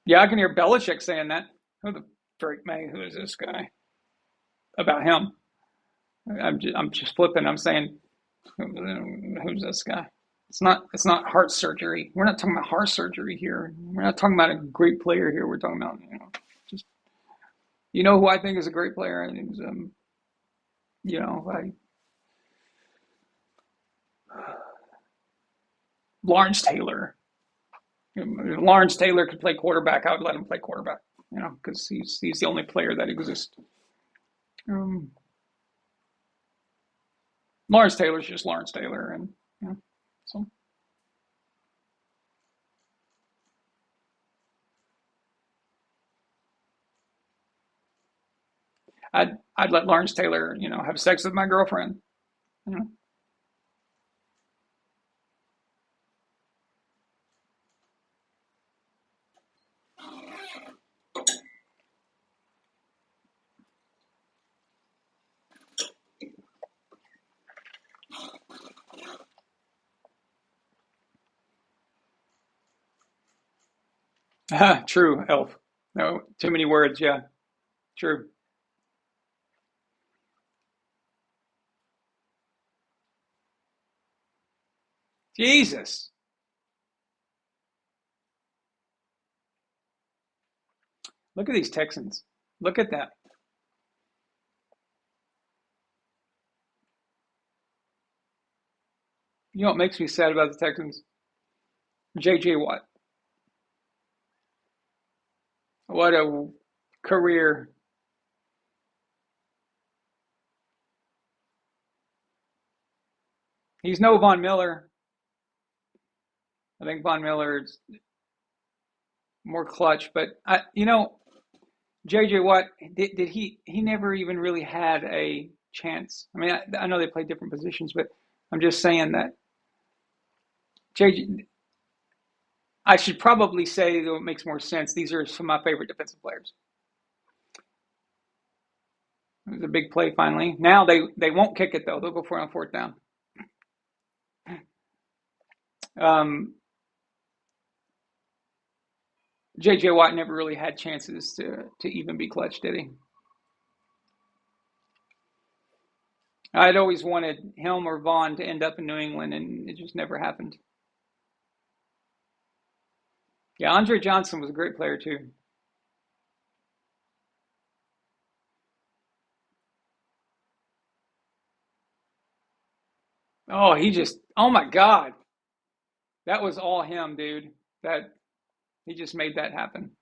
Yeah, I can hear Belichick saying that. Who the freak, May? Who is this guy? About him. I'm just flipping. I'm saying, who's this guy? It's not heart surgery. We're not talking about heart surgery here. We're not talking about a great player here. We're talking about just who I think is a great player. I think is Lawrence Taylor. If Lawrence Taylor could play quarterback, I would let him play quarterback. Because he's the only player that exists. Lawrence Taylor's just Lawrence Taylor, and so. I'd let Lawrence Taylor, have sex with my girlfriend. True, Elf. No, too many words. Yeah, true. Jesus. Look at these Texans. Look at that. You know what makes me sad about the Texans? J.J. Watt. What a career. He's no Von Miller. I think Von Miller is more clutch, but J.J. Watt did he never even really had a chance. I mean, I know they play different positions, but I'm just saying that J.J. I should probably say, though it makes more sense, these are some of my favorite defensive players. It was a big play finally. Now they won't kick it though. They'll go for it on fourth down. Um, J.J. Watt never really had chances to even be clutch, did he? I'd always wanted him or Vaughn to end up in New England, and it just never happened. Yeah, Andre Johnson was a great player too. Oh, oh my God. That was all him, dude. That he just made that happen.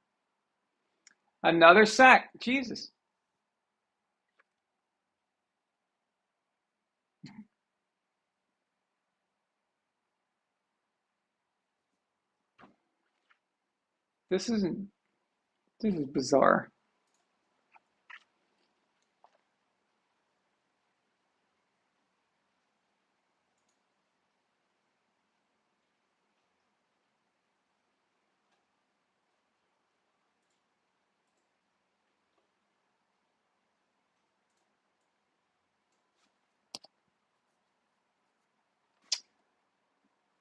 Another sack. Jesus. This isn't this is bizarre.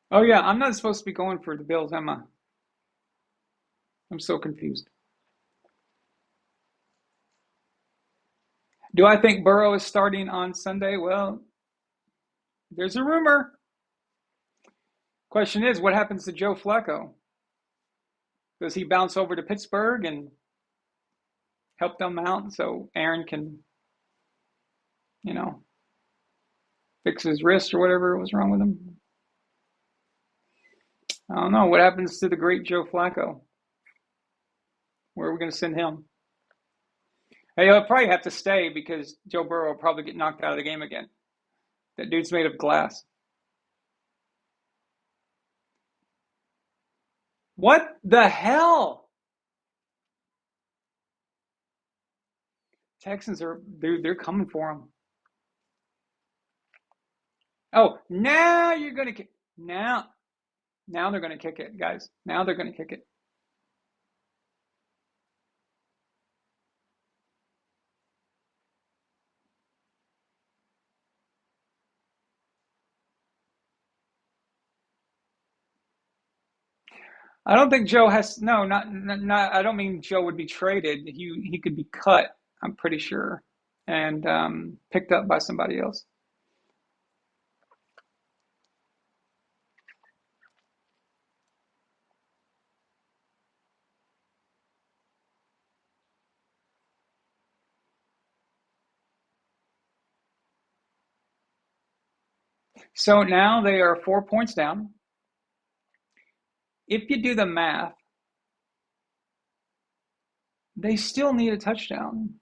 Oh yeah, I'm not supposed to be going for the Bills, am I? I'm so confused. Do I think Burrow is starting on Sunday? Well, there's a rumor. Question is, what happens to Joe Flacco? Does he bounce over to Pittsburgh and help them out so Aaron can, you know, fix his wrist or whatever was wrong with him? I don't know. What happens to the great Joe Flacco? Where are we going to send him? Hey, he'll probably have to stay because Joe Burrow will probably get knocked out of the game again. That dude's made of glass. What the hell? Texans are they're coming for him. Oh, now you're gonna kick. Now they're gonna kick it, guys. Now they're gonna kick it. I don't think Joe has no, not. I don't mean Joe would be traded. He could be cut. I'm pretty sure, and picked up by somebody else. So now they are 4 points down. If you do the math, they still need a touchdown.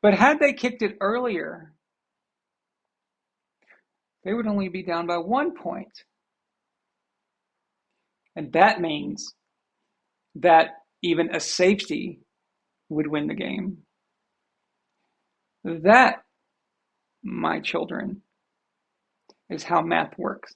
But had they kicked it earlier, they would only be down by 1 point. And that means that even a safety would win the game. That, my children, is how math works.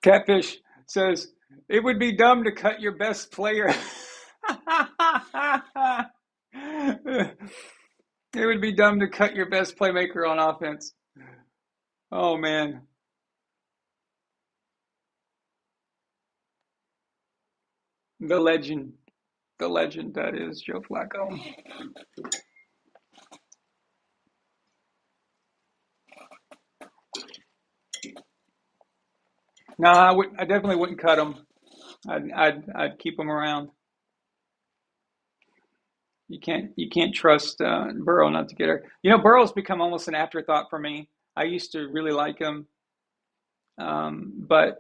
Catfish says, it would be dumb to cut your best player. It would be dumb to cut your best playmaker on offense. Oh man. The legend. The legend that is Joe Flacco. No, I definitely wouldn't cut him. I'd keep him around. You can't trust Burrow not to get hurt. Burrow's become almost an afterthought for me. I used to really like him, but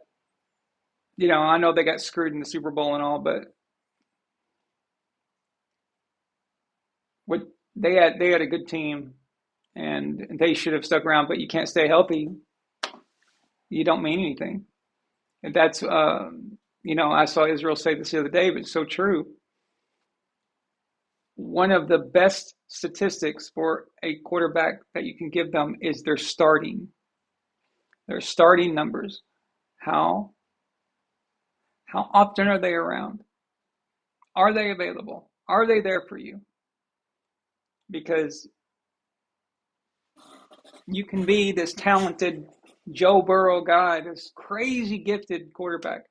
I know they got screwed in the Super Bowl and all, but what they had a good team, and they should have stuck around. But you can't stay healthy. You don't mean anything. And that's I saw Israel say this the other day, but it's so true. One of the best statistics for a quarterback that you can give them is their starting numbers. How often are they around? Are they available? Are they there for you? Because you can be this talented Joe Burrow guy, this crazy gifted quarterback.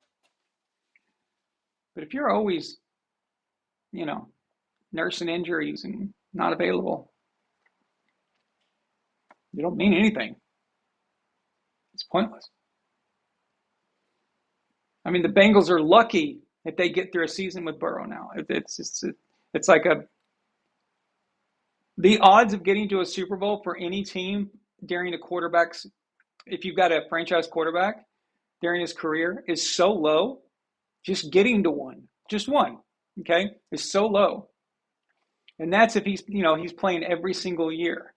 But if you're always, nursing injuries and not available, you don't mean anything. It's pointless. I mean, the Bengals are lucky if they get through a season with Burrow now. It's like the odds of getting to a Super Bowl for any team during a quarterback's, if you've got a franchise quarterback during his career, is so low. Just getting to just one, okay, is so low. And that's if he's playing every single year.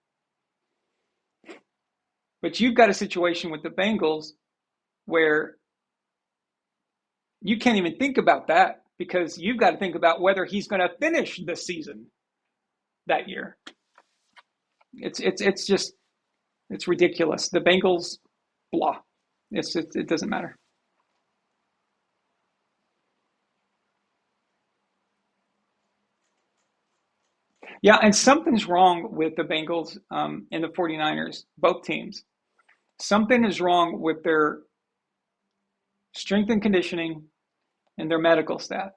But you've got a situation with the Bengals where you can't even think about that, because you've got to think about whether he's going to finish the season that year. It's just ridiculous. The Bengals, blah. It doesn't matter. Yeah, and something's wrong with the Bengals and the 49ers, both teams. Something is wrong with their strength and conditioning and their medical staff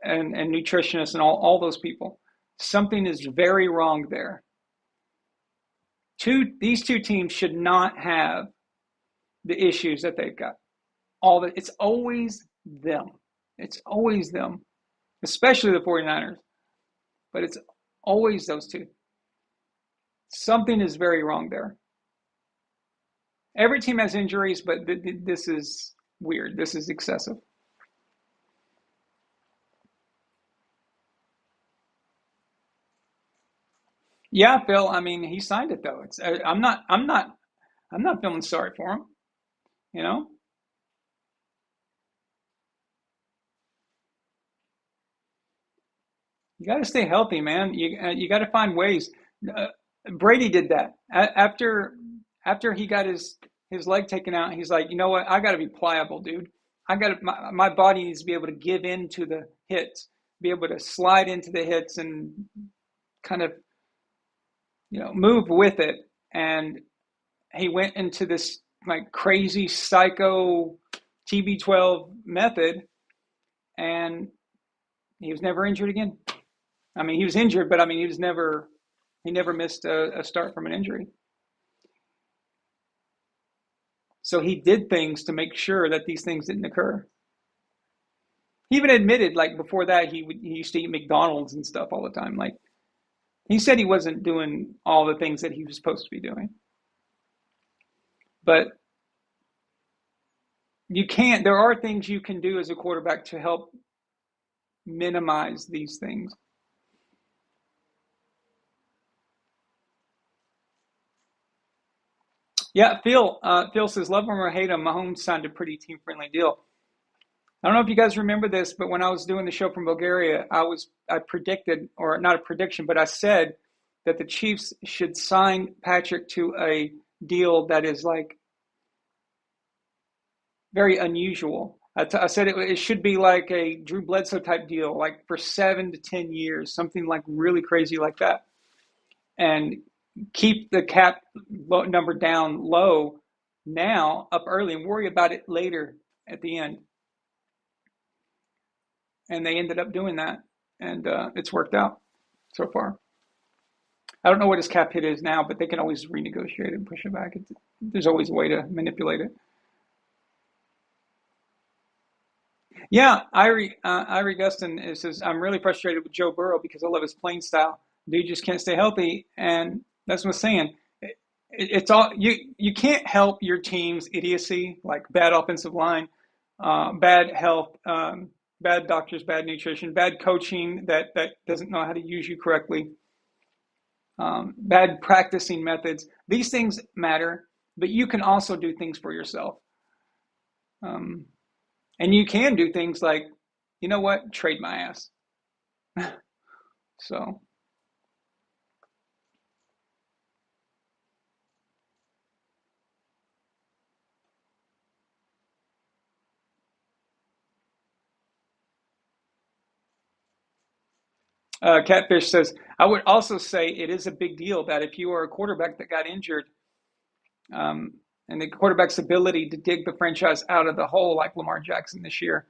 and nutritionists and all those people. Something is very wrong there. These two teams should not have the issues that they've got. It's always them. It's always them, especially the 49ers. But it's always those two. Something is very wrong there. Every team has injuries, but this is weird. This is excessive. Yeah, Phil. I mean, he signed it though. I'm not feeling sorry for him. You know, you got to stay healthy, man. You got to find ways. Uh, Brady did that after he got his leg taken out. He's like, you know what? I got to be pliable, dude. My body needs to be able to give in to the hits, be able to slide into the hits and kind of move with it. And he went into this like crazy psycho TB12 method, and he was never injured again. I mean, he was injured, but I mean, he never missed a start from an injury. So he did things to make sure that these things didn't occur. He even admitted, like before that, he used to eat McDonald's and stuff all the time. Like he said, he wasn't doing all the things that he was supposed to be doing. But there are things you can do as a quarterback to help minimize these things. Yeah, Phil says, love him or hate him, Mahomes signed a pretty team-friendly deal. I don't know if you guys remember this, but when I was doing the show from Bulgaria, I predicted, or not a prediction, but I said that the Chiefs should sign Patrick to a deal that is like very unusual. I said it should be like a Drew Bledsoe type deal, like for 7 to 10 years, something like really crazy like that, and keep the cap number down low now, up early, and worry about it later at the end. And they ended up doing that, and it's worked out so far. I don't know what his cap hit is now, but they can always renegotiate it and push it back. There's always a way to manipulate it. Yeah, Irie Gustin says, I'm really frustrated with Joe Burrow because I love his playing style. Dude just can't stay healthy, and that's what I'm saying. It's all you can't help your team's idiocy, like bad offensive line, bad health, bad doctors, bad nutrition, bad coaching that doesn't know how to use you correctly, bad practicing methods. These things matter, but you can also do things for yourself. And you can do things like, you know what, trade my ass. So. Catfish says, I would also say it is a big deal that if you are a quarterback that got injured, and the quarterback's ability to dig the franchise out of the hole like Lamar Jackson this year.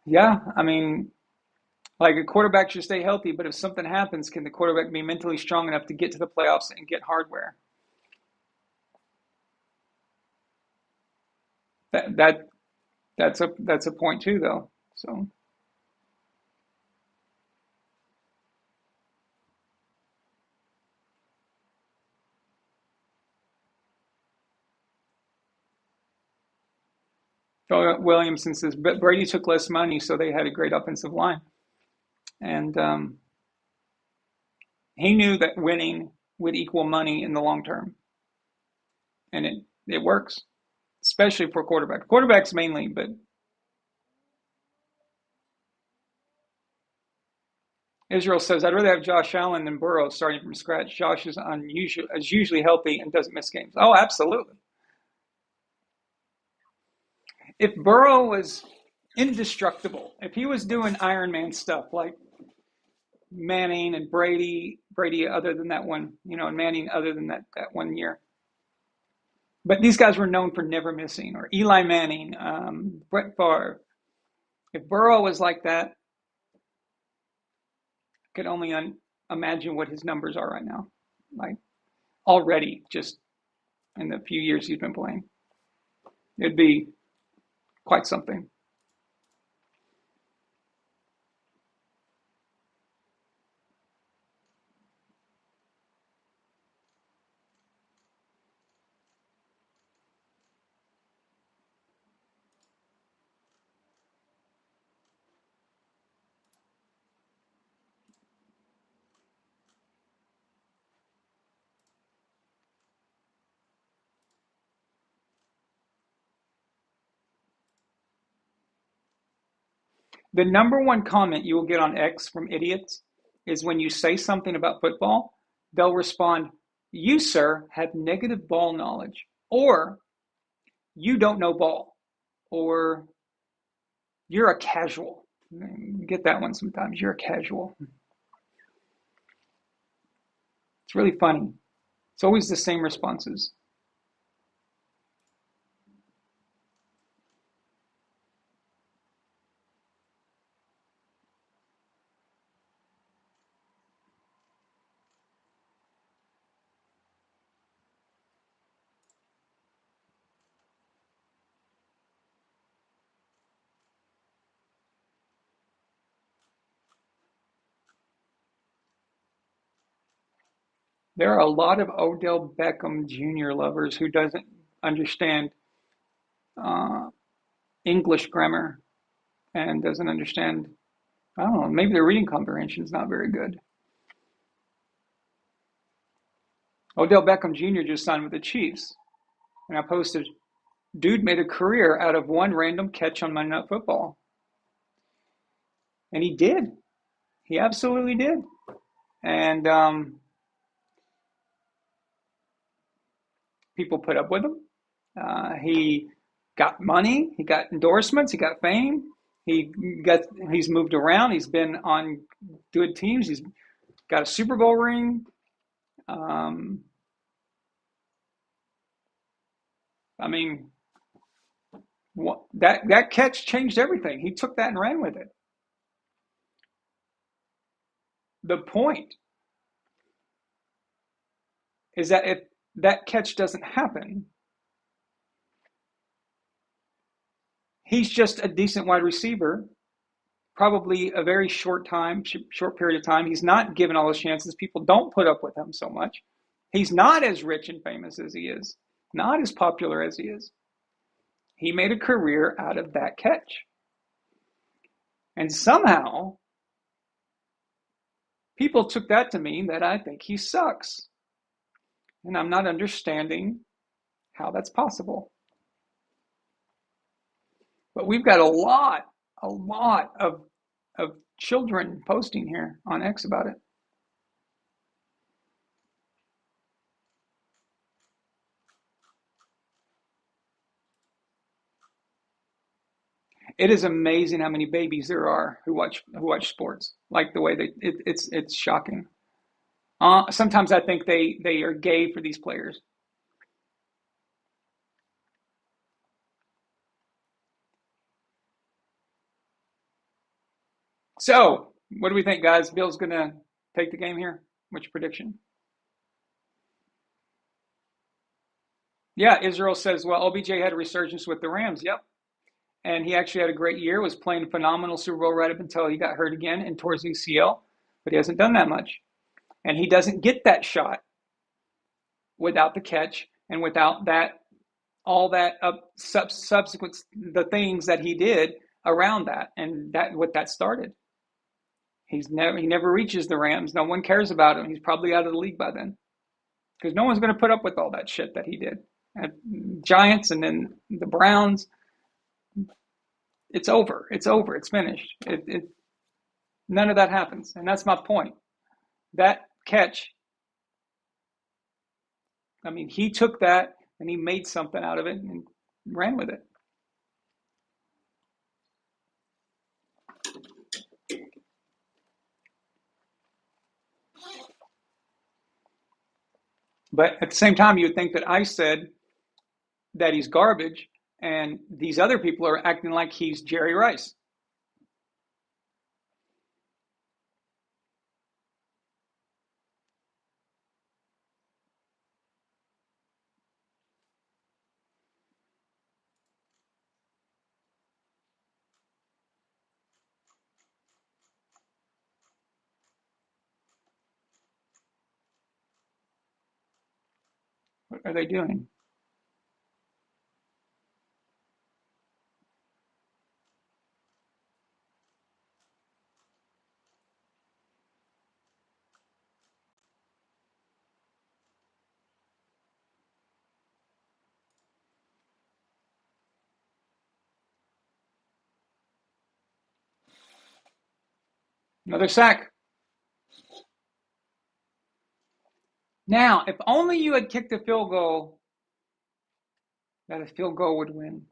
Yeah, I mean, like a quarterback should stay healthy, but if something happens, can the quarterback be mentally strong enough to get to the playoffs and get hardware? That's a point too, though. So. Williamson says, but Brady took less money, so they had a great offensive line. And he knew that winning would equal money in the long term. And it works, especially for quarterbacks. Quarterbacks mainly, but Israel says, I'd rather have Josh Allen than Burrow starting from scratch. Josh is usually healthy and doesn't miss games. Oh, absolutely. If Burrow was indestructible, if he was doing Iron Man stuff like Manning and Brady other than that one, and Manning other than that 1 year. But these guys were known for never missing, or Eli Manning, Brett Favre. If Burrow was like that, I could only imagine what his numbers are right now. Like already just in the few years he's been playing. It'd be quite something. The number one comment you will get on X from idiots is when you say something about football, they'll respond, you, sir, have negative ball knowledge, or you don't know ball, or you're a casual. You get that one sometimes. You're a casual. It's really funny. It's always the same responses. There are a lot of Odell Beckham Jr. lovers who doesn't understand English grammar and doesn't understand, I don't know, maybe their reading comprehension is not very good. Odell Beckham Jr. just signed with the Chiefs. And I posted, dude made a career out of one random catch on Monday Night Football. And he did. He absolutely did. And people put up with him. He got money, he got endorsements, he got fame, he's moved around, he's been on good teams, he's got a Super Bowl ring. I mean, that catch changed everything. He took that and ran with it. The point is that if that catch doesn't happen, he's just a decent wide receiver, probably a very short period of time. He's not given all those chances. People don't put up with him so much. He's not as rich and famous as he is, not as popular as he is. He made a career out of that catch. And somehow, people took that to mean that I think he sucks. And I'm not understanding how that's possible. But we've got a lot of children posting here on X about it. It is amazing how many babies there are who watch sports. Like the way it's shocking. Sometimes I think they are gay for these players. So, what do we think, guys? Bill's going to take the game here? What's your prediction? Yeah, Israel says, well, OBJ had a resurgence with the Rams. Yep. And he actually had a great year, was playing phenomenal Super Bowl right up until he got hurt again and towards ACL. But he hasn't done that much. And he doesn't get that shot without the catch and without all that subsequent, the things that he did around that. And that started. He never reaches the Rams. No one cares about him. He's probably out of the league by then. Because no one's going to put up with all that shit that he did. At Giants and then the Browns. It's over. It's finished. None of that happens. And that's my point. That catch, I mean, he took that and he made something out of it and ran with it. But at the same time, you would think that I said that he's garbage, and these other people are acting like he's Jerry Rice. What are they doing? Another sack. Now, if only you had kicked a field goal, that a field goal would win.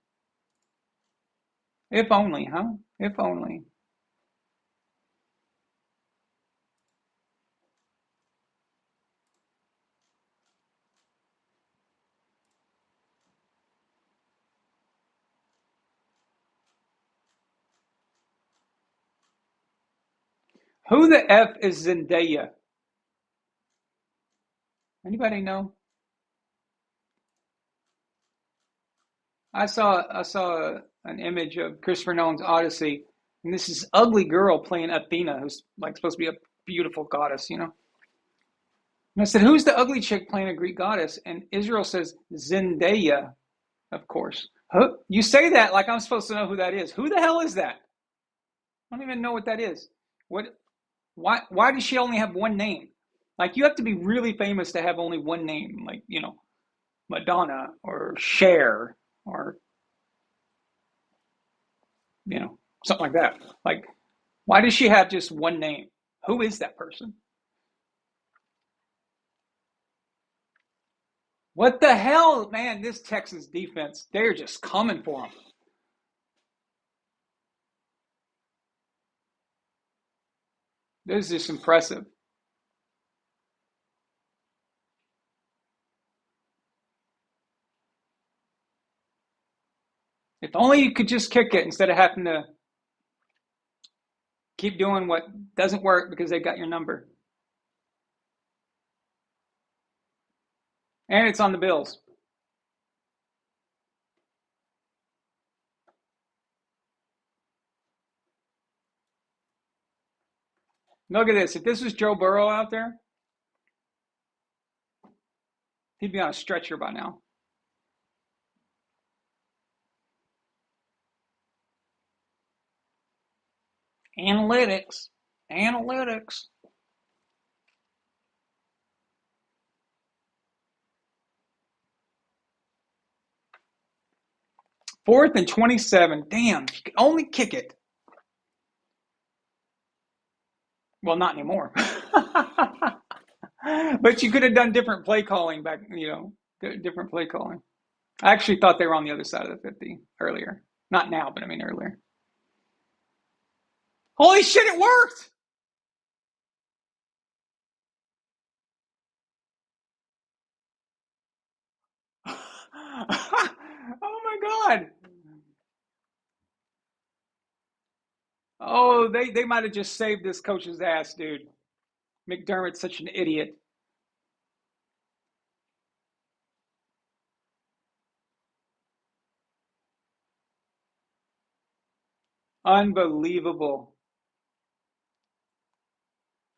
If only, huh? If only. Who the F is Zendaya? Anybody know? I saw an image of Christopher Nolan's Odyssey, and this is ugly girl playing Athena, who's like supposed to be a beautiful goddess, you know. And I said, "Who's the ugly chick playing a Greek goddess?" And Israel says, "Zendaya, of course." You say that like I'm supposed to know who that is. Who the hell is that? I don't even know what that is. Why does she only have one name? Like, you have to be really famous to have only one name, like, you know, Madonna or Cher or, you know, something like that. Like, why does she have just one name? Who is that person? What the hell, man? This Texans defense, they're just coming for them. This is just impressive. If only you could just kick it instead of having to keep doing what doesn't work because they got your number. And it's on the Bills. Look at this. If this was Joe Burrow out there, he'd be on a stretcher by now. Analytics. Analytics. Fourth and 27. Damn, you could only kick it. Well, not anymore. But you could have done different play calling back, different play calling. I actually thought they were on the other side of the 50 earlier. Not now, but I mean earlier. Holy shit, it worked! Oh my God. Oh, they might have just saved this coach's ass, dude. McDermott's such an idiot. Unbelievable.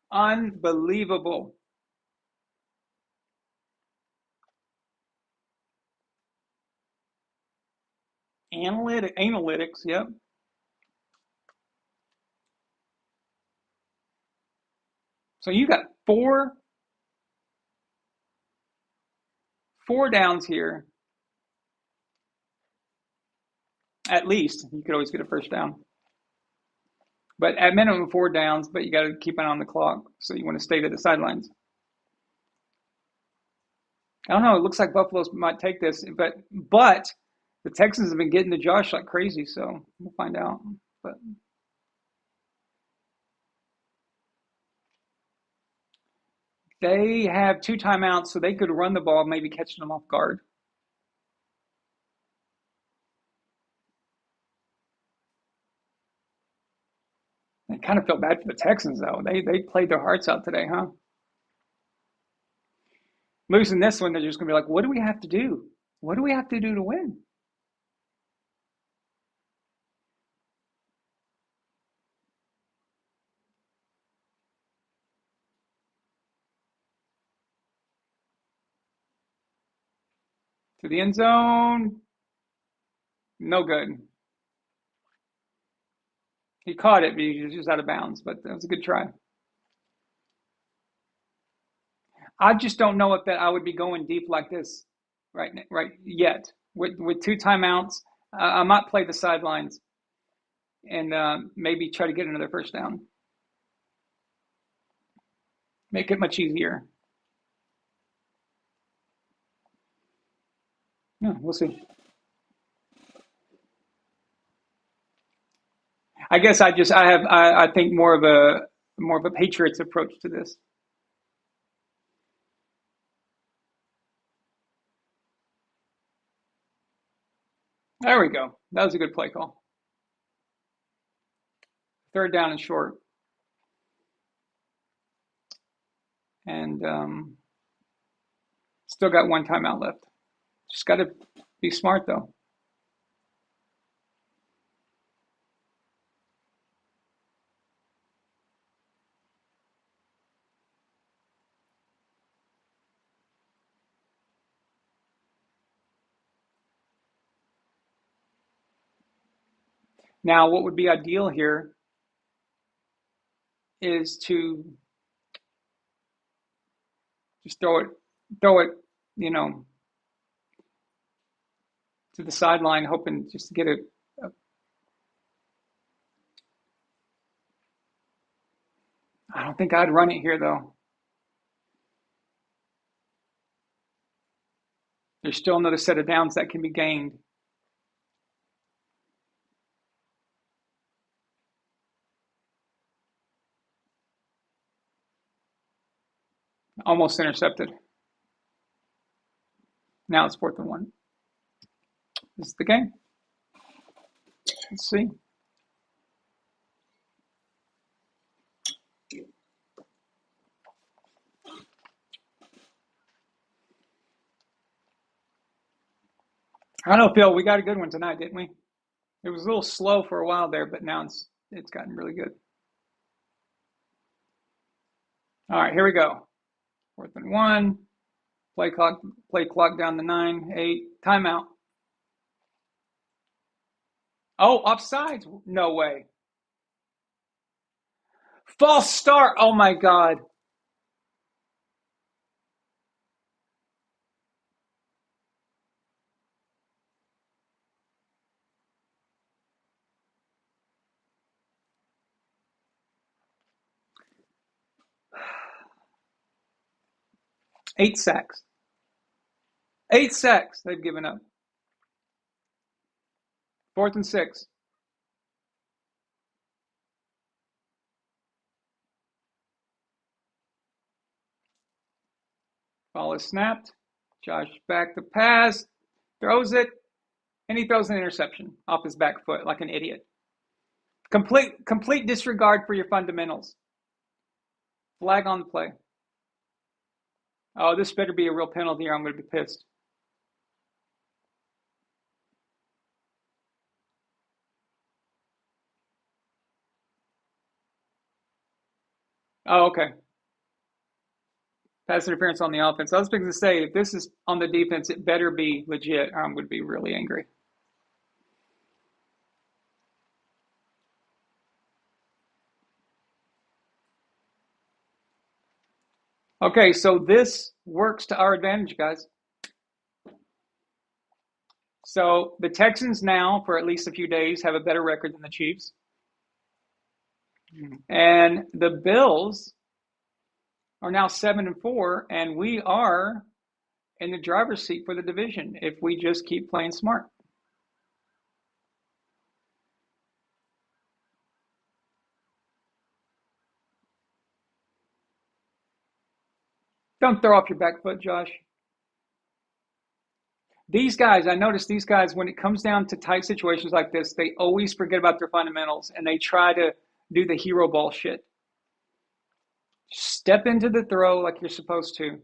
Unbelievable. Analytics, yep. So you got four downs here. At least. You could always get a first down. But at minimum 4 downs, but you got to keep an eye on the clock. So you want to stay to the sidelines. I don't know. It looks like Buffalo's might take this, but the Texans have been getting to Josh like crazy, so we'll find out. But they have 2 timeouts, so they could run the ball, maybe catching them off guard. I kind of felt bad for the Texans, though. They played their hearts out today, huh? Losing this one, they're just going to be like, what do we have to do? What do we have to do to win? To the end zone. No good. He caught it, but he was just out of bounds. But that was a good try. I just don't know if that I would be going deep like this right yet. With 2 timeouts, I might play the sidelines and maybe try to get another first down. Make it much easier. Yeah, we'll see. I guess I think more of a Patriots approach to this. There we go. That was a good play call. 3rd down and short. And still got 1 timeout left. Just got to be smart, though. Now, what would be ideal here is to just throw it, to the sideline, hoping just to get it. I don't think I'd run it here, though. There's still another set of downs that can be gained. Almost intercepted. Now it's 4th and 1. This is the game. Let's see. I don't know, Phil, we got a good one tonight, didn't we? It was a little slow for a while there, but now it's gotten really good. All right, here we go. 4th and 1. Play clock down to 9, 8. Timeout. Oh, offsides. No way. False start. Oh my God. Eight sacks. 8 sacks they've given up. 4th and 6. Ball is snapped. Josh back to pass. Throws it. And he throws an interception off his back foot like an idiot. Complete disregard for your fundamentals. Flag on the play. Oh, this better be a real penalty or I'm going to be pissed. Oh, okay. Pass interference on the offense. I was going to say, if this is on the defense, it better be legit or I'm going to be really angry. Okay, so this works to our advantage, guys. So the Texans now, for at least a few days, have a better record than the Chiefs. And the Bills are now 7-4, and we are in the driver's seat for the division if we just keep playing smart. Don't throw off your back foot, Josh. These guys, I noticed these guys, when it comes down to tight situations like this, they always forget about their fundamentals and they try to do the hero ball shit. Step into the throw like you're supposed to.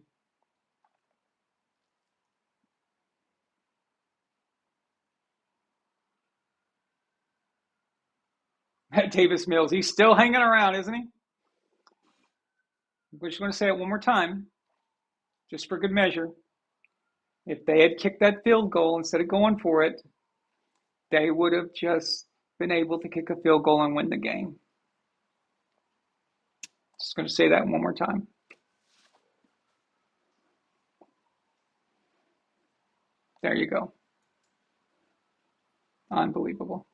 Davis Mills, he's still hanging around, isn't he? We're just going to say it one more time, just for good measure. If they had kicked that field goal instead of going for it, they would have just been able to kick a field goal and win the game. Just going to say that one more time. There you go. Unbelievable.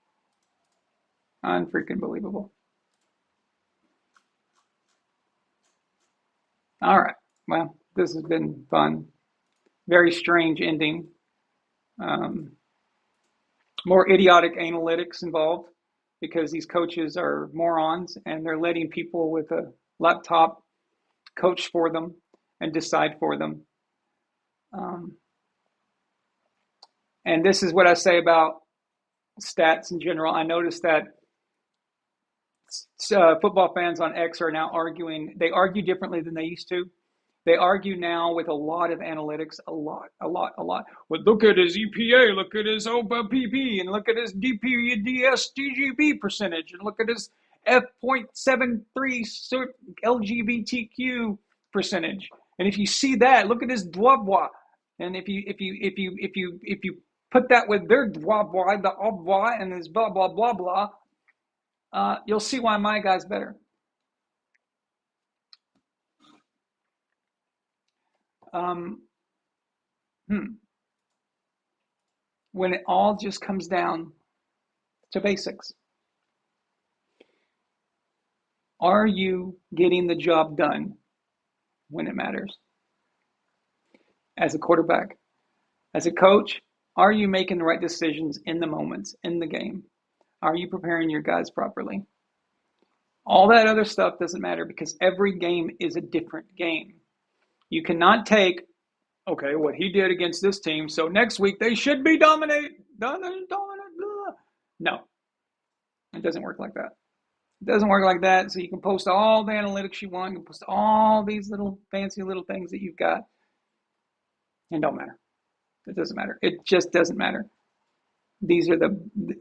Unfreaking believable. All right. Well, this has been fun. Very strange ending. More idiotic analytics involved because these coaches are morons and they're letting people with a laptop coach for them and decide for them. And this is what I say about stats in general. I noticed that football fans on X are now arguing. They argue differently than they used to. They argue now with a lot of analytics, a lot. Well, look at his EPA, look at his OPP, and look at his DPDS DGB percentage, and look at his F.73 LGBTQ percentage. And if you see that, look at his blah blah. And if you put that with their blah blah, the blah, and his blah blah blah blah, you'll see why my guy's better. When it all just comes down to basics, are you getting the job done when it matters as a quarterback? As a coach, are you making the right decisions in the moments, in the game? Are you preparing your guys properly? All that other stuff doesn't matter because every game is a different game. You cannot take, okay, what he did against this team, so next week they should be dominant. No, it doesn't work like that. It doesn't work like that. So you can post all the analytics you want. You can post all these little fancy little things that you've got. And don't matter. It doesn't matter. It just doesn't matter. These are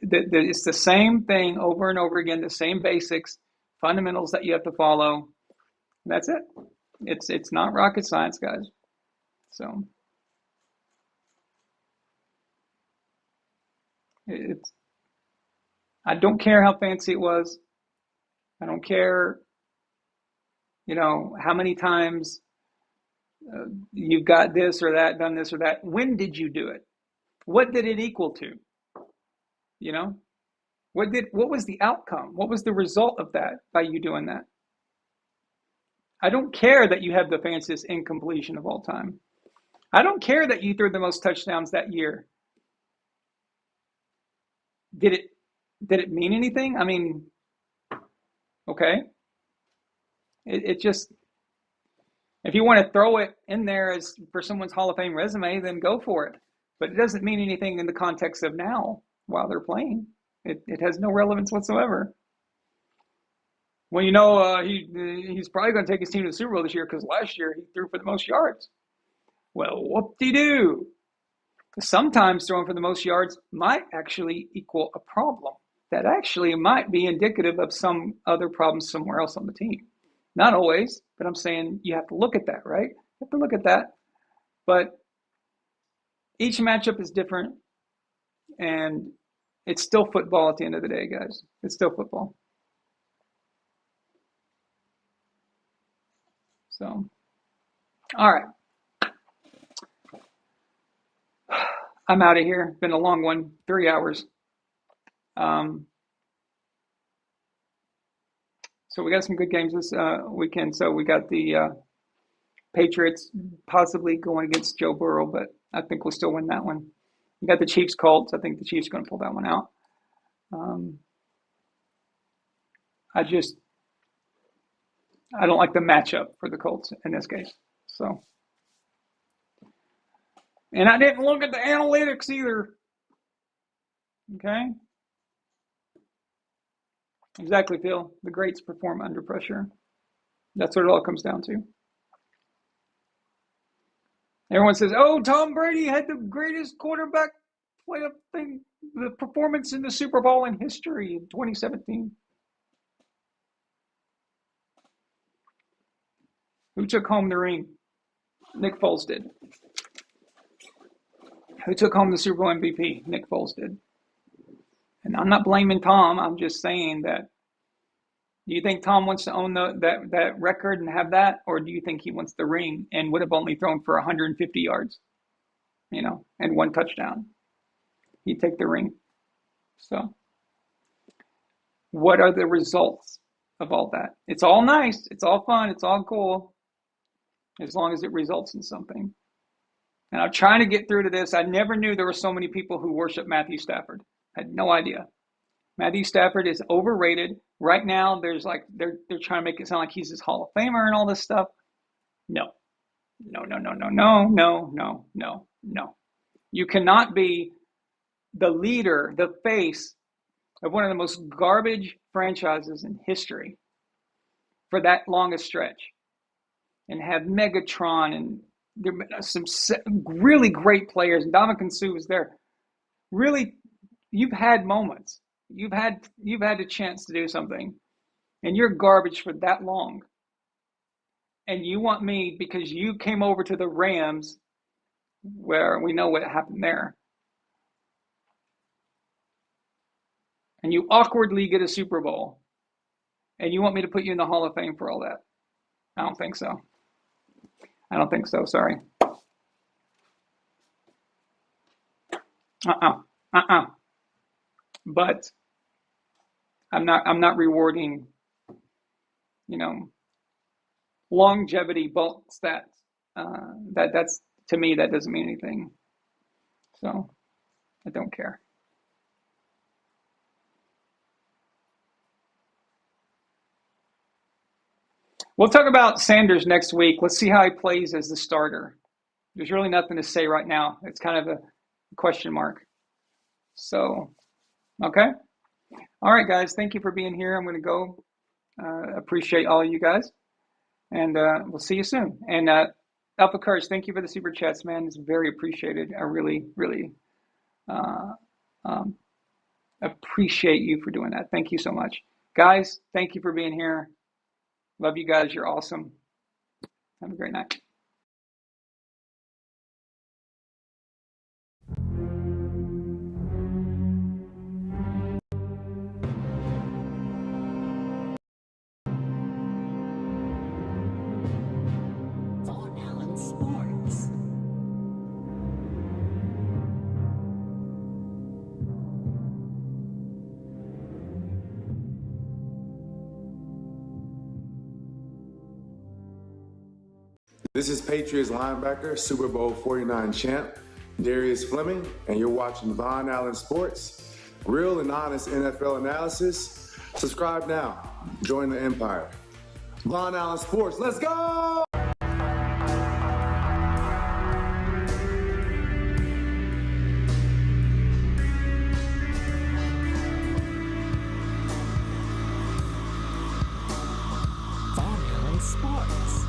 it's the same thing over and over again, the same basics, fundamentals that you have to follow. That's it. It's not rocket science, guys. So I don't care how fancy it was. I don't care, how many times you've got this or that, done this or that. When did you do it? What did it equal to? What was the outcome? What was the result of that by you doing that? I don't care that you have the fanciest incompletion of all time. I don't care that you threw the most touchdowns that year. Did it mean anything? I mean, okay. It just, if you want to throw it in there as for someone's Hall of Fame resume, then go for it. But it doesn't mean anything in the context of now while they're playing. It has no relevance whatsoever. Well, he's probably going to take his team to the Super Bowl this year because last year he threw for the most yards. Well, whoop-de-doo. Sometimes throwing for the most yards might actually equal a problem. That actually might be indicative of some other problem somewhere else on the team. Not always, but I'm saying you have to look at that, right? You have to look at that. But each matchup is different, and it's still football at the end of the day, guys. It's still football. So, all right. I'm out of here. Been a long one, 3 hours. So we got some good games this weekend. So we got the Patriots possibly going against Joe Burrow, but I think we'll still win that one. You got the Chiefs Colts. I think the Chiefs are going to pull that one out. I don't like the matchup for the Colts in this case. So, and I didn't look at the analytics either. Okay. Exactly, Phil. The greats perform under pressure. That's what it all comes down to. Everyone says, "Oh, Tom Brady had the greatest quarterback playoff thing, the performance in the Super Bowl in history in 2017." Who took home the ring? Nick Foles did. Who took home the Super Bowl MVP? Nick Foles did. And I'm not blaming Tom. I'm just saying that. Do you think Tom wants to own that record and have that? Or do you think he wants the ring and would have only thrown for 150 yards, and one touchdown? He'd take the ring. So what are the results of all that? It's all nice. It's all fun. It's all cool. As long as it results in something. And I'm trying to get through to this. I never knew there were so many people who worship Matthew Stafford. I had no idea. Matthew Stafford is overrated. Right now, they're trying to make it sound like he's this Hall of Famer and all this stuff. No. You cannot be the leader, the face of one of the most garbage franchises in history for that long a stretch and have Megatron and there have been some really great players. And Ndamukong Suh was there. Really, you've had moments. You've had a chance to do something, and you're garbage for that long. And you want me because you came over to the Rams, where we know what happened there, and you awkwardly get a Super Bowl, and you want me to put you in the Hall of Fame for all that? I don't think so. Sorry. But I'm not rewarding, longevity bulk stats. That's to me that doesn't mean anything. So I don't care. We'll talk about Sanders next week. Let's see how he plays as the starter. There's really nothing to say right now. It's kind of a question mark. So, okay. All right, guys. Thank you for being here. I'm going to go. Appreciate all of you guys. And we'll see you soon. And Alpha Courage, thank you for the super chats, man. It's very appreciated. I really, really appreciate you for doing that. Thank you so much. Guys, thank you for being here. Love you guys. You're awesome. Have a great night. VonAllen Sports. This is Patriots linebacker, Super Bowl 49 champ, Darius Fleming, and you're watching VonAllen Sports. Real and honest NFL analysis. Subscribe now. Join the empire. VonAllen Sports, let's go! VonAllen Sports.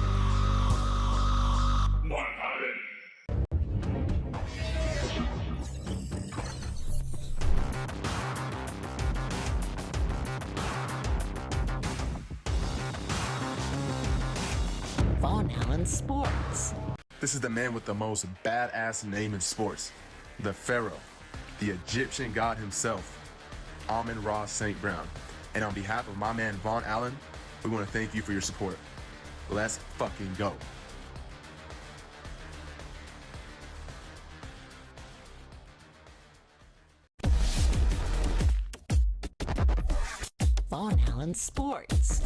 VonAllen Sports. This is the man with the most badass name in sports. The Pharaoh, the Egyptian god himself, Amon-Ra St. Brown. And on behalf of my man Von Allen, we want to thank you for your support. Let's fucking go. VonAllen Sports.